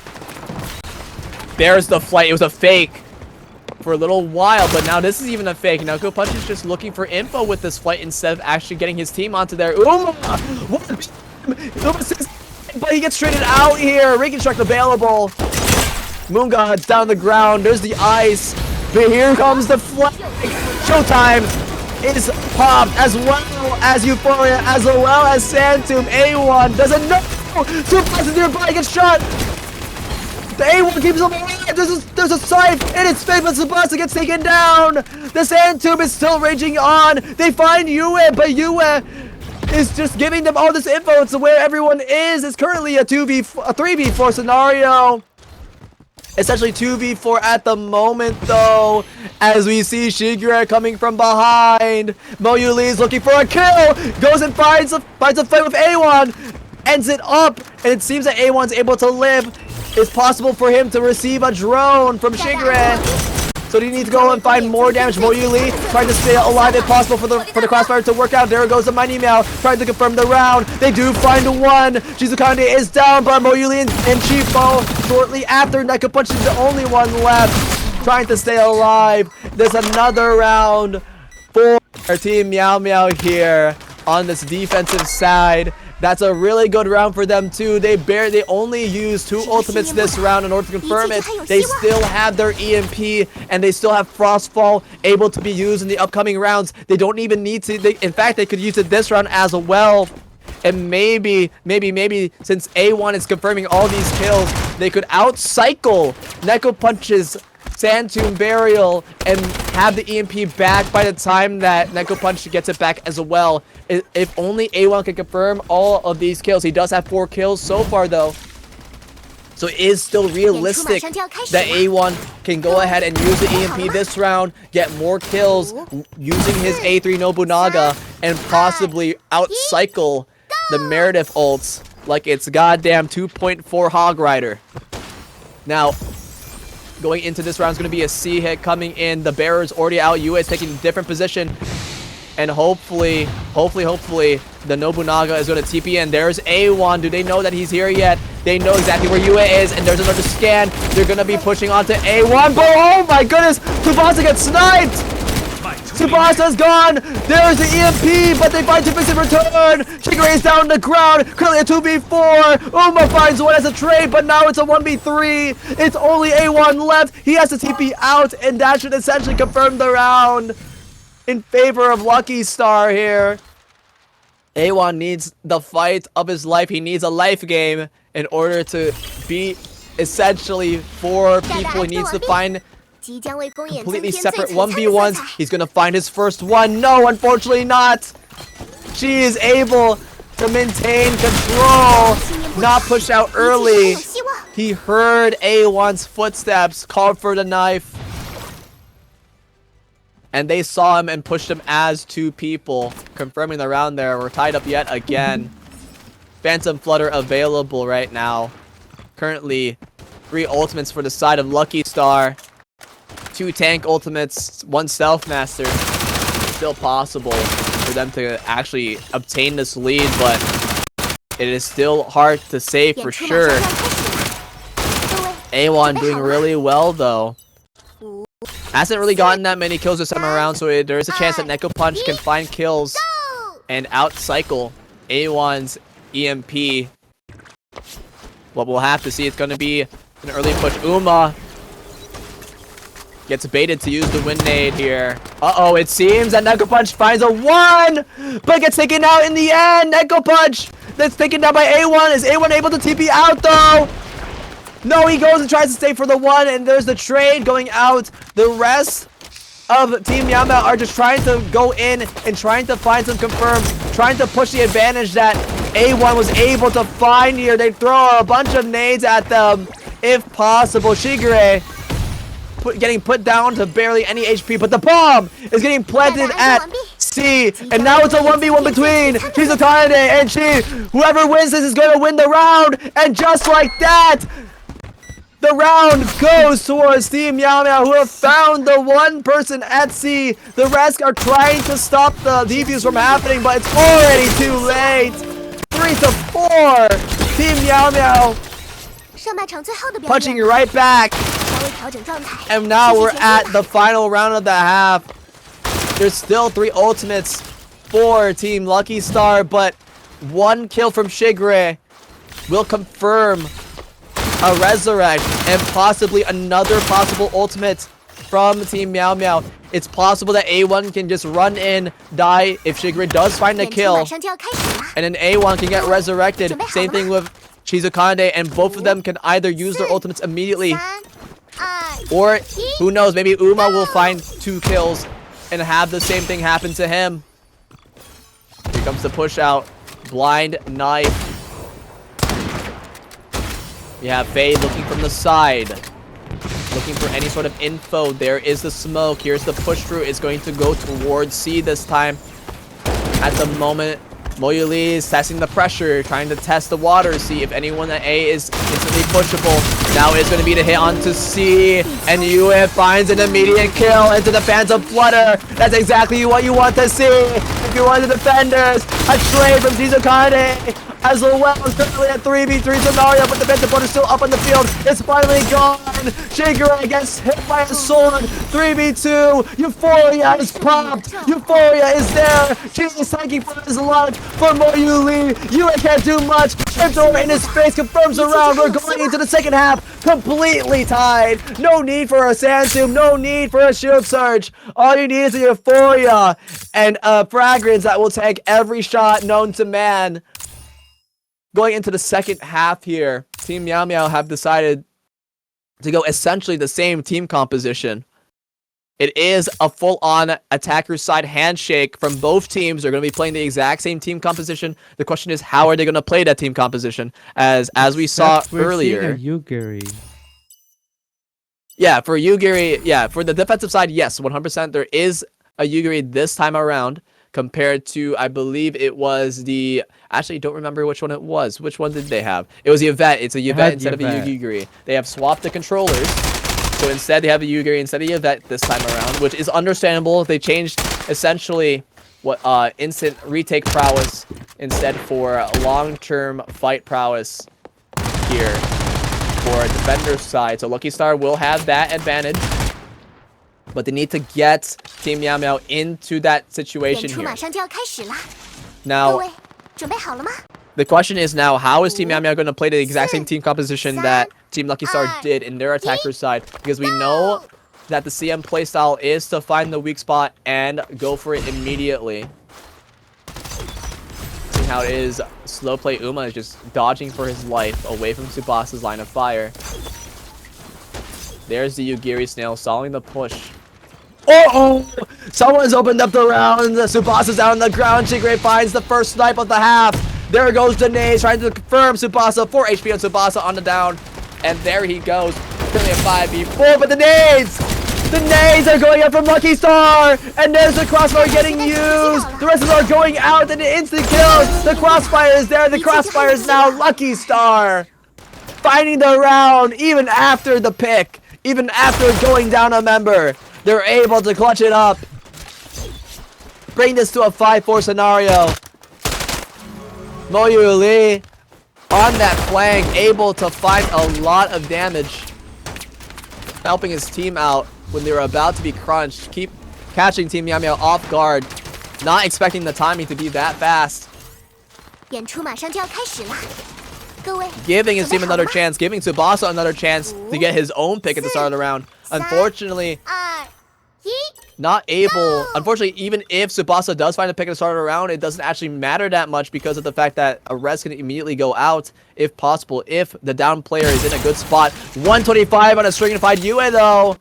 There's the flight. It was a fake for a little while, but now this is even a fake. Neko Punch is just looking for info with this flight instead of actually getting his team onto there. Uma! What? But he gets traded out here. Reconstruct available. Moongod's down the ground. There's the ice. But here comes the flag. Showtime is popped as well as Euphoria, as well as Santum. A1 doesn't know. Suplex nearby, gets shot. The A1 keeps him alive. There's a scythe in its face, but Tsubasa gets taken down. The Santum is still raging on. They find Yue, but Yue is just giving them all this info. It's where everyone is. It's currently a 3v4 scenario. Essentially 2v4 at the moment, though, as we see Shigure coming from behind. Moyuli is looking for a kill, goes and finds a fight with A1, ends it up, and it seems that A1's able to live. It's possible for him to receive a drone from Shigure. So they need to go and find more damage. Moyuli trying to stay alive if possible for the crossfire to work out. There goes the Mighty Meow trying to confirm the round. They do find one. Shizukane is down, but Moyuli and Chipo shortly after. Neko Punch is the only one left trying to stay alive. There's another round for our Team Meow Meow here on this defensive side. That's a really good round for them too. They only used 2 ultimates this round in order to confirm it. They still have their EMP and they still have Frostfall able to be used in the upcoming rounds. They don't even need to. In fact, they could use it this round as well. And maybe, since A1 is confirming all these kills, they could outcycle Neko Punch's Sand-Tomb Burial and have the EMP back by the time that Neko Punch gets it back as well. If only A1 can confirm all of these kills. He does have 4 kills so far, though. So it is still realistic that A1 can go ahead and use the EMP this round, get more kills using his A3 Nobunaga, and possibly outcycle the Meredith ults like it's goddamn 2.4 Hog Rider. Now, going into this round is going to be a C hit coming in. The bearer's already out. Yue is taking a different position. And hopefully, the Nobunaga is going to TP in. There's A1. Do they know that he's here yet? They know exactly where Yue is, and there's another scan. They're going to be pushing onto A1. But oh my goodness! Tsubasa gets sniped! Tsubasa's gone! There's the EMP, but they find Tiffus in return! Shigure is down on the ground! Currently a 2v4! Uma finds one as a trade, but now it's a 1v3! It's only A1 left! He has to TP out, and that should essentially confirm the round in favor of Lucky Star here. A1 needs the fight of his life. He needs a life game in order to beat essentially 4 people. He needs to find completely separate 1v1s. He's gonna find his first one. No, unfortunately not. She is able to maintain control, not push out early. He heard A1's footsteps, called for the knife, and they saw him and pushed him as 2 people, confirming the round there. We're tied up yet again. Phantom Flutter available right now. Currently, 3 ultimates for the side of Lucky Star. 2 tank ultimates, 1 Stealth Master. Still possible for them to actually obtain this lead, but it is still hard to say for sure. A1 doing really well though. Hasn't really gotten that many kills this time around, so there is a chance that Neko Punch can find kills and outcycle A1's EMP. What we'll have to see, it's going to be an early push. Uma gets baited to use the wind nade here. Uh-oh, it seems that Neko Punch finds a 1, but gets taken out in the end. Neko Punch that's taken down by A1. Is A1 able to TP out though? No, he goes and tries to stay for the 1, and there's the trade going out. The rest of Team Yama are just trying to go in and trying to find some confirms, trying to push the advantage that A1 was able to find here. They throw a bunch of nades at them, if possible. Shigure getting put down to barely any HP, but the bomb is getting planted at C, and now it's a 1v1 between Shizukane and Chi. Whoever wins this is going to win the round, and just like that, the round goes towards Team Yama, who have found the 1 person at C. The rest are trying to stop the defuse from happening, but it's already too late. 3-4. Team Yama punching you right back. And now we're at the final round of the half. There's still 3 ultimates for Team Lucky Star, but 1 kill from Shigure will confirm a resurrect and possibly another possible ultimate from Team Meow Meow. It's possible that A1 can just run in, die if Shigure does find a kill, and then A1 can get resurrected. Same thing with Shizukane, and both of them can either use their ultimates immediately, or who knows, maybe Uma will find 2 kills and have the same thing happen to him. Here comes the push out. Blind knife. We have Faye looking from the side, looking for any sort of info. There is the smoke. Here's the push through. It's going to go towards C this time. At the moment, Moyuli is testing the pressure, trying to test the water, see if anyone at A is instantly pushable. Now it's going to be the hit onto C, and Yue finds an immediate kill into the Phantom Flutter. That's exactly what you want to see. If you want the defenders, a trade from Shizukane, as well as currently a 3v3 scenario, but the Phantom Flutter still up on the field. It's finally gone. Shigure gets hit by a sword. 3v2. Euphoria is popped. Euphoria is there. She is thanking for his luck. For Moyuli, Yue can't do much. Door in his face confirms the round. We're going into the second half completely tied. No need for a Sandstorm. No need for a Shield Surge. All you need is a Euphoria and a Fragrance that will take every shot known to man. Going into the second half here, Team Meow Meow have decided to go essentially the same team composition. It is a full-on attacker side handshake from both teams. They're going to be playing the exact same team composition. The question is, how are they going to play that team composition? As we saw Except we're earlier. seeing a Yugiri. Yeah, for Yugiri, yeah, for the defensive side, yes, 100%. There is a Yugiri this time around compared to, I believe it was the... Actually, don't remember which one it was. Which one did they have? It was the Yvette. It's a Yvette instead of a Yugiri. They have swapped the controllers. So instead, they have a Yugiri instead of a Yvette this time around, which is understandable. They changed essentially what instant retake prowess instead for long-term fight prowess here for defender's side. So Lucky Star will have that advantage. But they need to get Team Meow Meow into that situation 演出 here. 马上就要开始了，各 Now, 位准备好了吗？ the question is now, how is Team Meow Meow going to play the exact same team composition that Team Lucky Star did in their attacker side? Because we know that the CM playstyle is to find the weak spot and go for it immediately. Seeing how it is, slow play Uma is just dodging for his life away from Tsubasa's line of fire. There's the Yugiri Snail stalling the push. Oh! Someone's opened up the round. Tsubasa's out on the ground. Shigure finds the first snipe of the half. There goes the nades trying to confirm Tsubasa. 4 HP on Tsubasa on the down. And there he goes. Currently a 5v4, but the nades! The nades are going up from Lucky Star! And there's the crossfire getting used! The rest of them are going out and the instant kills! The crossfire is there. The crossfire is now Lucky Star! Finding the round even after the pick. Even after going down a member. They're able to clutch it up. Bring this to a 5-4 scenario. Moyu Lee on that flank, able to find a lot of damage. Helping his team out when they were about to be crunched. Keep catching Team Meow Meow off guard. Not expecting the timing to be that fast. 演出马上就要开始了，各位 Giving his 准 team 备好了 another 吗？ chance. Giving Tsubasa another chance to get his own pick at the start of the round. Unfortunately, 二一， not able. Unfortunately, even if Tsubasa does find a pick at the start of the round, it doesn't actually matter that much because of the fact that a res can immediately go out if possible, if the down player is in a good spot. 125 on a stringified Yue though.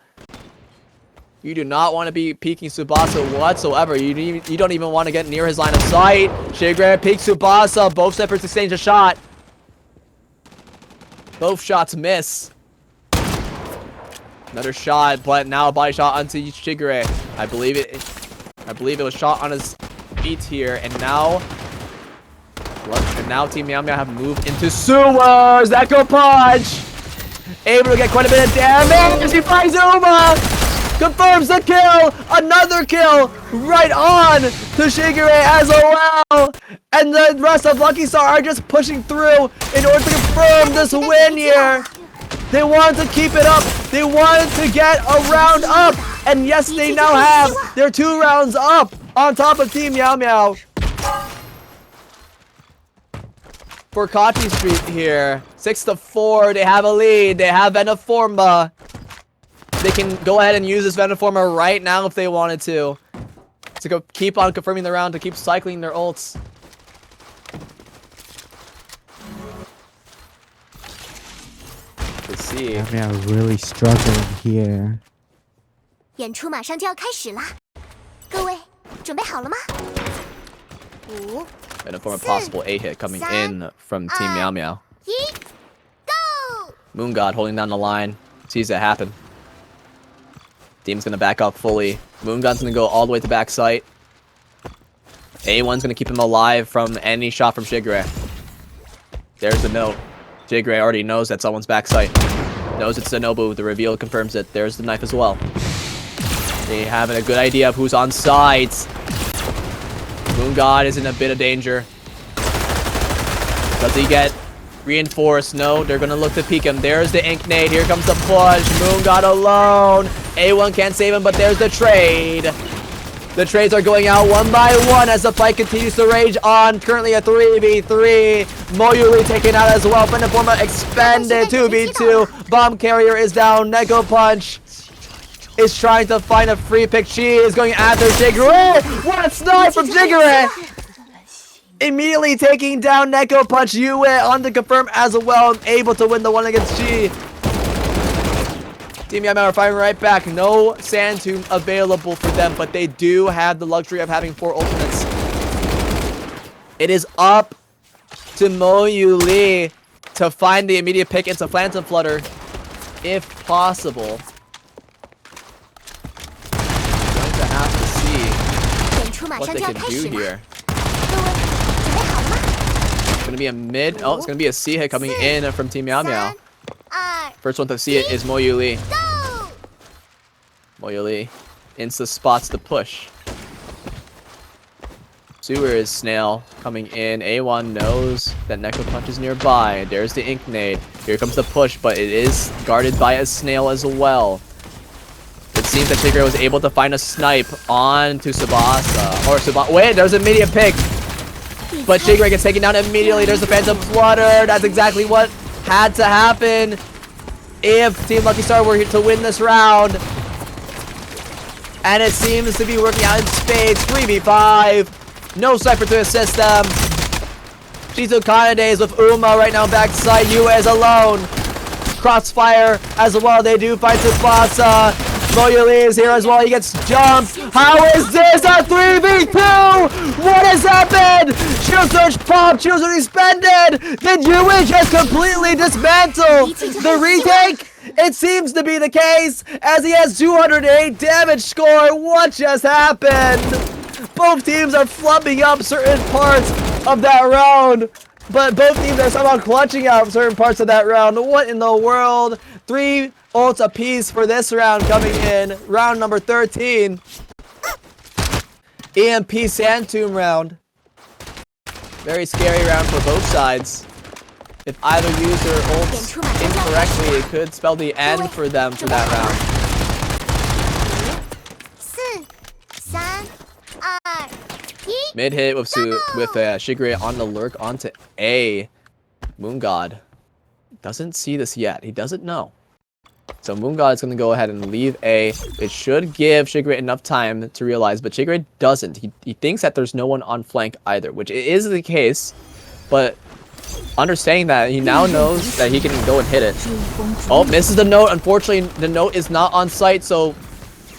You do not want to be peeking Tsubasa whatsoever. You don't even want to get near his line of sight. Shigure peeks Tsubasa. Both steppers exchange a shot. Both shots miss. Another shot, but now a body shot onto Shigure. I believe it was shot on his feet here, and now Team Meow Meow have moved into sewers. Echo punch, able to get quite a bit of damage. He finds Uma, confirms the kill. Another kill right on to Shigure as well, and the rest of Lucky Star are just pushing through in order to confirm this win here. They want to keep it up. They want to get a round up. And yes, they now have their 2 rounds up on top of Team Meow Meow. For Kachi Street here, 6-4. They have a lead. They have Veniforma. They can go ahead and use this Veniforma right now if they wanted to go keep on confirming the round, to keep cycling their ults. Let's see. I mean, I'm really struggling here. 演出马上就要开始了，各位准备好了吗？五 And a form of possible A hit coming in from Team Meow Meow. 一，Go！ Moon God holding down the line. Sees it happen. Team's gonna back up fully. Moon God's gonna go all the way to back site. A1's gonna keep him alive from any shot from Shigure. There's the note. Shigure already knows that someone's back site. Knows it's Nobu. The reveal confirms it. There's the knife as well. They having a good idea of who's on sides. Moon God is in a bit of danger. Does he get reinforced? No, they're gonna look to peek him. There's the Ink Nade. Here comes the push. Moon God alone. A1 can't save him, but there's the trade. The trades are going out one by one as the fight continues to rage on. Currently a 3v3. Moyuli taken out as well. Veniforma expended. 2v2. Bomb carrier is down. Neko Punch is trying to find a free pick. She is going after Shigure. What a snipe from Shigure! Immediately taking down Neko Punch. Yue on to confirm as well. Able to win the one against G. Team Meow Meow are firing right back. No Sand Tomb available for them, but they do have the luxury of having 4 ultimates. It is up to Moyu Lee to find the immediate pick into Phantom Flutter, if possible. Going to have to see what they can do here. It's going to be a mid. Oh, it's going to be a C hit coming in from Team Meow Meow. First one to see it is Moyu Lee. Moyu Lee insta spots the push. Sewer is Snail coming in. A1 knows that Neko Punch is nearby. There's the Ink Nade. Here comes the push, but it is guarded by a Snail as well. It seems that Shigure was able to find a snipe onto Tsubasa. Wait, there's an immediate pick. But Shigure gets taken down immediately. There's the Phantom Flutter. That's exactly what had to happen if Team Lucky Star were here to win this round. And it seems to be working out in spades. 3v5. No Cypher to assist them. Shizu Kanade is with Uma right now backside. Yua is alone. Crossfire as well. They do find Tsubasa. Moyu Lee is here as well. He gets jumped. How is this a 3v2? What has happened? Shield Surge popped. Shield Surge expended. Did Yui just completely dismantle the retake? It seems to be the case as he has 208 damage score. What just happened? Both teams are flubbing up certain parts of that round, but both teams are somehow clutching out certain parts of that round. What in the world? 3 ults apiece for this round coming in. Round number 13. EMP Sand Tomb round. Very scary round for both sides. If either user ults incorrectly, it could spell the end for them for that round. Mid hit with Shigure on the lurk onto A. Moon God doesn't see this yet. He doesn't know. So Moon God is going to go ahead and leave A. It should give Shigure enough time to realize, but Shigure doesn't. He thinks that there's no one on flank either, which is the case. But understanding that, he now knows that he can go and hit it. Oh, misses the note. Unfortunately, the note is not on site, so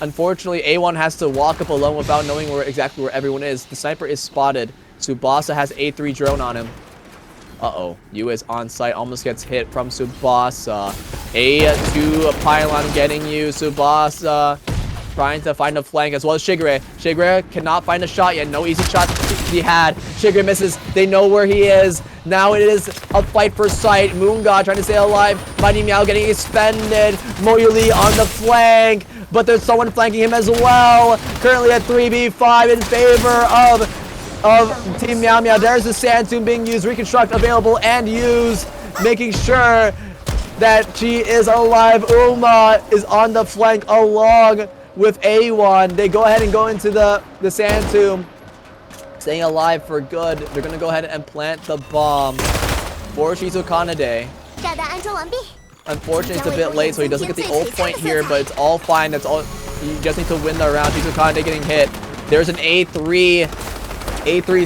unfortunately, A1 has to walk up alone without knowing exactly where everyone is. The sniper is spotted. Tsubasa has A3 drone on him. Uh-oh. Yu is on site. Almost gets hit from Tsubasa. A2 a pylon getting you. Tsubasa trying to find a flank as well as Shigure. Shigure cannot find a shot yet. No easy shot he had. Shigure misses. They know where he is. Now it is a fight for sight. Moon God trying to stay alive. Mighty Meow getting expended. Moyu Lee on the flank. But there's someone flanking him as well. Currently at 3v5 in favor of Team Meow Meow. There's the Sand Tomb being used. Reconstruct available and used. Making sure that she is alive. Uma is on the flank along with A1. They go ahead and go into the Sand Tomb. Staying alive for good. They're going to go ahead and plant the bomb for Shizu Kanade. Unfortunately, it's a bit late, so he doesn't get the ult point here, but it's all fine. That's all. You just need to win the round. Shizu Kanade getting hit. There's an A3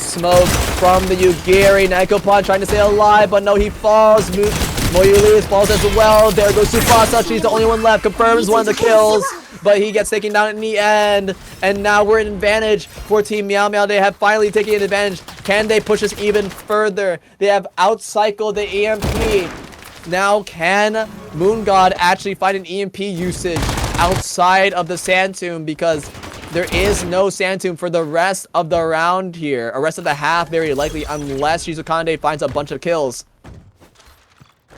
smoke from the Yugiri. Neko Punch trying to stay alive, but no, he falls. Moyu Lee falls as well. There goes Tsubasa. She's the only one left. Confirms one of the kills, but he gets taken down in the end. And now we're in advantage for Team Meow Meow. They have finally taken an advantage. Can they push us even further? They have outcycled the EMP. Now, can Moon God actually find an EMP usage outside of the Sand Tomb? Because there is no Sand Tomb for the rest of the round here. Or rest of the half, very likely, unless Shizu Kanade finds a bunch of kills.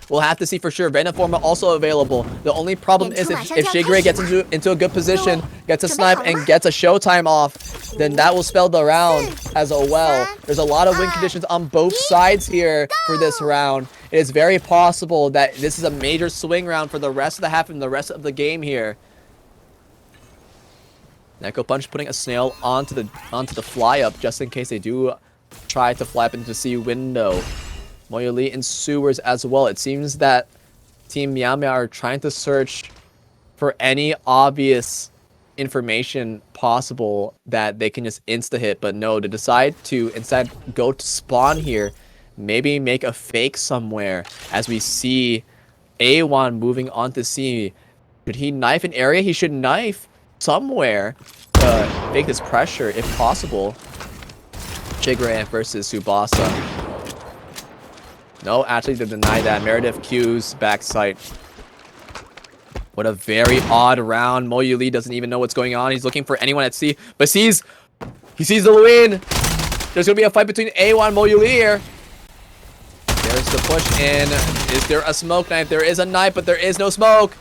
We'll have to see for sure. Venoforma also available. The only problem is if Shigure gets into a good position, gets a snipe, and gets a showtime off, then that will spell the round as well. There's a lot of win conditions on both sides here for this round. It is very possible that this is a major swing round for the rest of the half and the rest of the game here. Neko Punch putting a snail onto the fly up just in case they do try to fly up into the C window. Moyu Lee in sewers as well. It seems that Team Meow Meow are trying to search for any obvious information possible that they can just insta-hit, but no, to decide to instead go to spawn here, maybe make a fake somewhere as we see A1 moving on to C. Should he knife an area? He should knife somewhere to make this pressure if possible. Chigran versus Tsubasa. No, actually they deny that. Meredith Q's backside. What a very odd round. Mo Yuli doesn't even know what's going on. He's looking for anyone at C, but he sees the Lewin. There's gonna be a fight between A1 and Mo Yuli here. There's the push in. Is there a smoke knife? There is a knife, but there is no smoke.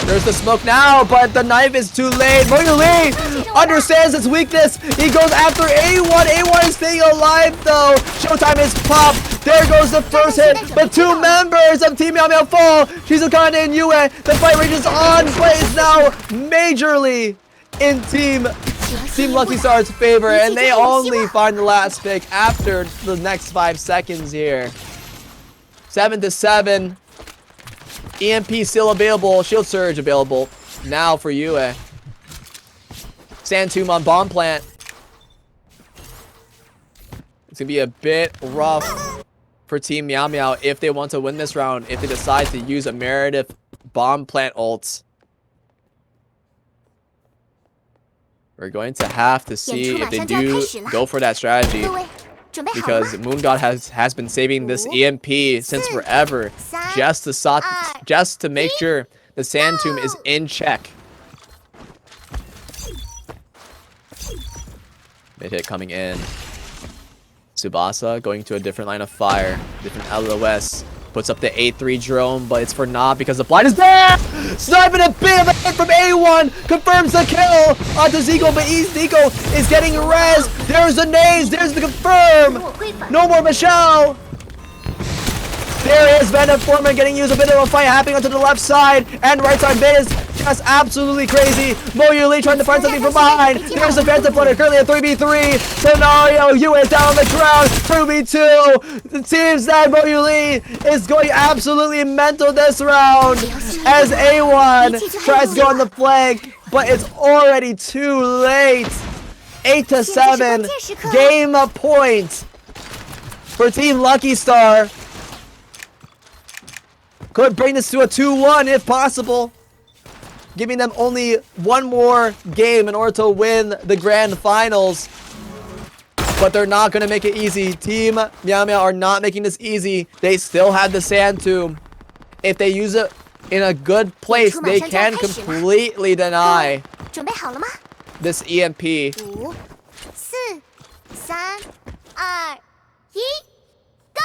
There's the smoke now, but the knife is too late. Mo Yuli understands its weakness. He goes after A1. A1 is staying alive though. Showtime is popped. There goes the first hit, but two members of Team Meow Meow fall. Shizukane and Yue. The fight rages on, but it's now majorly in Team Lucky Star's favor, and they only find the last pick after the next 5 seconds here. 7-7. EMP still available. Shield Surge available now for Yue. Sand Tomb on Bomb Plant. It's gonna be a bit rough for Team Meow Meow if they want to win this round, if they decide to use a Meredith Bomb Plant ult. We're going to have to see if they do go for that strategy, because Moon God has been saving this EMP since forever, just to make sure the Sand Tomb is in check. Mid hit coming in. Tsubasa going to a different line of fire, different LOS. Puts up the 8-3 drone, but it's for naught because the blind is there! Sniping a bit of a hit from A1! Confirms the kill onto Zico, but Zico is getting res! There's the nades! There's the confirm! No more Michelle! There is Venom Foreman getting used. A bit of a fight happening onto the left side and right side. Mid is just absolutely crazy. Mo Yuli trying to find something from behind. There's the Phantom Flutter, currently a 3v3 scenario. Yu is down on the ground. 2v2. It seems that Mo Yuli is going absolutely mental this round as A1 tries to go on the flank, but it's already too late. 8-7. Game point for Team Lucky Star. Could bring this to a 2-1 if possible, giving them only one more game in order to win the grand finals. But they're not going to make it easy. Team Meow Meow are not making this easy. They still have the Sand Tomb. If they use it in a good place, they can completely deny this EMP.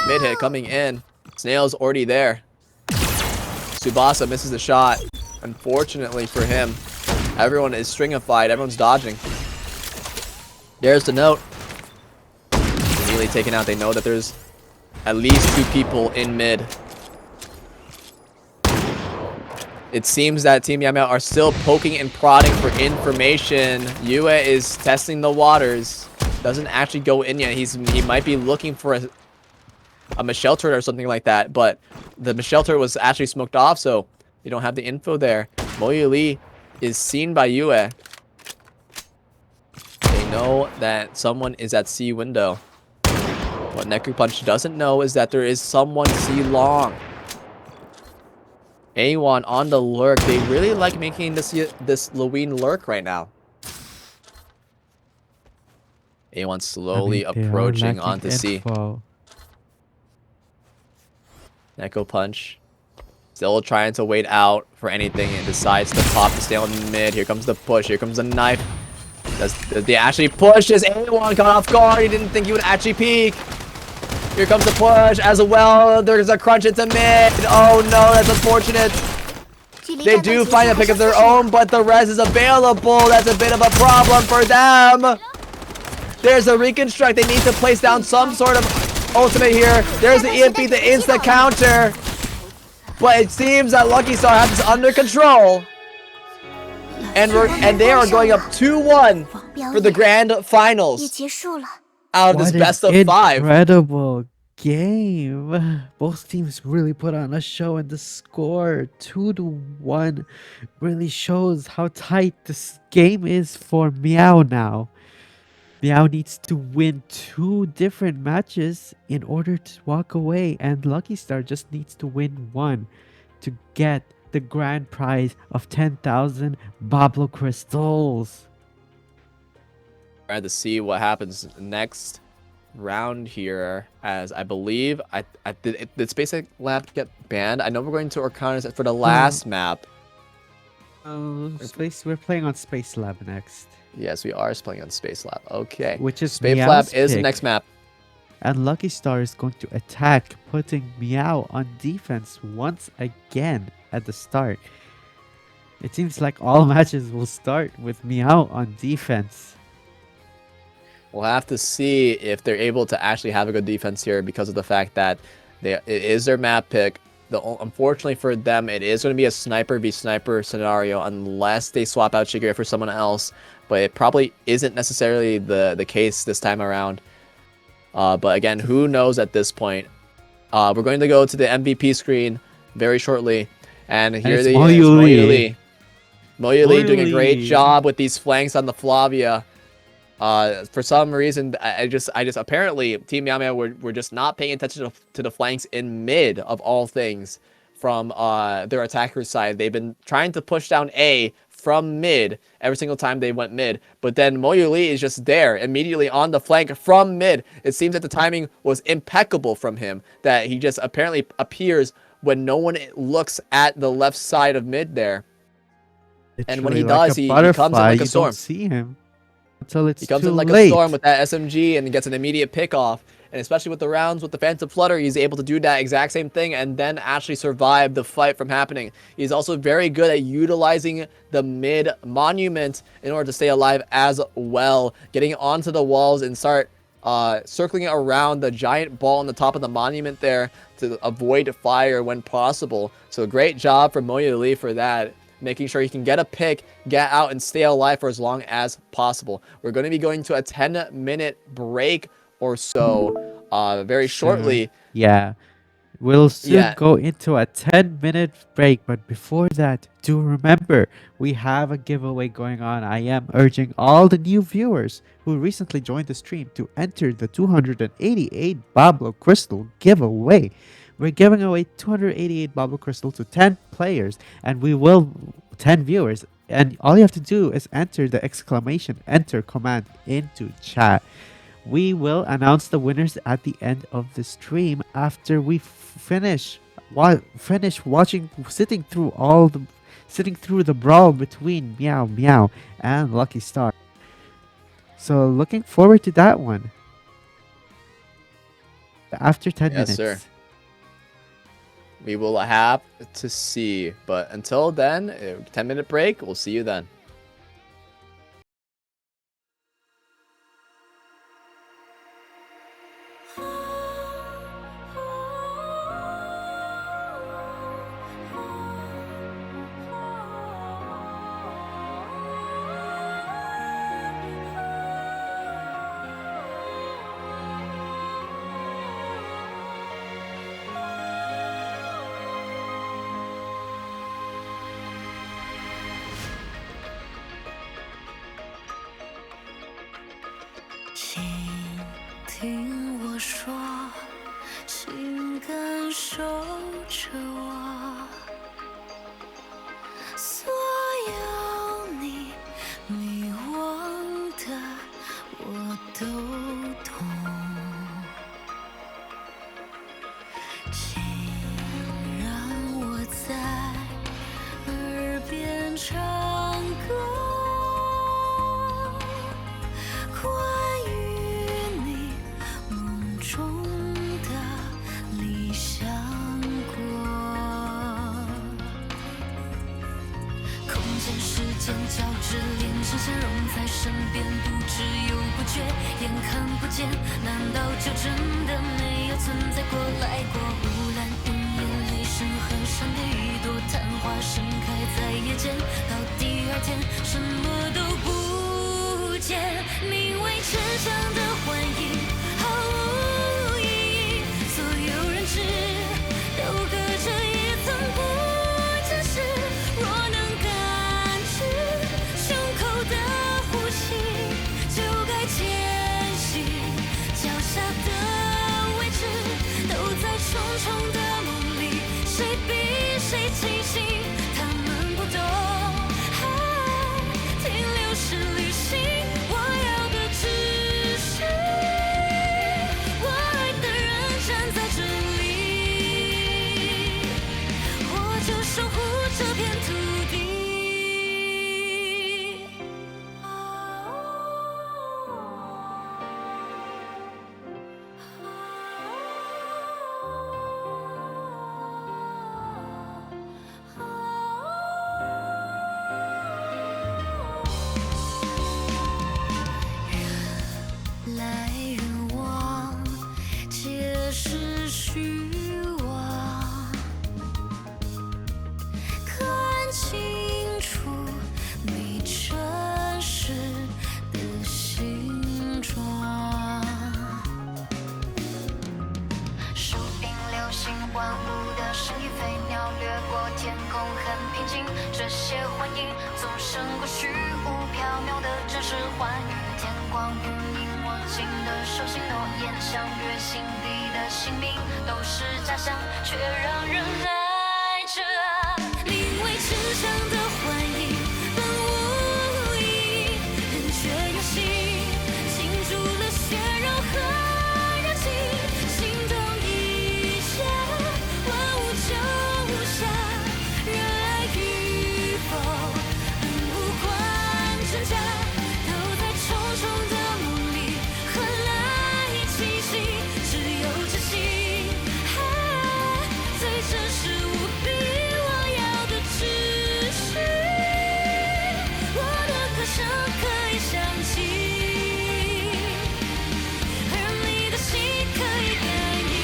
Mid hit coming in. Snail's already there. Tsubasa misses the shot. Unfortunately for him, everyone is stringified. Everyone's dodging. There's the note. Immediately taken out. They know that there's at least 2 people in mid. It seems that Team Meow Meow are still poking and prodding for information. Yue is testing the waters. Doesn't actually go in yet. He might be looking for a Michelle turret or something like that, but the Michelle turret was actually smoked off, so you don't have the info there. Mo Yuli is seen by Yue. They know that someone is at C window. What Neku Punch doesn't know is that there is someone C long. A1 on the lurk. They really like making this Lewin lurk right now. A1 slowly approaching onto C. Neko Punch still trying to wait out for anything and decides to pop the snail in mid. Here comes the push. Here comes the knife. Does they actually push? As A1 got off guard. He didn't think he would actually peek. Here comes the push as well. There's a crunch into mid. Oh no, that's unfortunate. They do find a pick of their own, but the res is available. That's a bit of a problem for them. There's a reconstruct. They need to place down some sort of ultimate here. There's the EMP, the insta counter. But it seems that Lucky Star has this under control. And they are going up 2-1 for the grand finals out of this best of 5. Incredible game. Both teams really put on a show, and the score 2-1 really shows how tight this game is for Meow now. Meow needs to win 2 different matches in order to walk away, and Lucky Star just needs to win 1 to get the grand prize of 10,000 Bablo crystals. Try to see what happens next round here, as I believe did Space Lab get banned? I know we're going to Orconis for the last map. We're playing on Space Lab next. Yes, we are playing on Space Lab. Okay. Which is Space Meow's Lab is the pick. next map. And Lucky Star is going to attack, putting Meow on defense once again at the start. It seems like all matches will start with Meow on defense. We'll have to see if they're able to actually have a good defense here, because of the fact that it is their map pick. Unfortunately for them, it is going to be a sniper v sniper scenario unless they swap out Shigeru for someone else. But it probably isn't necessarily the case this time around. But again, who knows at this point? We're going to go to the MVP screen very shortly. And here they is Moyuli. Moyuli doing a great job with these flanks on the Flavia. For some reason, I just apparently Team Meow Meow were just not paying attention to the flanks in mid of all things from their attacker's side. They've been trying to push down A from mid every single time they went mid, but then Moyuli is just there immediately on the flank from mid. It seems that the timing was impeccable from him, that he just apparently appears when no one looks at the left side of mid there. And when he does, he comes in like a storm. You don't see him until it's He comes too in like late. a storm with that SMG and gets an immediate pick off. And especially with the rounds with the Phantom Flutter, he's able to do that exact same thing and then actually survive the fight from happening. He's also very good at utilizing the mid monument in order to stay alive as well. Getting onto the walls and start circling around the giant ball on the top of the monument there to avoid fire when possible. So great job from Moyuli for that. Making sure he can get a pick, get out, and stay alive for as long as possible. We're going to be going to a 10-minute break or so very shortly. Yeah. We'll soon go into a 10-minute break, but before that, do remember, we have a giveaway going on. I am urging all the new viewers who recently joined the stream to enter the 288 Bablo Crystal giveaway. We're giving away 288 Bablo Crystal to 10 players, and 10 viewers. And all you have to do is enter the exclamation enter command into chat. We will announce the winners at the end of the stream after we finish watching, sitting through the brawl between Meow Meow and Lucky Star. So looking forward to that one. After 10 minutes. Yes, sir. We will have to see. But until then, 10-minute break. We'll see you then.重重的梦里，谁比谁清醒？这片土地。人来人往，皆是虚妄。看清楚你真实的形状。树影流星，万物的声音，飞鸟掠过天空，很平静。这些幻影总胜过虚无缥缈的真实幻语。天光云影，握紧的手心，诺言相约，心底的姓名都是假象，却让人爱着啊。名为真相的幻影，本无意义，人却有心，倾注了血肉和热情，心动一下，万物就无暇。热爱与否，本无关真假，都在重重的梦里换来清醒，只有真心，最真实无比我要的只是我的歌声可以响起，而你的心可以感应。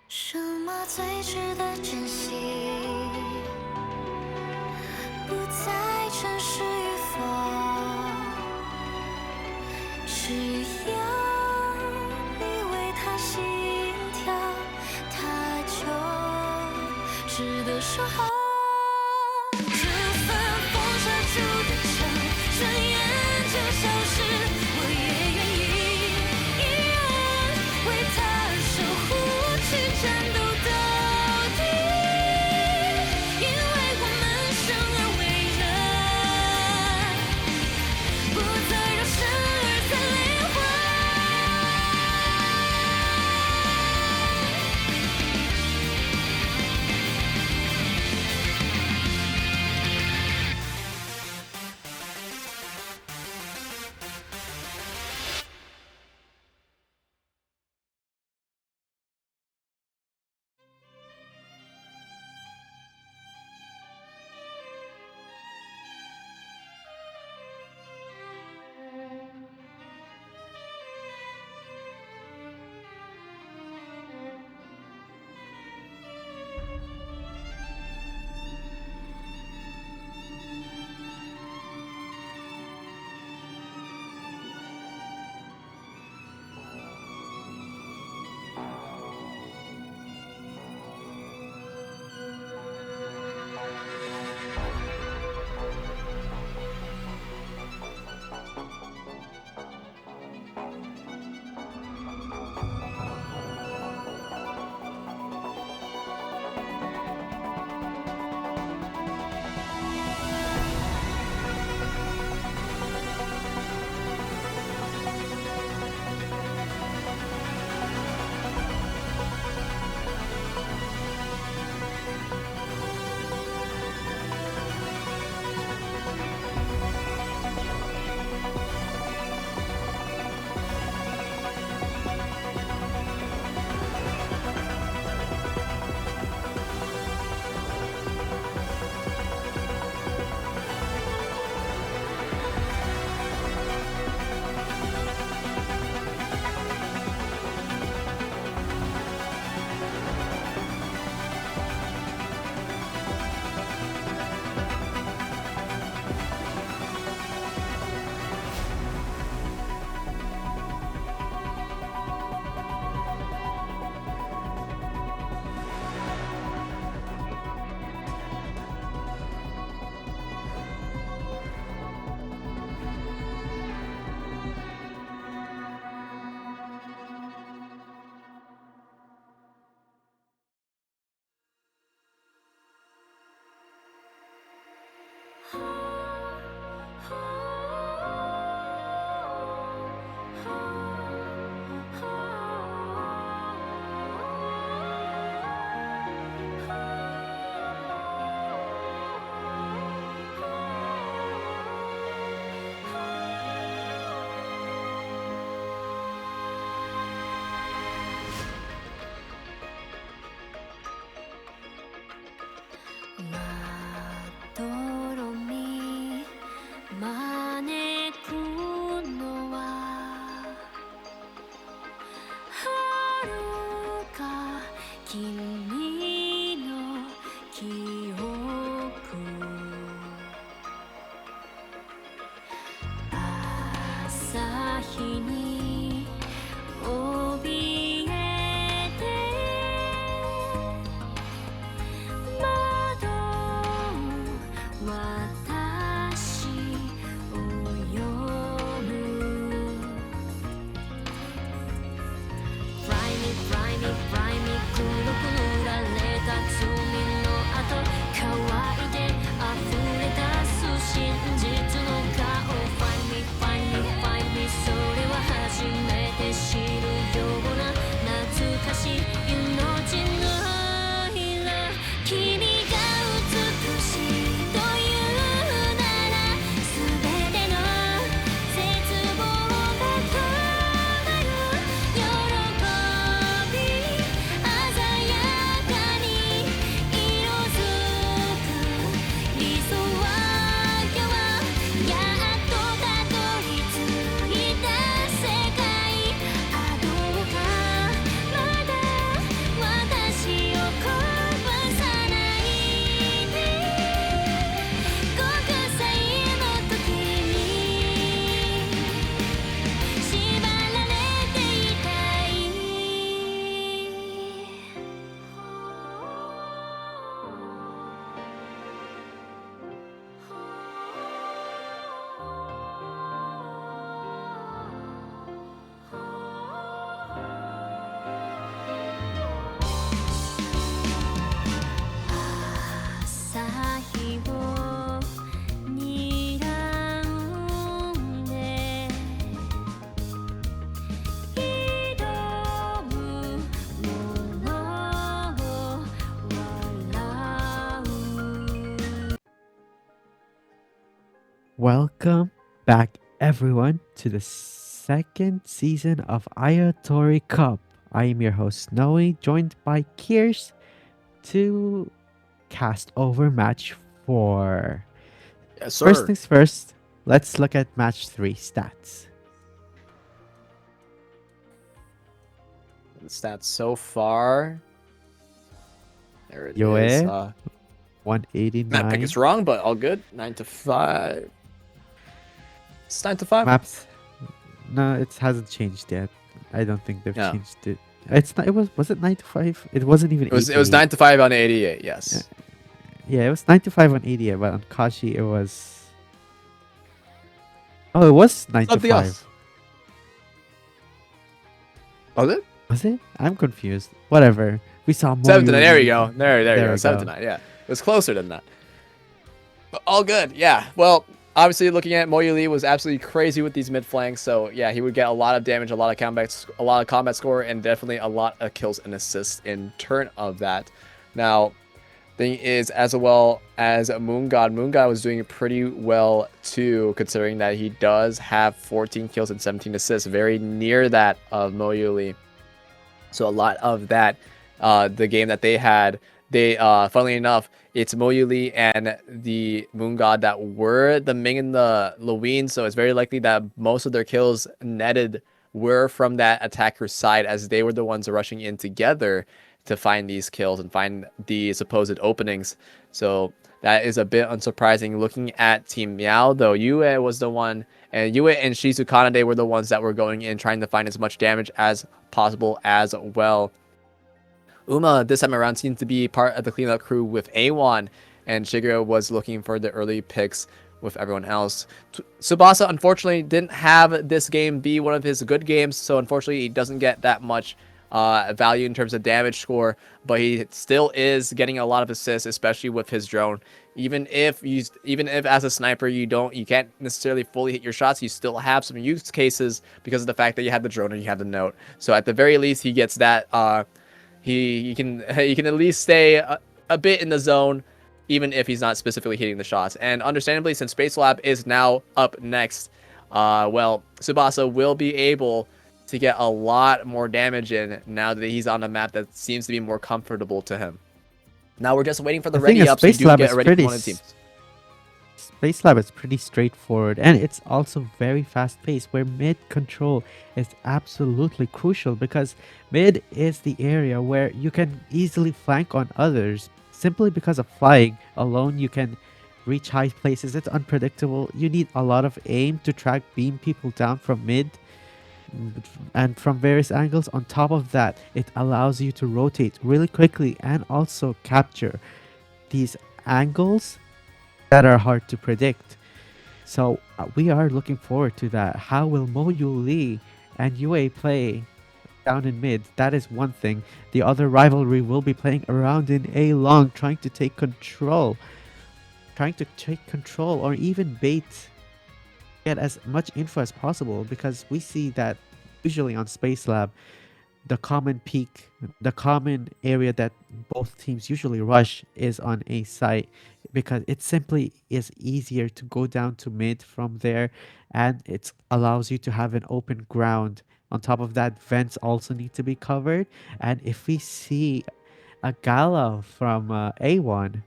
什么最值得珍惜？不再诚实与否，只要你为他心跳，他就值得守候。这份风遮住的城，转眼就消失，我也愿意依然为他而守护，去战斗到底，因为我们生而为人，不再让生而再炼化。ろか君の記憶朝日に怯えて窓私を呼ぶ Fly me, fly me, fly me 黒く塗られた罪の跡乾いて溢れ出す真実の顔 Find me, find me, find me それは初めて知るような懐かしい命の色君が美しいというなら全ての絶望が止まる喜び鮮やかに色づく理想は今日やっとたどり着いた世界あどうかまだ私を壊さないで国際の時に縛られていたい朝日を睨んで挑むものを笑う Welcome back, everyone, to the second season of Ayatori Cup. I am your host, Noe, joined by Kiers to cast over match 4. Yes, sir. First things first, let's look at match 3 stats. The stats so far. There it Yoe? is. 189. Map pick is wrong, but all good. 9-5. It's 9-5. Maps. No, it hasn't changed yet. I don't think they've Yeah. changed it. It's not. Was it 9 to 5? It wasn't even. It was 8 to 9-5 on 88. Yes. Yeah, it was 9 to 5 on 88, but on Kashi it was. Oh, it was 9 to Something 5. else. Was it? Was it? I'm confused. Whatever. We saw more. 7 to 9. There we go. There you There go. we 7 to go. 9. Yeah. It was closer than that. But all good. Yeah. Well, obviously looking at Moyu Lee was absolutely crazy with these mid flanks. So yeah, he would get a lot of damage, a lot of combat score, and definitely a lot of kills and assists in turn of that. Now, thing is, as well as Moon God was doing pretty well too, considering that he does have 14 kills and 17 assists, very near that of Moyu Lee. So a lot of that, the game that they had, funnily enough, it's Moyu Lee and the Moon God that were the Ming and the Lewin, so it's very likely that most of their kills netted were from that attacker's side, as they were the ones rushing in together to find these kills and find the supposed openings. So that is a bit unsurprising. Looking at Team Meow, though, Yue was the one, and Yue and Shizu Kanade were the ones that were going in trying to find as much damage as possible as well. Uma this time around seemed to be part of the cleanup crew with A1, and Shigeru was looking for the early picks with everyone else. Tsubasa unfortunately didn't have this game be one of his good games, so unfortunately he doesn't get that much value in terms of damage score, but he still is getting a lot of assists, especially with his drone. Even if as a sniper you can't necessarily fully hit your shots, you still have some use cases because of the fact that you have the drone and you have the note. So at the very least, he gets that. He can at least stay a bit in the zone, even if he's not specifically hitting the shots. And understandably, since Space Lab is now up next, well, Tsubasa will be able to get a lot more damage in now that he's on a map that seems to be more comfortable to him. Now we're just waiting for the ready ups to do get ready for one of the teams. Space Lab is pretty straightforward, and it's also very fast paced, where mid control is absolutely crucial because mid is the area where you can easily flank on others. Simply because of flying alone, you can reach high places. It's unpredictable. You need a lot of aim to track beam people down from mid and from various angles. On top of that, it allows you to rotate really quickly and also capture these angles that are hard to predict. So we are looking forward to that. How will Mo Yu Lee and UA play down in mid? That is one thing. The other rivalry will be playing around in A long, trying to take control. Or even bait, get as much info as possible, because we see that usually on Space Lab, the common peak, the common area that both teams usually rush is on a site, because it simply is easier to go down to mid from there, and it allows you to have an open ground. On top of that, vents also need to be covered, and if we see a gala from A1,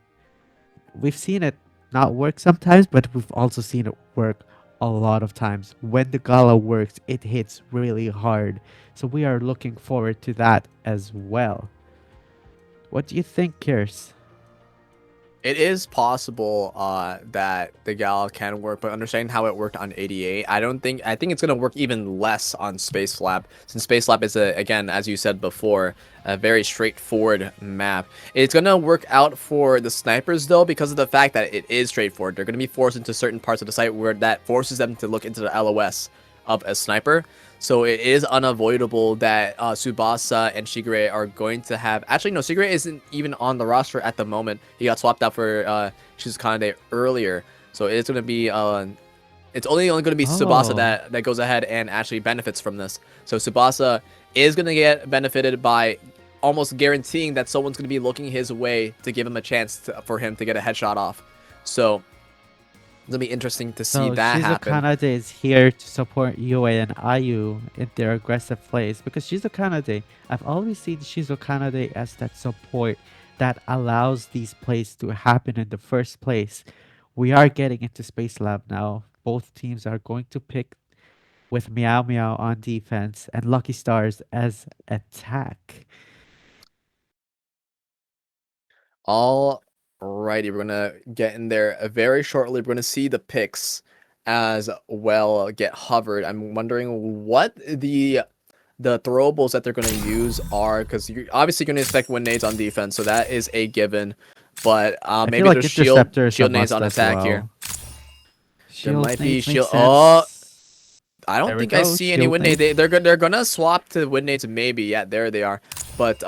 we've seen it not work sometimes, but we've also seen it work a lot of times. When the gala works, it hits really hard. So we are looking forward to that as well. What do you think, Kirs? It is possible that the Gala can work, but understanding how it worked on 88, I think it's gonna work even less on Space Lab, since Space Lab is again, as you said before, a very straightforward map. It's gonna work out for the snipers though, because of the fact that it is straightforward. They're gonna be forced into certain parts of the site where that forces them to look into the LOS of a sniper. So it is unavoidable that Tsubasa and Shigure are going to have... Actually, no, Shigure isn't even on the roster at the moment. He got swapped out for Shizukane earlier. So it's going to be... it's only going to be Tsubasa that goes ahead and actually benefits from this. So Tsubasa is going to get benefited by almost guaranteeing that someone's going to be looking his way to give him a chance for him to get a headshot off. So... it'll be interesting to see that happen. Kanade is here to support Yue and Ayu in their aggressive plays, because Shizu Kanade, I've always seen Shizu Kanade as that support that allows these plays to happen in the first place. We are getting into Space Lab now. Both teams are going to pick with Meow Meow on defense and Lucky Stars as attack. Alrighty, we're gonna get in there very shortly. We're gonna see the picks as well get hovered. I'm wondering what the throwables that they're gonna use are, because you're obviously gonna expect wind nades on defense, so that is a given. But maybe like there's Interceptor shield nades must on as attack well. here. There Shield might be nades make shield. sense. Oh, I don't There we think I go, see any shield wind nades. They're gonna swap to wind nades. Maybe, yeah, there they are. But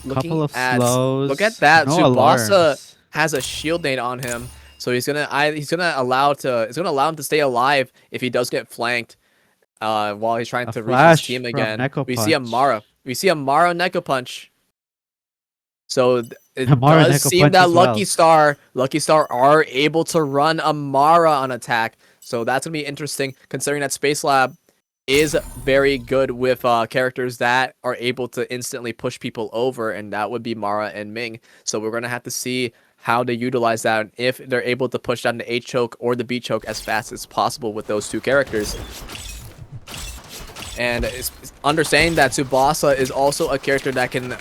looking Couple of at slows. look at that, No Tsubasa alarms. has a shield nade on him, so it's gonna allow him to stay alive if he does get flanked. While he's trying A to reach his flash team from again. Neko We see Punch. a Mara Neko Punch. So it Mara does Neko seem Punch that as well. Lucky Star are able to run a Mara on attack. So that's gonna be interesting, considering that Space Lab is very good with characters that are able to instantly push people over, and that would be Mara and Ming. So we're gonna have to see how they utilize that, if they're able to push down the A choke or the B choke as fast as possible with those two characters. And it's understanding that Tsubasa is also a character that can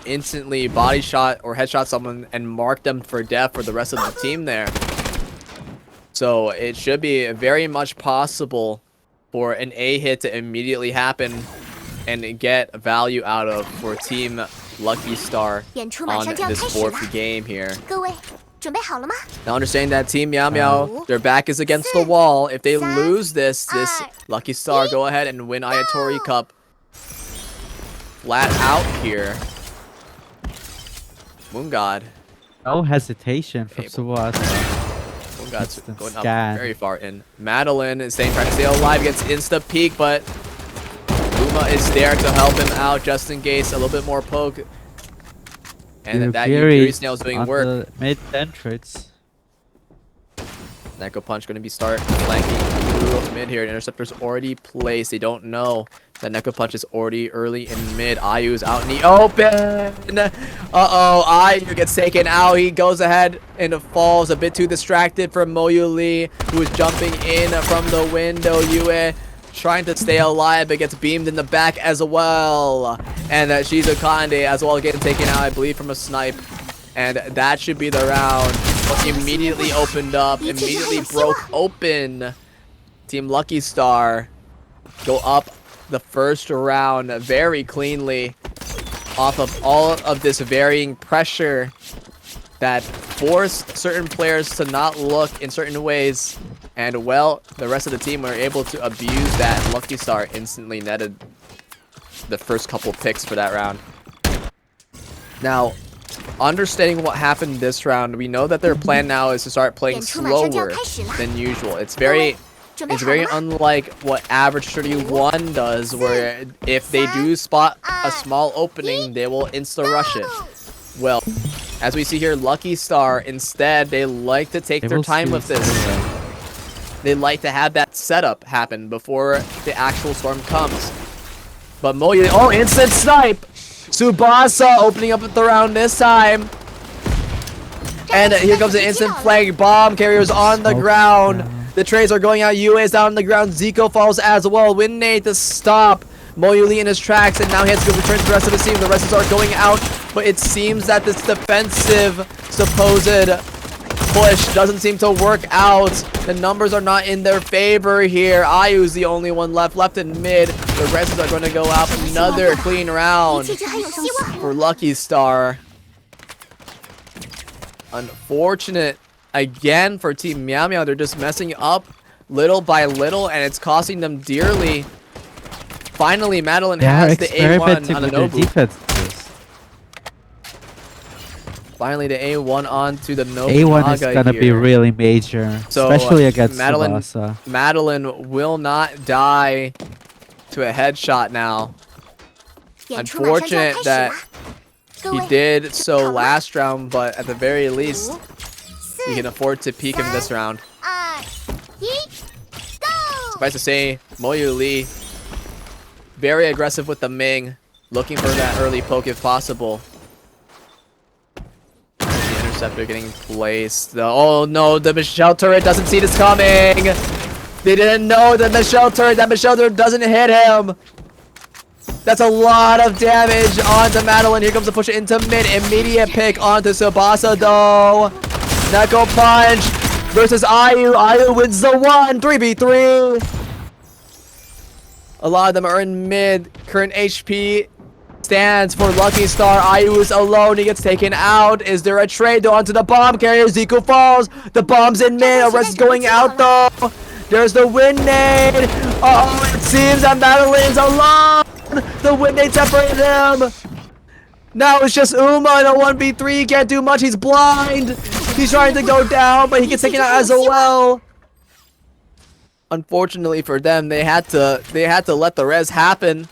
instantly body shot or headshot someone and mark them for death for the rest of the team there. So it should be very much possible for an A hit to immediately happen and get value out of for Team Lucky Star 演出马 on 上就要 this 开始了， fourth game here. 各位准备好了吗？ Now understanding that Team Meow Meow, their back is against the wall. If they lose this Lucky Star go ahead and win Ayatori Cup flat out here. Moon God. No hesitation from Able. Tsubasa. Moon God's Instant going scan. up very far in. Madeline is staying, trying to stay alive, gets insta peek, but Uma is there to help him out just in case. A little bit more poke. And then that Yuri Snail is doing on work. the mid entrance. Neko Punch going to be start flanking through mid here. Interceptor's already placed. They don't know that Neko Punch is already early in mid. Ayu's out in the open. Uh-oh, Ayu gets taken out. He goes ahead and falls a bit too distracted from Moyu Lee, who is jumping in from the window. Yue trying to stay alive, but gets beamed in the back as well. And Shizu Kande as well getting taken out, I believe, from a snipe. And that should be the round. Immediately opened up, immediately broke open. Team Lucky Star go up the first round very cleanly off of all of this varying pressure that forced certain players to not look in certain ways. And well, the rest of the team were able to abuse that. Lucky Star instantly netted the first couple picks for that round. Now, understanding what happened this round, we know that their plan now is to start playing slower than usual. It's very unlike what average 31 does, where if they do spot a small opening, they will insta-rush it. Well, as we see here, Lucky Star, instead, they like to take their time with this. They like to have that setup happen before the actual storm comes. But Moyu, oh, instant snipe! Tsubasa opening up the round this time. And here comes an instant flag. Bomb carriers on the ground. The trades are going out. Yue is down on the ground. Zico falls as well. Winnate to stop Moyu Lee in his tracks. And now he has to go return to the rest of the team. The rest are going out. But it seems that this defensive supposed push doesn't seem to work out. The numbers are not in their favor here. Ayu's the only one left in mid. The rest are going to go out. Another clean round for Lucky Star. Unfortunate again for Team Meow Meow. They're just messing up little by little, and it's costing them dearly. Finally, Madeline has the A1 on the Nobu. Finally, the A1 onto the Nobunaga A1 is gonna be really major, so, especially against Madeline. Tsubasa. Madeline will not die to a headshot now. Unfortunate that he did so last round, but at the very least, he can afford to peek him this round. Suffice to say, Moyu Lee, very aggressive with the Ming, looking for that early poke if possible. Interceptor getting placed. Oh no, the Michelle turret doesn't see this coming. They didn't know that Michelle turret doesn't hit him. That's a lot of damage onto Madeline. Here comes the push into mid. Immediate pick onto Tsubasa though. Neko Punch versus Ayu. Ayu wins the 3v3. A lot of them are in mid. Current HP stands for Lucky Star. Ayu is alone. He gets taken out. Is there a trade though onto the bomb carrier? Zico falls. The bomb's in mid. Arrest is going out though. There's the Winnate. Uh-oh, it seems that Madeline's alone. The Winnate separated him. Now it's just Uma in a 1v3. He can't do much. He's blind. He's trying to go down, but he gets taken out as well. Unfortunately for them, they had to let the res happen.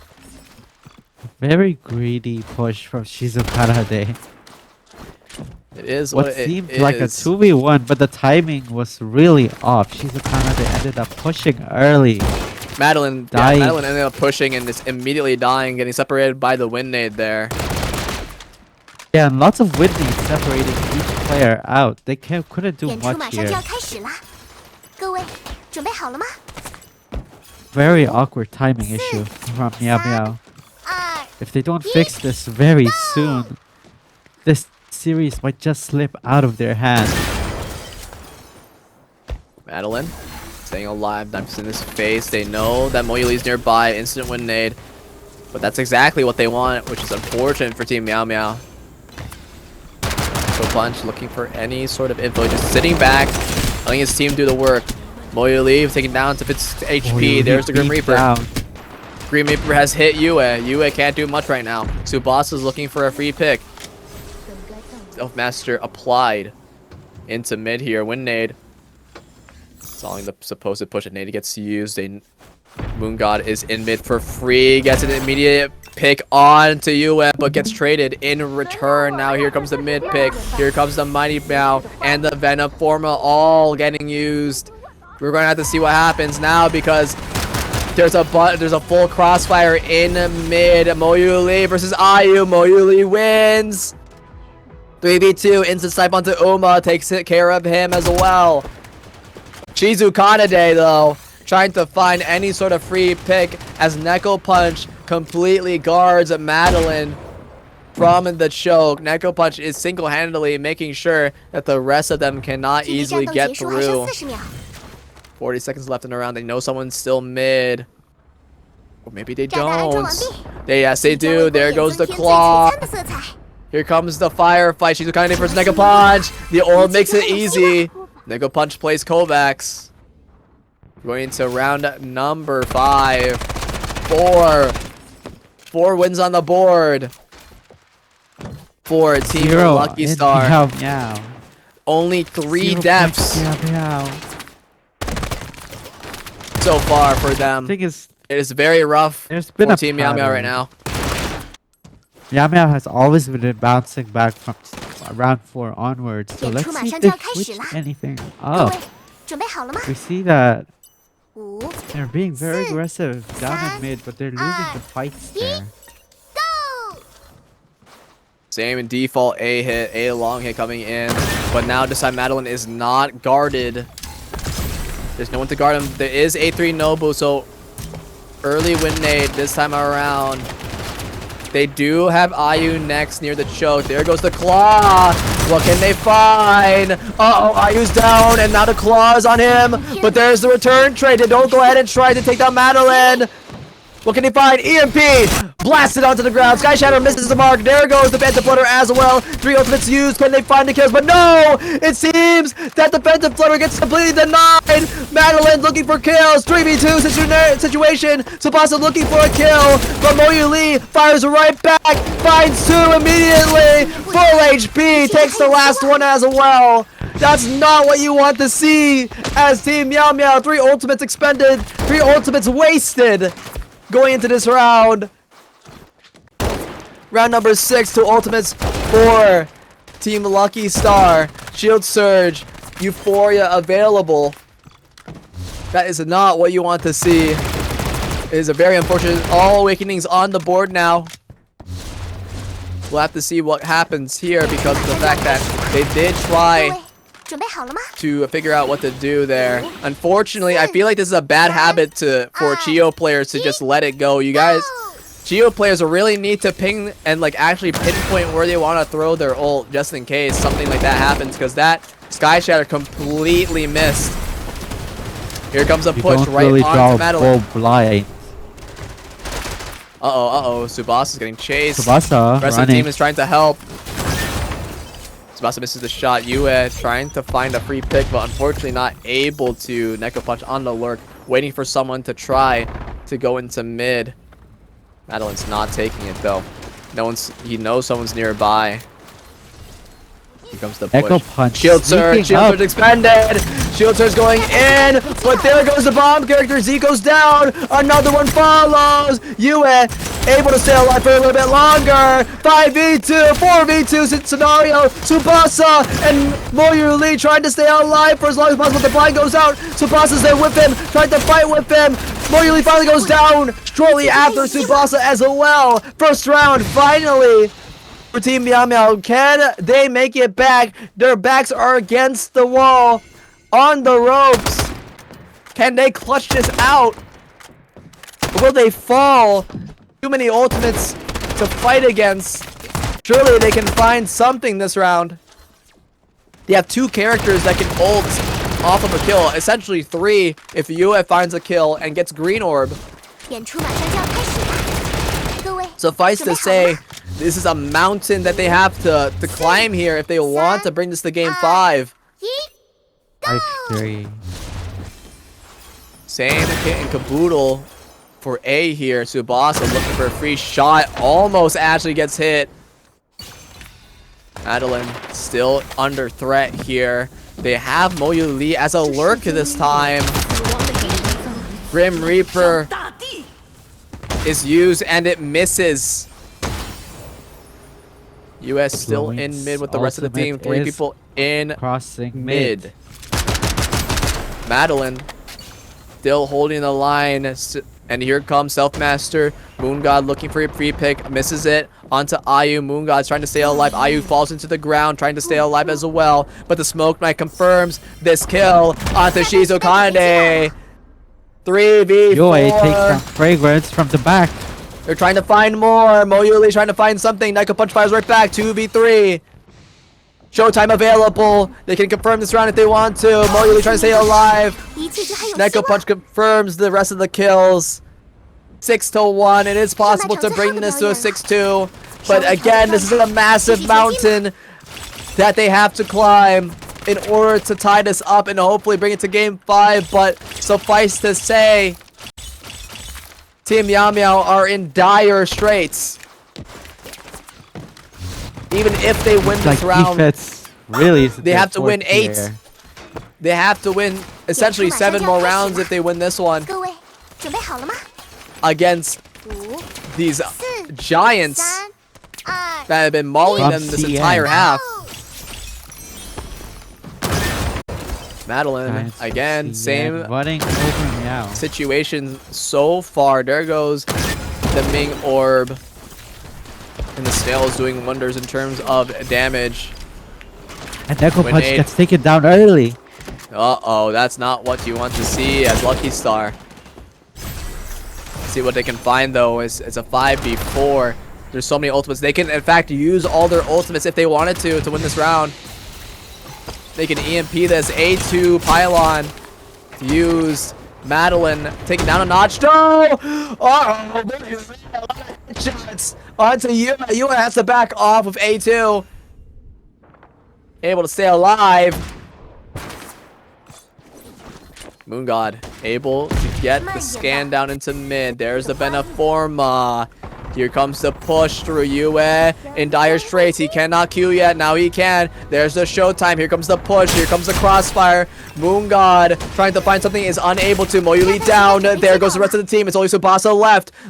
Very greedy push from Shizukarade. It is what seemed like a 2v1, but the timing was really off. Shizukarade ended up pushing early. Madeline ended up pushing and is immediately dying, getting separated by the Winnade there. Yeah, and lots of Winnades separating each player out. They couldn't do much here. Very awkward timing issue from Meow Meow. If they don't fix this very soon, this series might just slip out of their hands. Madeline staying alive, knives in his face. They know that Moyu Lee's nearby, instant Winnade. But that's exactly what they want, which is unfortunate for Team Meow Meow. So Punch looking for any sort of info, just sitting back, letting his team do the work. Moyu Lee taken down to 50 HP. There's the Grim Reaper. Down. Grim Reaper has hit Yue. Yue can't do much right now. Tsubasa's looking for a free pick. Self-Master applied into mid here. Winnade. Stalling the supposed push. And Nade gets used. Moon God is in mid for free. Gets an immediate pick on to Yue, but gets traded in return. Now here comes the mid pick. Here comes the Mighty Meow and the Venom Forma all getting used. We're going to have to see what happens now because there's a full crossfire in mid. Moyuli versus Ayu. Moyuli wins. 3v2 instant snipe onto Uma, takes care of him as well. Shizu Kanade though, trying to find any sort of free pick as Neko Punch completely guards Madeline from the choke. Neko Punch is single-handedly making sure that the rest of them cannot easily get through. 40 seconds left in the round. They know someone's still mid. Or maybe they don't. Yes, they do. There goes the claw. Here comes the firefight. She's kind of versus Neko Punch. The orb makes it easy. Neko Punch plays Kovacs. Going into round number 5. 4 wins on the board for Team Lucky Star. Meow, meow. Only 3 Zero deaths points, meow, meow. so far for them. The thing is, It is very rough there's been for a Team Meow Meow right now. Meow Meow has always been bouncing back from round 4 onwards. So let's see if they switch anything up. We see that they're being very aggressive down in mid, but they're losing the fights there. Same in default A hit, A long hit coming in. But now this time Madeline is not guarded. There's no one to guard him. There is A3 Nobu, so early win nade this time around. They do have Ayu next near the choke. There goes the claw. What can they find? Uh-oh, Ayu's down, and now the claw is on him. But there's the return trade. They don't go ahead and try to take down Madeline. What can he find? EMP! Blasted onto the ground. Sky Shadow misses the mark. There goes the Phantom Flutter as well. 3 ultimates used. Can they find the kills? But no! It seems that the Phantom Flutter gets completely denied. Madeline looking for kills. 3v2 situation. Tsubasa looking for a kill. But Moyu Lee fires right back. Finds 2 immediately. Full HP. Takes the last one as well. That's not what you want to see as Team Meow Meow. 3 ultimates expended. 3 ultimates wasted. Going into this round. Round number 6, 2 ultimates for Team Lucky Star. Shield Surge, Euphoria available. That is not what you want to see. It is a very unfortunate. All Awakenings on the board now. We'll have to see what happens here because of the fact that they did try to figure out what to do there. Unfortunately, I feel like this is a bad habit for Chio players to just let it go. You guys, Chio players really need to ping and like actually pinpoint where they want to throw their ult just in case something like that happens, because that Sky Shatter completely missed. Here comes a push right onto Madeline. Blind. Uh-oh. Tsubasa is getting chased. Tsubasa The rest of the team is trying to help. Tsubasa misses the shot. Yue trying to find a free pick, but unfortunately not able to. Neko Punch on the lurk, waiting for someone to try to go into mid. Madeline's not taking it though. He knows someone's nearby. Here comes the push. Echo Punch. Shield Surge expended. Shield Surge going in, but there goes the bomb character. Z goes down. Another one follows. Yue able to stay alive for a little bit longer. 5v2, 4v2 scenario. Tsubasa and Moyu Lee trying to stay alive for as long as possible. The blind goes out. Tsubasa's there with him, trying to fight with him. Moyu Lee finally goes down shortly after Tsubasa as well. First round, finally. For Team Meow Meow, can they make it back? Their backs are against the wall, on the ropes. Can they clutch this out? Or will they fall? Too many ultimates to fight against. Surely they can find something this round. They have 2 characters that can ult off of a kill. Essentially 3 if Yue finds a kill and gets green orb. Suffice to say, this is a mountain that they have to climb here if they want to bring this to game 5. 5-3. Same kit and caboodle for A here. Tsubasa looking for a free shot. Almost actually gets hit. Madeline still under threat here. They have Moyu Lee as a lurk this time. Grim Reaper is used and it misses. US still in Floyd's mid with the rest of the team. ultimate 3 is people in Crossing mid. Madeline still holding the line. And here comes Self-Master. Moon God looking for a free pick. Misses it onto Ayu. Moon God's trying to stay alive. Ayu falls into the ground, trying to stay alive as well. But the Smoke Knight confirms this kill onto Shizu Kanade. 3v4. Yue takes down Fragrance from the back. They're trying to find more. Moyuli trying to find something. Naiko Punch fires right back. 2v3. Showtime available. They can confirm this round if they want to. Moyuli trying to stay alive. Neko Punch confirms the rest of the kills. 6-1. It is possible to bring this to a 6-2. But again, this is a massive mountain that they have to climb in order to tie this up and hopefully bring it to game 5. But suffice to say, Team Meow Meow are in dire straits. Even if they win this round, really they have to win 8. They have to win essentially 7 more rounds if they win this one against these giants that have been mauling them this entire half. Madeline, again, same situation so far. There goes the Ming Orb. And the snail is doing wonders in terms of damage. And Neko Punch gets taken down early. Uh-oh, that's not what you want to see as Lucky Star. See what they can find though. It's a 5v4. There's so many ultimates. They can in fact use all their ultimates if they wanted to win this round. They can EMP this A2 pylon. Use Madeline taking down a notch. No! Uh-oh, shots onto Yue. Yue has to back off with A2. Able to stay alive. Moon God able to get the scan down into mid. There's the Beneforma. Here comes the push through Yue in dire straits. He cannot Q yet. Now he can. There's the showtime. Here comes the push. Here comes the crossfire. Moon God trying to find something is unable to. Moyuli down. There goes the rest of the team. It's only Tsubasa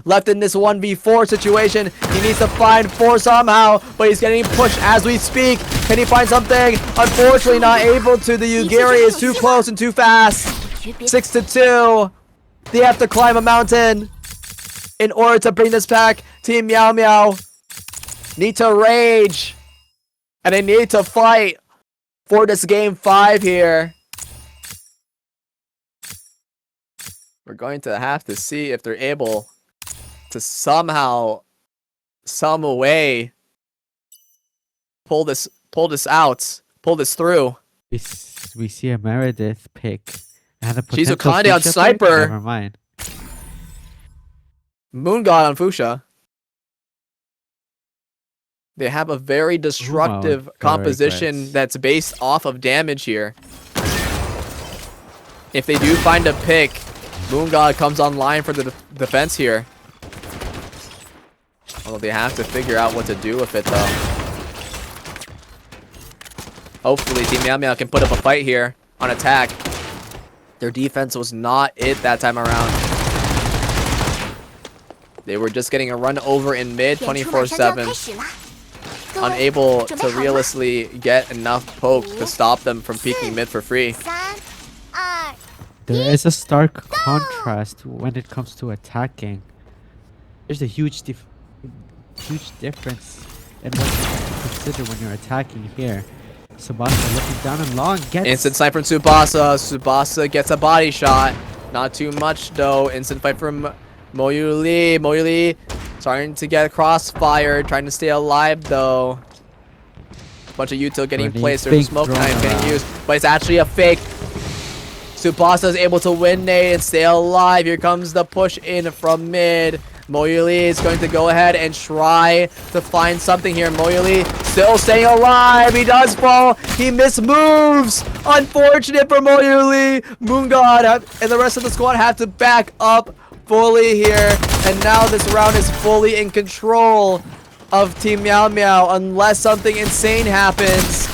left in this 1v4 situation. He needs to find 4 somehow, but he's getting pushed as we speak. Can he find something? Unfortunately not able to. The Yugiri is too close and too fast. 6-2. They have to climb a mountain in order to bring this back. Team Meow Meow need to rage. And they need to fight for this game 5 here. We're going to have to see if they're able to somehow, some way, pull this out, pull this through. We see a Meredith pick. And a She's a Conde on Sniper. Never mind. Moon God on Fuchsia. They have a very destructive composition that's based off of damage here. If they do find a pick, Moon God comes online for the defense here. Although they have to figure out what to do with it though. Hopefully Team Meow Meow can put up a fight here on attack. Their defense was not it that time around. They were just getting a run over in mid 24/7. Unable to realistically get enough poke to stop them from peeking mid for free. There is a stark contrast when it comes to attacking. There's a huge difference in what you have to consider when you're attacking here. Tsubasa looking down and long gets instant snipe from Tsubasa. Tsubasa gets a body shot. Not too much though. Instant fight from Moyuli. Moyuli starting to get crossfire, trying to stay alive though. Bunch of util getting placed. There's a smoke knife getting used, but it's actually a fake. Tsubasa is able to win nade and stay alive. Here comes the push in from mid. Moyuli is going to go ahead and try to find something here. Moyuli still staying alive. He does fall. He mismoves. Unfortunate for Moyuli. Moon God and the rest of the squad have to back up fully here. And now this round is fully in control of Team Meow Meow unless something insane happens.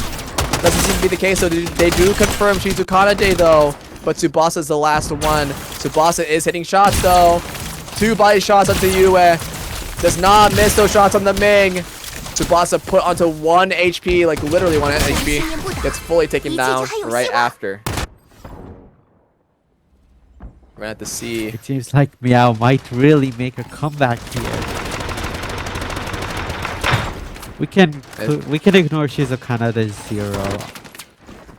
Doesn't seem to be the case, so they do confirm Shizu Kanade though. But Tsubasa is the last one. Tsubasa is hitting shots though. 2 body shots onto Yue. Does not miss those shots on the Ming. Tsubasa put onto 1 HP, like literally 1 HP. Gets fully taken down right after. We're gonna have to see. It seems like Meow might really make a comeback here. We can ignore Shizukana the 0.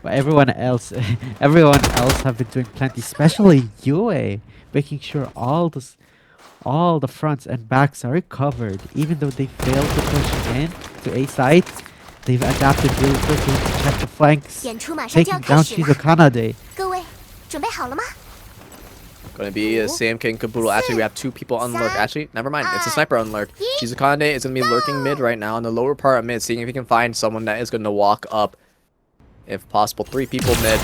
But everyone else have been doing plenty, especially Yue, making sure all the fronts and backs are covered. Even though they failed to push in to A side, they've adapted really quickly to check the flanks, 演出马上就 taking 要开 down 始了， Shizukana Day. 各位准备好了吗？ Gonna be a Sam King Caboodle. Actually, we have 2 people on lurk. Actually, never mind. It's a sniper on lurk. Shizukane is gonna be lurking mid right now in the lower part of mid, seeing if he can find someone that is gonna walk up. If possible, 3 people mid.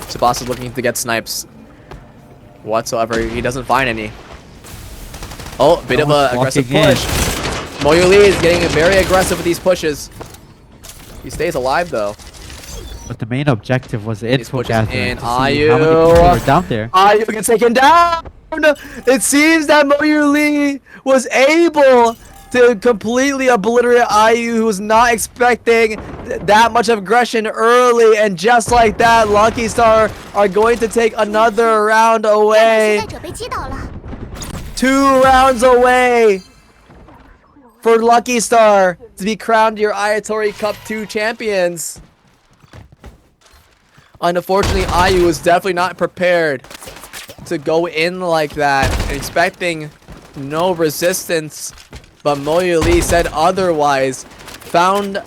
Tsubasa's looking to get snipes whatsoever. He doesn't find any. Oh, bit of a aggressive push. Moyo Lee is getting very aggressive with these pushes. He stays alive though. But the main objective was info gathering to see how many Ayu. people were down there. Ayu gets taken down. It seems that Moyo Lee was able to completely obliterate Ayu, who was not expecting that much aggression early, and just like that, Lucky Star are going to take another round 代表 away. 期待者被击倒了， 2 rounds away for Lucky Star to be crowned your Ayatori Cup 2 champions. Unfortunately, Ayu was definitely not prepared to go in like that, expecting no resistance. But Moyo Lee said otherwise. Found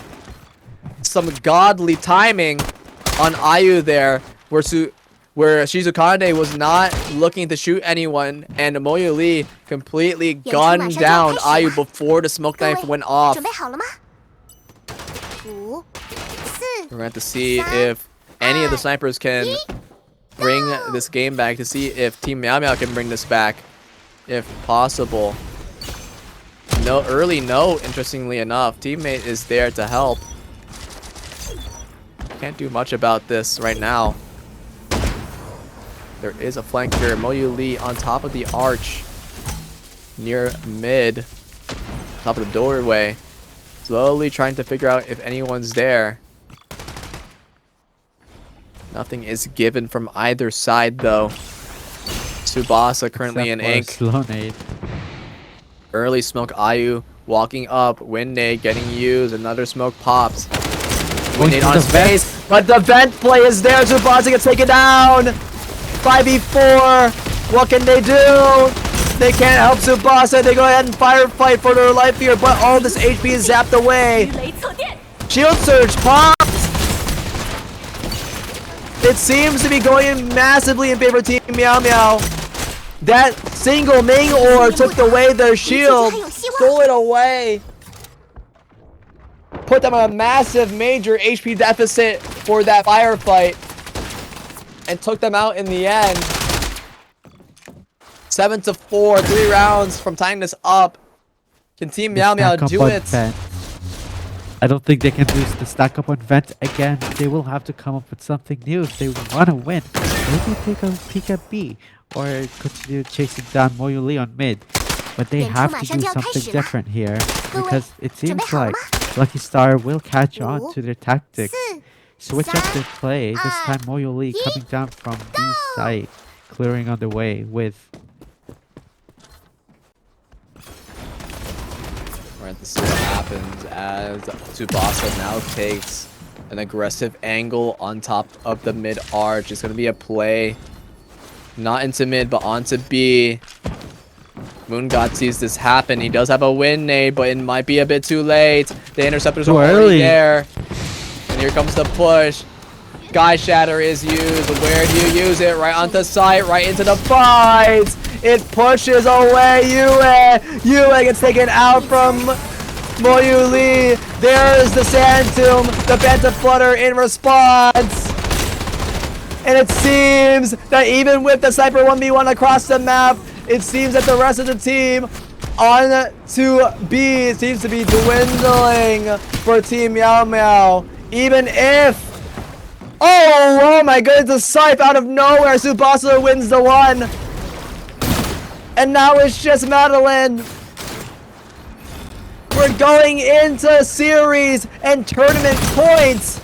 some godly timing on Ayu there, where Shizukane was not looking to shoot anyone, and Moyo Lee completely gunned down Ayu before the smoke 各位 knife went off. 准备好了吗？5、4、 We're going to have to see if any of the snipers can bring this game back, to see if Team Meow Meow can bring this back, if possible. No early note, interestingly enough. Teammate is there to help. Can't do much about this right now. There is a flanker, Moyo Lee, on top of the arch near mid, top of the doorway, slowly trying to figure out if anyone's there. Nothing is given from either side though. Tsubasa currently in ink. Slow nade. Early smoke Ayu walking up. Wind nade getting used. Another smoke pops. Wind nade on his face. But the vent play is there. Tsubasa gets taken down. 5v4. What can they do? They can't help Tsubasa. They go ahead and firefight for their life here. But all this HP is zapped away. Shield surge pops. It seems to be going massively in favor of Team Meow Meow. That single Ming Ore took away their shield, stole it away, put them on a massive, major HP deficit for that firefight, and took them out in the end. 7-4, 3 rounds from tying this up. Can Team Meow Meow do it? Vent. I don't think they can do the stack up on vent again. They will have to come up with something new if they want to win. Maybe take a peek at B, or continue chasing down Moyo Lee on mid. But they have to do something different here, because it seems like Lucky Star will catch on to their tactics. Switch up their play. This time Moyo Lee coming down from B side, clearing on the way with... We're going to see what happens as Tsubasa now takes an aggressive angle on top of the mid arch. It's going to be a play, not into mid, but onto B. Moon God sees this happen. He does have a win nade, but it might be a bit too late. The interceptors are already there. And here comes the push. Sky Shatter is used. Where do you use it? Right onto sight, right into the fight. It pushes away Yue. Yue gets taken out from Moyo Lee. There's the Sand Tomb, the Phantom Flutter in response. And it seems that even with the Sniper 1v1 across the map, it seems that the rest of the team on to B seems to be dwindling for Team Meow Meow. Even if... Oh my goodness, the Scythe out of nowhere. Tsubasa wins the one. And now it's just Madeline. We're going into series and tournament points.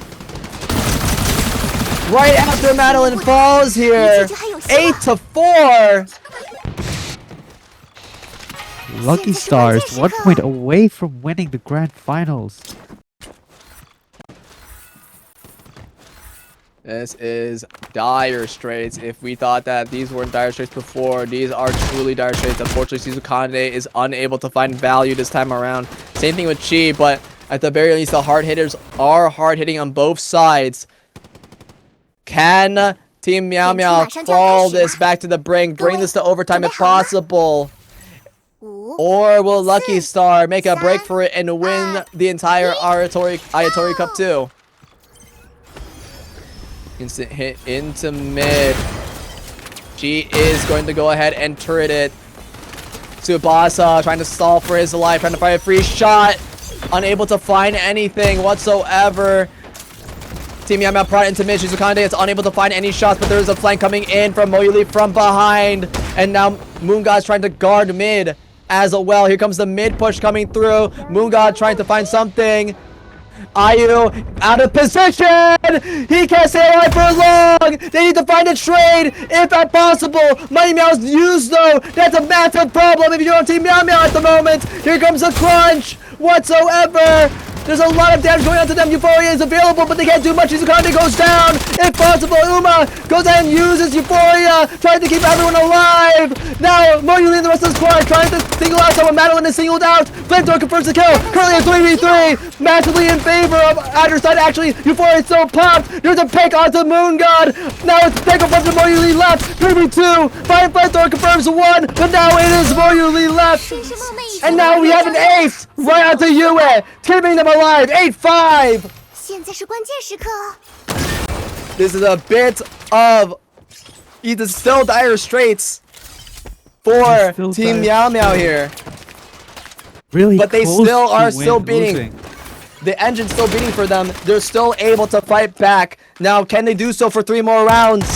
Right after Madeline falls here. 8-4. Lucky Stars 1 point away from winning the grand finals. This is dire straits. If we thought that these weren't dire straits before, these are truly dire straits. Unfortunately, Shizu Kande is unable to find value this time around. Same thing with Chi, but at the very least, the hard hitters are hard hitting on both sides. Can Team Meow Meow fall this back to the brink, bring this to overtime if possible? Or will Lucky Star make a break for it and win the entire Ayatori Cup 2? Instant hit into mid. She is going to go ahead and turret it. Tsubasa trying to stall for his life, trying to find a free shot. Unable to find anything whatsoever. Team Meow Meow brought into mid. Shizukande is unable to find any shots, but there is a flank coming in from Moyuli from behind. And now Moongod trying to guard mid as well. Here comes the mid push coming through. Moongod trying to find something. Ayu out of position. He can't stay alive for long. They need to find a trade if at possible. Mighty Meow's used though. That's a massive problem if you're on Team Meow Meow at the moment. Here comes a crunch whatsoever. There's a lot of damage going on to them. Euphoria is available, but they can't do much. Izukande goes down. If possible, Uma goes ahead and uses Euphoria, trying to keep everyone alive. Now, Moyuli and the rest of the squad trying to single out someone. Madeline is singled out. Flamethrower confirms the kill. Currently a 3v3. Massively in favor of either side. Actually, Euphoria is so popped. There's a pick onto Moon God. Now it's pick up onto Moyuli left. 3v2. Flamethrower confirms 1, but now it is Moyuli left. And now we have an ace right onto Yue, keeping them alive. 8-5. 现在是关键时刻。 This is a bit of either still dire straits for Still Team dire Meow Meow here. Really, But they close still to are still beating. losing. The engine's still beating for them. They're still able to fight back. Now, can they do so for 3 more rounds?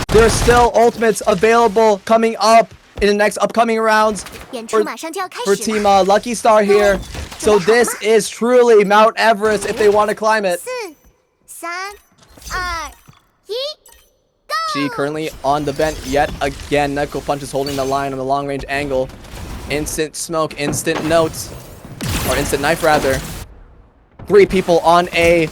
There's still ultimates available coming up in the next upcoming rounds 演出马上就要开 for 始 Team 了。 Lucky Star here. So this is truly Mount Everest if they want to climb it. 4、3、2、1。 She currently on the vent yet again. Neko Punch is holding the line on the long range angle. Instant smoke, instant notes. Or instant knife rather. 2 people on a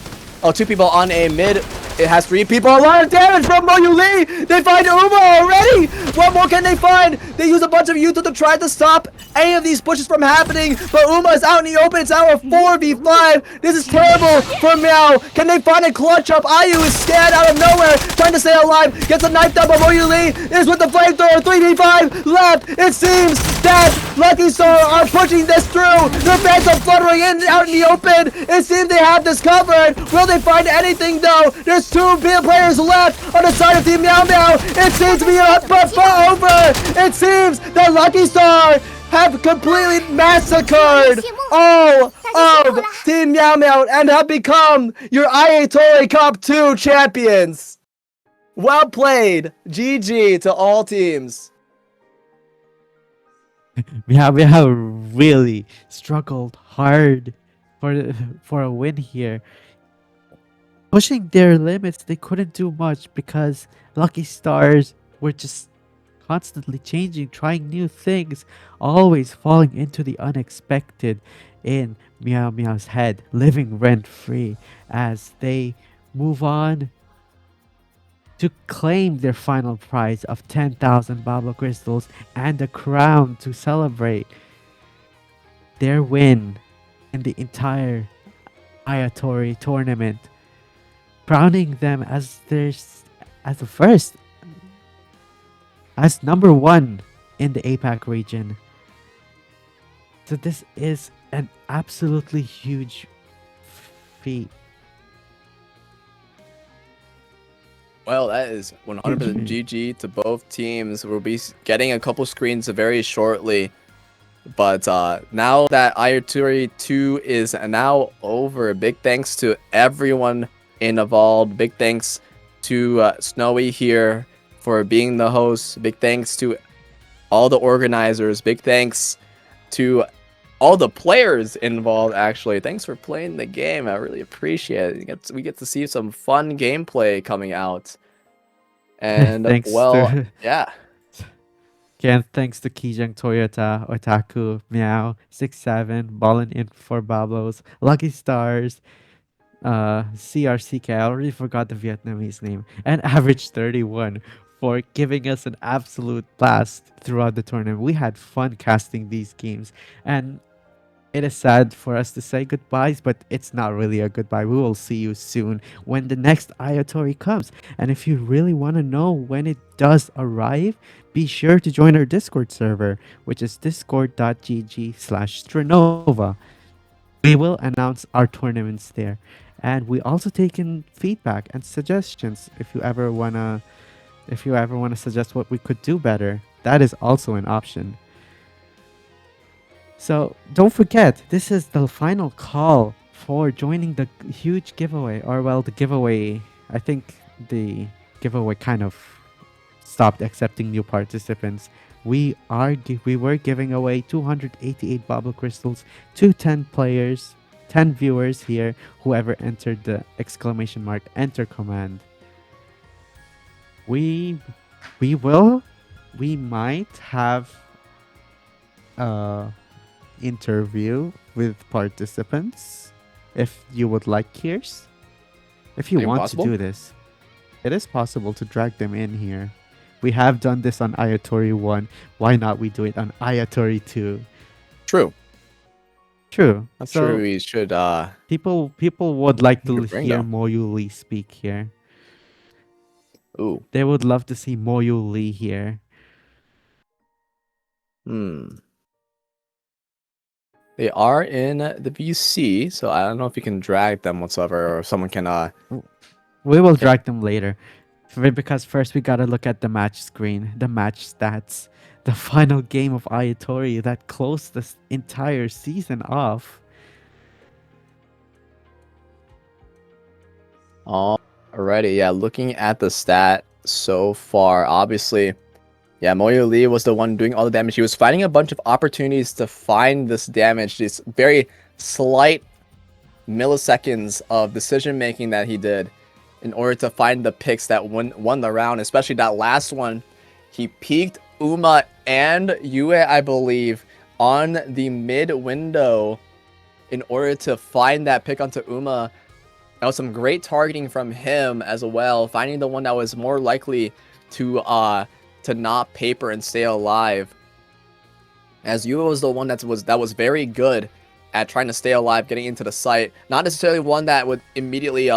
mid. It has 3 people. A lot of damage from Moyuli. They find Uma already. What more can they find? They use a bunch of Yuto to try to stop any of these pushes from happening. But Uma is out in the open. It's now a 4v5. This is terrible for Meow. Can they find a clutch up? Ayu is scared out of nowhere, trying to stay alive. Gets a knife down by Moyuli. Is with the flamethrower. 3v5 left. It seems that Lucky Star are pushing this through. The fans are fluttering in out in the open. It seems they have this covered. Will they find anything though? There's 2 players left on the side of Team Meow Meow. It seems to be over. It seems that Lucky Star have completely massacred all of Team Meow Meow and have become your Ayatori Cup 2 champions. Well played. GG to all teams. We have really struggled hard for a win here. Pushing their limits, they couldn't do much because Lucky Stars were just constantly changing, trying new things, always falling into the unexpected in Meow Meow's head, living rent-free as they move on to claim their final prize of 10,000 Baba Crystals and a crown to celebrate their win in the entire Ayatori tournament, crowning them as number 1 in the APAC region. So this is an absolutely huge feat. Well, that is 100% GG to both teams. We'll be getting a couple screens very shortly. But now that Ayatori 2 is now over, big thanks to everyone involved. Big thanks to Snowy here for being the host. Big thanks to all the organizers. Big thanks to all the players involved, actually. Thanks for playing the game. I really appreciate it. We get to see some fun gameplay coming out. And, Thanks well, to yeah. Again, thanks to Kijang Toyota, Otaku, Meow, 67, Ballin in for Bablos, Lucky Stars, CRCK, I already forgot the Vietnamese name, and Average 31 for giving us an absolute blast throughout the tournament. We had fun casting these games, and it is sad for us to say goodbyes, but it's not really a goodbye. We will see you soon when the next Ayatori comes. And if you really want to know when it does arrive, be sure to join our Discord server, which is discord.gg/strinova. We will announce our tournaments there. And we also take in feedback and suggestions if you ever wanna suggest what we could do better. That is also an option. So don't forget, this is the final call for joining the huge giveaway. Or well, the giveaway, I think the giveaway kind of stopped accepting new participants. We were giving away 288 bubble crystals to 10 players, 10 viewers here, whoever entered the exclamation mark enter command. We might have interview with participants if you would like, Kiers. If you Even want possible? to do this, it is possible to drag them in here. We have done this on Ayatori 1. Why not we do it on Ayatori 2? True. True. I'm So sure we should, people would like to Good bring hear them. Moyu Lee speak here. ooh. They would love to see Moyu Lee here. They are in the VC, so I don't know if you can drag them whatsoever, or if someone can, We will drag them later. Because first we gotta look at the match screen, the match stats, the final game of Ayatori that closed this entire season off. Alrighty, yeah, looking at the stat so far, obviously, yeah, Moyo Lee was the one doing all the damage. He was finding a bunch of opportunities to find this damage, these very slight milliseconds of decision making that he did in order to find the picks that won the round, especially that last one. He peeked Uma and Yue, I believe, on the mid window in order to find that pick onto Uma. That was some great targeting from him as well, finding the one that was more likely to not paper and stay alive. As Yue was the one that was very good at trying to stay alive, getting into the site. Not necessarily one that would immediately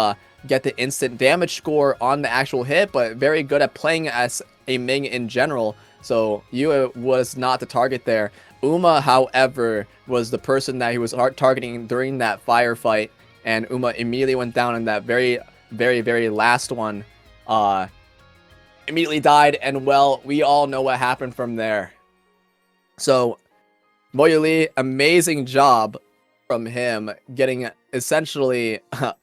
get the instant damage score on the actual hit, but very good at playing as a Ming in general. So Yue was not the target there. Uma, however, was the person that he was targeting during that firefight, and Uma immediately went down in that very, very, very last one. Immediately died, and well, we all know what happened from there. So, Moyo Lee, amazing job from him, getting essentially a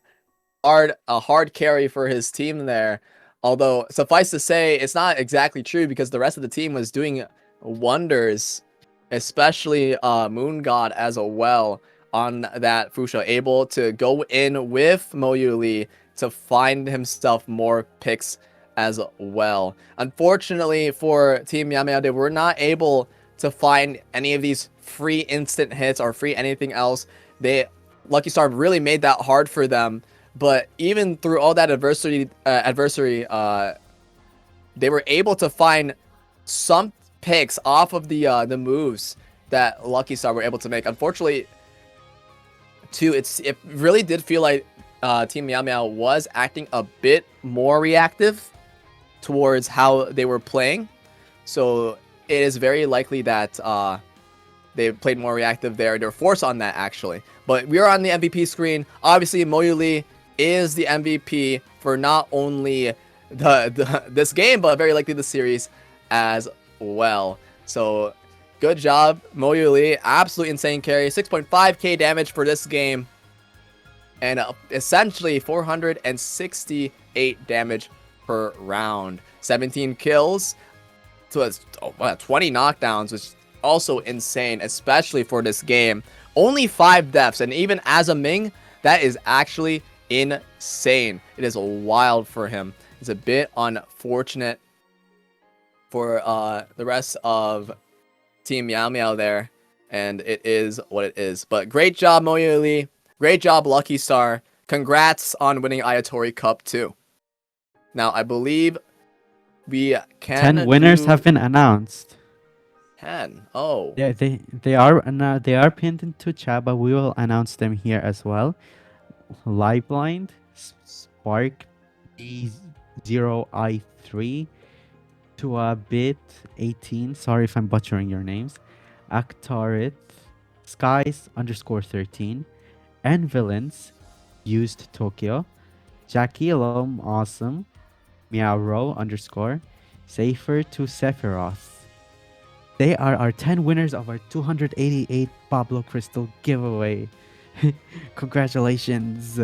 hard carry for his team there. Although, suffice to say, it's not exactly true because the rest of the team was doing wonders, especially Moon God as well on that Fuchsia, able to go in with Moyo Lee to find himself more picks as well. Unfortunately for Team Yamea, they were not able to find any of these free instant hits or free anything else. Lucky Star really made that hard for them. But even through all that adversity, they were able to find some picks off of the moves that Lucky Star were able to make. Unfortunately, too, it really did feel like Team Meow Meow was acting a bit more reactive towards how they were playing. So it is very likely that they played more reactive there. They were forced on that, actually. But we are on the MVP screen. Obviously, Moyo Lee is the MVP for not only this game, but very likely the series as well. So good job, Moyo Lee. Absolutely insane carry. 6.5k damage for this game. And essentially 468 damage per round. 17 kills. So that's 20 knockdowns, which is also insane, especially for this game. Only 5 deaths, and even as a Ming, that is actually insane. It is wild for him. It's a bit unfortunate for the rest of Team Meow Meow there, and it is what it is. But great job, Moyo Lee. Great job, Lucky Star. Congrats on winning Ayatori Cup too. Now, I believe we can 10 winners do have been announced. 10. Oh. Yeah, they are pinned into chat, but we will announce them here as well. Liveblind, Spark, B0I3, Tuabit 18. Sorry if I'm butchering your names. Actarit, Skies _13, and Villains, Used Tokyo, Jackie Lom Awesome, Meowro _ Safer to Sephiroth. They are our 10 winners of our 288 Pablo Crystal giveaway. Congratulations.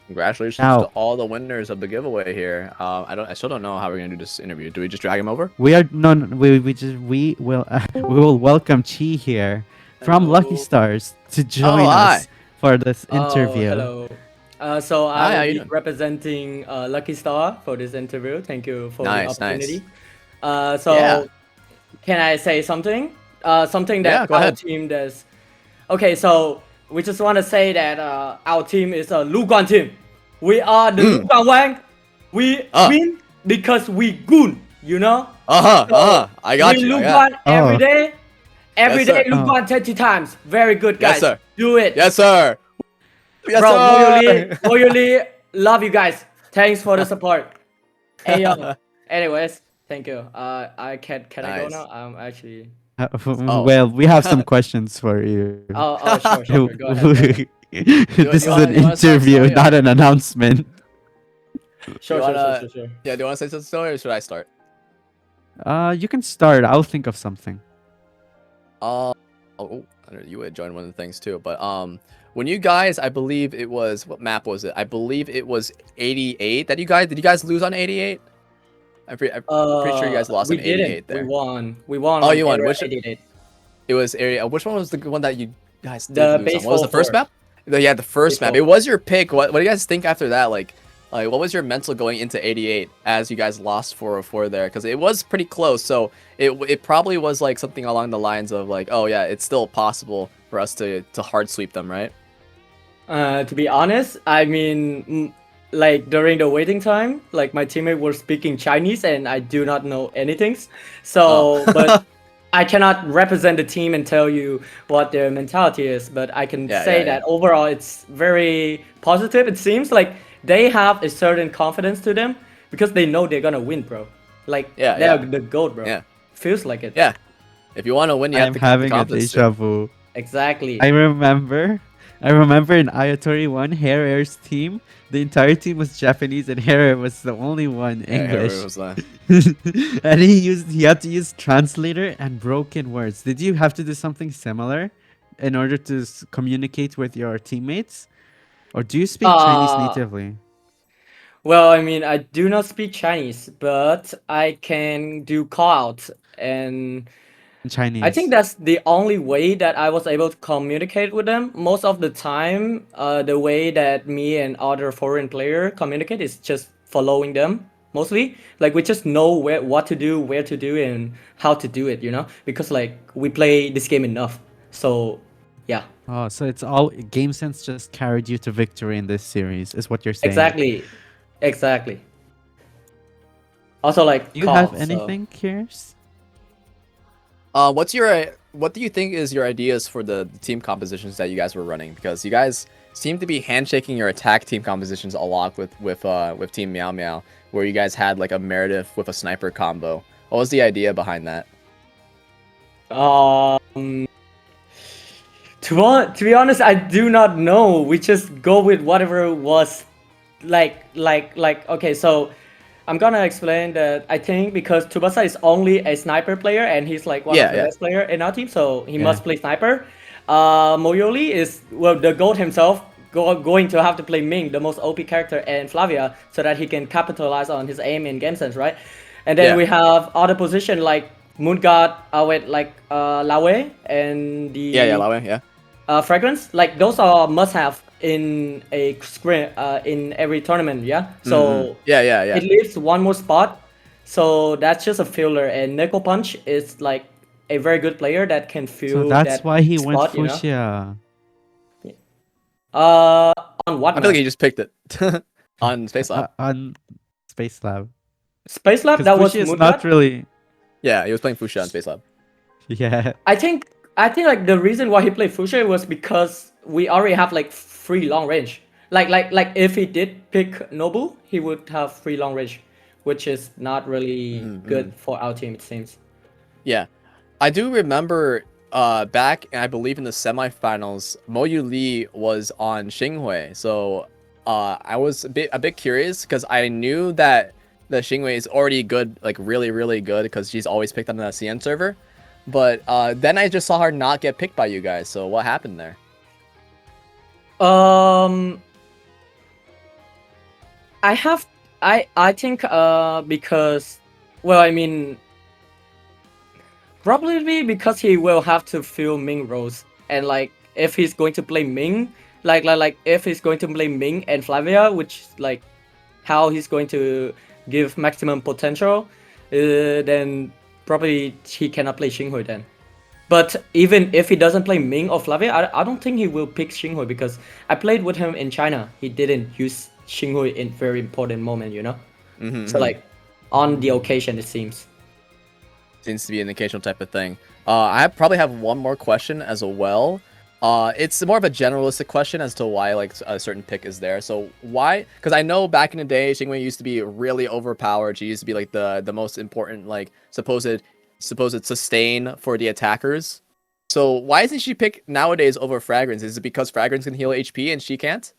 Congratulations Now- to all the winners of the giveaway here. I still don't know how we're gonna do this interview. Do we just drag him over? We are we will welcome Chi here from Lucky Hello. Stars to join hi. us for this interview. Hello. So Hi, how I you will be doing? representing Lucky Star for this interview. Thank you for Nice, the opportunity. nice. So Yeah. can I say something? Something Yeah, that go our ahead. team does. Okay, so we just want to say that our team is a Lu Guan team. We are the Lu Guan Wang. We win because we good, you know? I got we you. Lu I got Guan every Oh. day. Every Yes, day sir. Lu Oh. Guan 30 times. Very good, Yes, guys. sir. Do it. Yes, sir. Yes, Bro, sir. loyally, love you guys. Thanks for the support. Hey, yo. Anyways, thank you. I can I go Nice. now? I'm actually. Well, we have some questions for you. Oh, sure. Go ahead. This is you wanna- an you wanna start, interview, Sonia? not an announcement. Sure. Yeah, do you want to say something, Story, or should I start? You can start. I'll think of something. I don't know, you would join one of the things too, but when you guys, I believe it was, what map was it? I believe it was 88. Did you guys lose on 88? I'm pretty sure you guys lost we on didn't. 88 there. We won. We won. Oh, on you won. area Which- 88. It was area. Which one was the one that you guys did The lose base on? What was the first 4-4. map? Yeah, the first Base map. It was your pick. What do you guys think after that? Like what was your mental going into 88 as you guys lost 404 there? Because it was pretty close. So it probably was like something along the lines of like, oh yeah, it's still possible for us to hard sweep them, right? To be honest, I mean, like during the waiting time, like my teammate were speaking Chinese and I do not know anything. So, but I cannot represent the team and tell you what their mentality is. But I can say that overall it's very positive. It seems like they have a certain confidence to them because they know they're gonna win, bro. Like they're the GOAT, bro. Yeah. Feels like it. Yeah. If you want to win, you have I'm to having a confidence deja too. vu. Exactly. I remember in Ayatori 1, Herrer's team, the entire team was Japanese and Herrer was the only one Yeah, English. it was, And he had to use translator and broken words. Did you have to do something similar in order to communicate with your teammates? Or do you speak Chinese natively? Well, I mean, I do not speak Chinese, but I can do call out and In Chinese. I think that's the only way that I was able to communicate with them. Most of the time, the way that me and other foreign player communicate is just following them. Mostly, like we just know what to do, where to do, and how to do it. You know, because like we play this game enough. So, yeah, Oh, so it's all game sense just carried you to victory in this series, is what you're saying. exactly. Also, like, Do you call, have so- anything, Kiers? What do you think is your ideas for the team compositions that you guys were running? Because you guys seem to be handshaking your attack team compositions a lot with Team Meow Meow, where you guys had like a Meredith with a sniper combo. What was the idea behind that? To be honest, I do not know. We just go with whatever was like okay, so I'm gonna explain that I think because Tsubasa is only a sniper player and he's like one of the best player in our team, so he must play sniper. Moyoli is the GOAT himself going to have to play Ming, the most OP character, and Flavia, so that he can capitalize on his aim in game sense, right? And then Yeah. we have other position like Moon God, Lawe and the Yeah, Lawe, yeah. fragrance. Like those are must have in a screen in every tournament. Yeah. So Yeah. it leaves one more spot. So that's just a filler. And Nickel Punch is like a very good player that can So fill that's that why he went spot. You know. fuchsia. On what I feel like map? he just picked it on Space Lab. On Space Lab. Space Lab. Because That was fuchsia is Moon not God. really. Yeah, he was playing Fuchsia on Space Lab. Yeah. I think like the reason why he played Fuchsia was because we already have like free long range. Like if he did pick Nobu, he would have free long range, which is not really good for our team, it seems. Yeah, I do remember back, I believe in the semifinals, Moyu Lee was on Xinghui. So I was a bit curious because I knew that the Xinghui is already good, like really good, because she's always picked on the CN server. But then I just saw her not get picked by you guys. So what happened there? I think because, well, I mean, probably because he will have to fill Ming roles, and like if he's going to play Ming, like if he's going to play Ming and Flavia, which like how he's going to give maximum potential, then probably he cannot play Xinghui then. But even if he doesn't play Ming or Flavia, I don't think he will pick Xinghui because I played with him in China. He didn't use Xinghui in very important moment, you know? So like on the occasion, it seems. Seems to be an occasional type of thing. I probably have one more question as well. It's more of a generalistic question as to why like a certain pick is there. So why? Because I know back in the day, Xingwei used to be really overpowered. She used to be like the most important like supposed sustain for the attackers. So why isn't she picked nowadays over Fragrance? Is it because Fragrance can heal HP and she can't?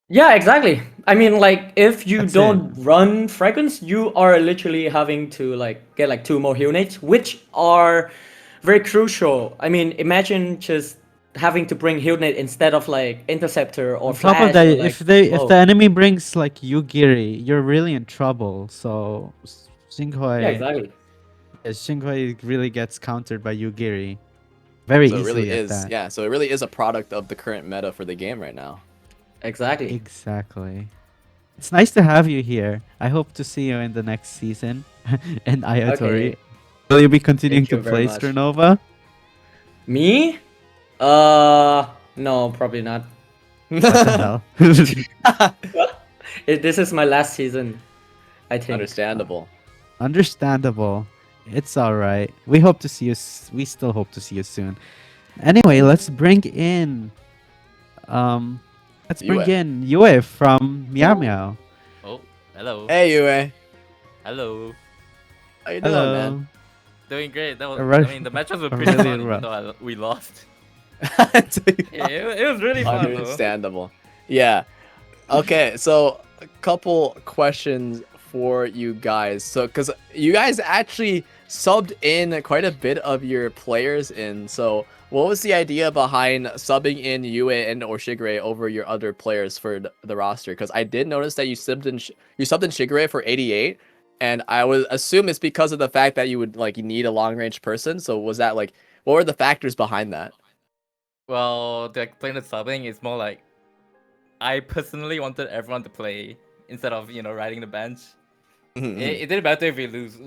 Yeah, exactly. I mean, like if you That's don't run Fragrance, you are literally having to like get like 2 more heal nates, which are very crucial. I mean, imagine just having to bring heal nate instead of like interceptor or On top flash. of that, Or, like, if the enemy brings like Yugiri, you're really in trouble. So Xinghui, yeah, exactly. Xinghui really gets countered by Yugiri very So it easily really at is, that. yeah. So it really is a product of the current meta for the game right now. Exactly. Exactly. It's nice to have you here. I hope to see you in the next season. And Ayatori, Okay. will you be continuing Thank you to very play much. Strinova? Me? No, probably not. What the hell? This is my last season, I think. Understandable. Understandable. It's all right. We hope to see you. We still hope to see you soon. Anyway, let's bring in Yue from Meow Meow. Oh, hello. Hey, Yue. Hello. How you doing, Hello. man? Doing great. That was, Alright. I mean, the matches were I'm pretty really fun, even rough. though we lost. Yeah, it was really fun, though. Understandable. Yeah. Okay, so a couple questions for you guys. So, because you guys actually subbed in quite a bit of your players in. So, what was the idea behind subbing in Yue and or Shigure over your other players for the roster? Because I did notice that you subbed in Shigure for 88, and I would assume it's because of the fact that you would like you need a long range person. So, was that like what were the factors behind that? Well, to explain the subbing, it's more like I personally wanted everyone to play instead of, riding the bench. It didn't matter if we lose,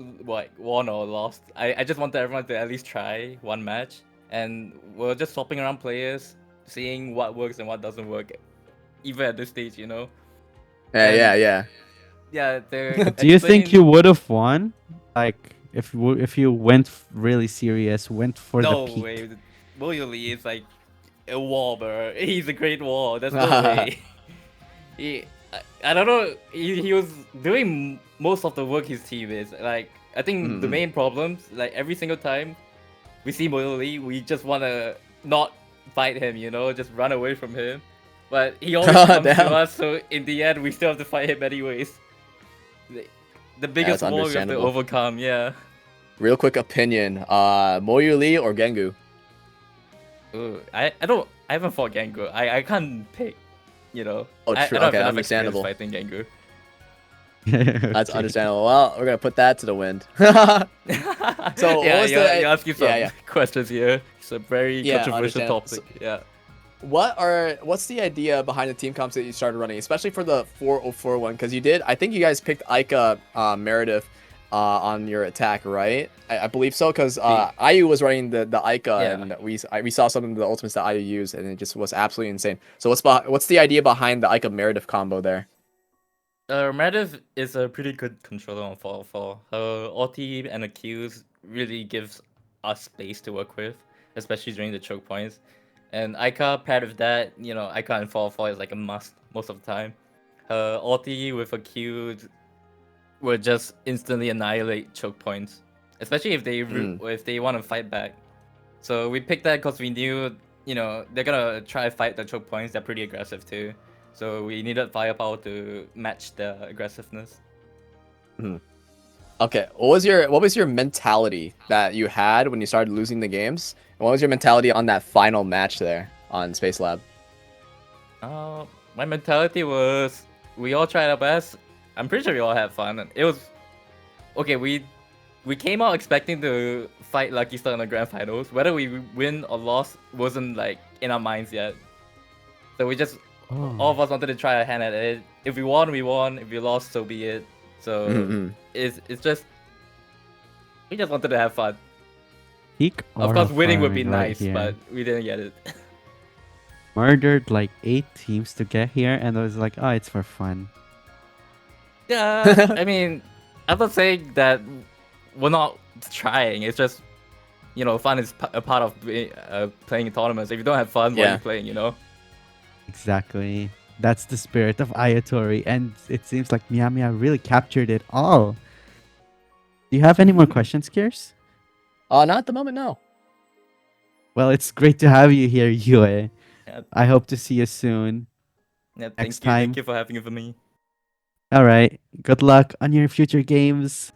won or lost. I just wanted everyone to at least try one match. And we're just swapping around players, seeing what works and what doesn't work, even at this stage, Yeah. Yeah, Do you think you would have won? Like if you went really serious, went for No the peak? way. Moyoli is like a wall, bro. He's a great wall. There's no way. I don't know. He was doing most of the work his team is. Like, I think the main problems, like every single time we see Moyoli, we just want to not fight him, just run away from him. But he always comes to us, so in the end, we still have to fight him anyways. The biggest That's wall we have to understandable. overcome, yeah. Real quick opinion, Moyu Lee or Gengu? Ooh, I haven't fought Gengu. I can't pick, Oh, I true. don't Okay, have enough understandable. experience fighting Gengu. That's understandable. Well, we're gonna put that to the wind. So yeah, what was you're the asking some yeah. questions here. It's a very Yeah, controversial understand. topic. Yeah. What's the idea behind the team comps that you started running, especially for the 404 one? Because you did, I think you guys picked Ica Meredith on your attack, right? I believe so, because IU was running the Ica, Yeah. and we saw some of the ultimates that IU used, and it just was absolutely insane. So what's the idea behind the Ica Meredith combo there? Meredith is a pretty good controller on 404. Her ulti and the Qs really gives us space to work with, especially during the choke points. And Ica paired with that, you know, Ica and 404 is like a must most of the time. Her ulti with a Q will just instantly annihilate choke points, especially if they want to fight back. So we picked that because we knew, you know, they're gonna try to fight the choke points. They're pretty aggressive too. So we needed firepower to match the aggressiveness. Okay, what was your mentality that you had when you started losing the games? And what was your mentality on that final match there on Space Lab? My mentality was we all tried our best. I'm pretty sure we all had fun. It was okay. We came out expecting to fight Lucky Star in the grand finals. Whether we win or lost wasn't like in our minds yet. So we just all of us wanted to try our hand at it. If we won, we won. If we lost, so be it. So it's just we just wanted to have fun. Peak Of course, winning would be right nice, here. but we didn't get it. Murdered like 8 teams to get here, and I was like, oh, it's for fun. Yeah, I mean, I'm not saying that we're not trying. It's just, you know, fun is a part of playing tournaments. If you don't have fun, what are Yeah. you playing, you know? Exactly. That's the spirit of Ayatori, and it seems like Mia really captured it all. Do you have any more questions, Kiers? Not at the moment, no. Well, it's great to have you here, Yue. Yeah, I hope to see you soon. yeah, thank Next you. time. Thank you for having it for me. All right. Good luck on your future games.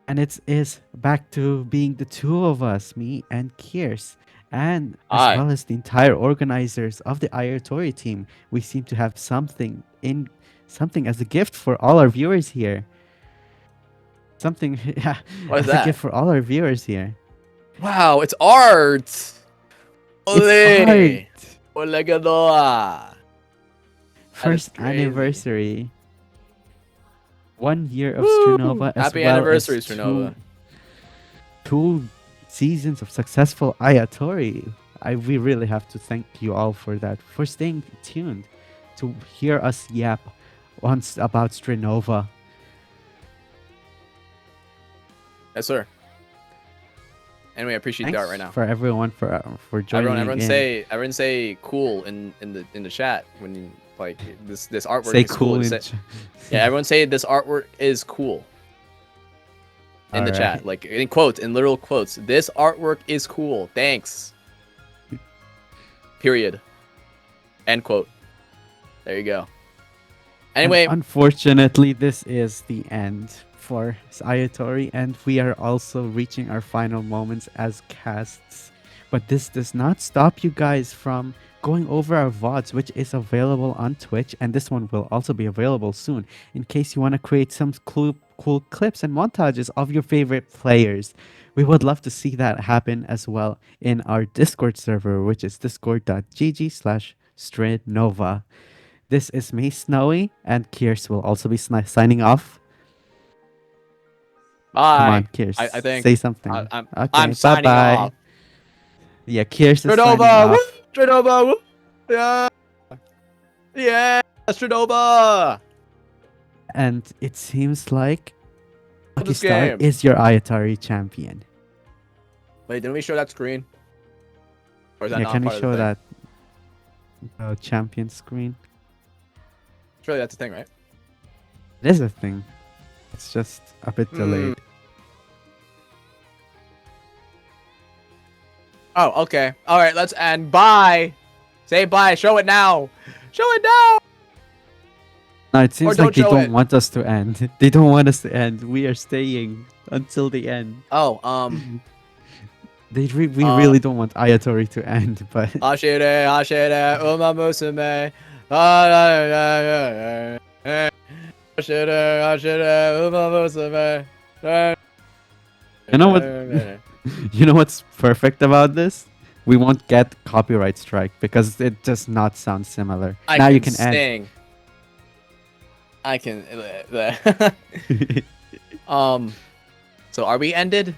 And it is back to being the two of us, me and Kiers. And as Aye. well as the entire organizers of the Ayatori team, we seem to have something as a gift for all our viewers here. Something What is as a that? gift for all our viewers here. Wow, it's art. Ole. It's art. Ole Gadoa. First crazy. anniversary. 1 year of Strinova as Happy well anniversary, as Strinova. two seasons of successful Ayatori. We really have to thank you all for that, for staying tuned to hear us yap once about Strinova. Yes, sir. Anyway, I appreciate the art right now. for everyone for joining Everyone say cool in the chat when you like this artwork say is cool in yeah, everyone say this artwork is cool in the chat, Alright. like in quotes, in literal quotes. This artwork is cool. Thanks. Period. End quote. There you go. Anyway, Unfortunately, this is the end for Ayatori, and we are also reaching our final moments as casts. But this does not stop you guys from going over our VODs, which is available on Twitch, and this one will also be available soon in case you want to create some cool clips and montages of your favorite players. We would love to see that happen as well in our Discord server, which is discord.gg/Strinova. This is me, Snowy, and Kiers will also be signing off. bye. Come on, Kiers. I think say something. I'm signing bye-bye. off. Yeah, Kiers is signing Strinova, woo! off. Strinova, woo! Yeah, yeah, Strinova. And it seems like Lucky this Star game. is your Ayatori champion. Wait, didn't we show that screen? Or is that Yeah, not can we part of the show thing? that champion screen? Surely that's a thing, right? It is a thing. It's just a bit delayed. Oh, okay. All right, let's end. Bye. Say bye. Show it now. Show it now. No, it seems don't like they show don't it. want us to end. They don't want us to end. We are staying until the end. Oh, We really don't want Ayatori to end, but Hashire, Uma Musume. You know what? You know what's perfect about this? We won't get copyright strike because it does not sound similar. I Now can you can add. sing. I can. So are we ended?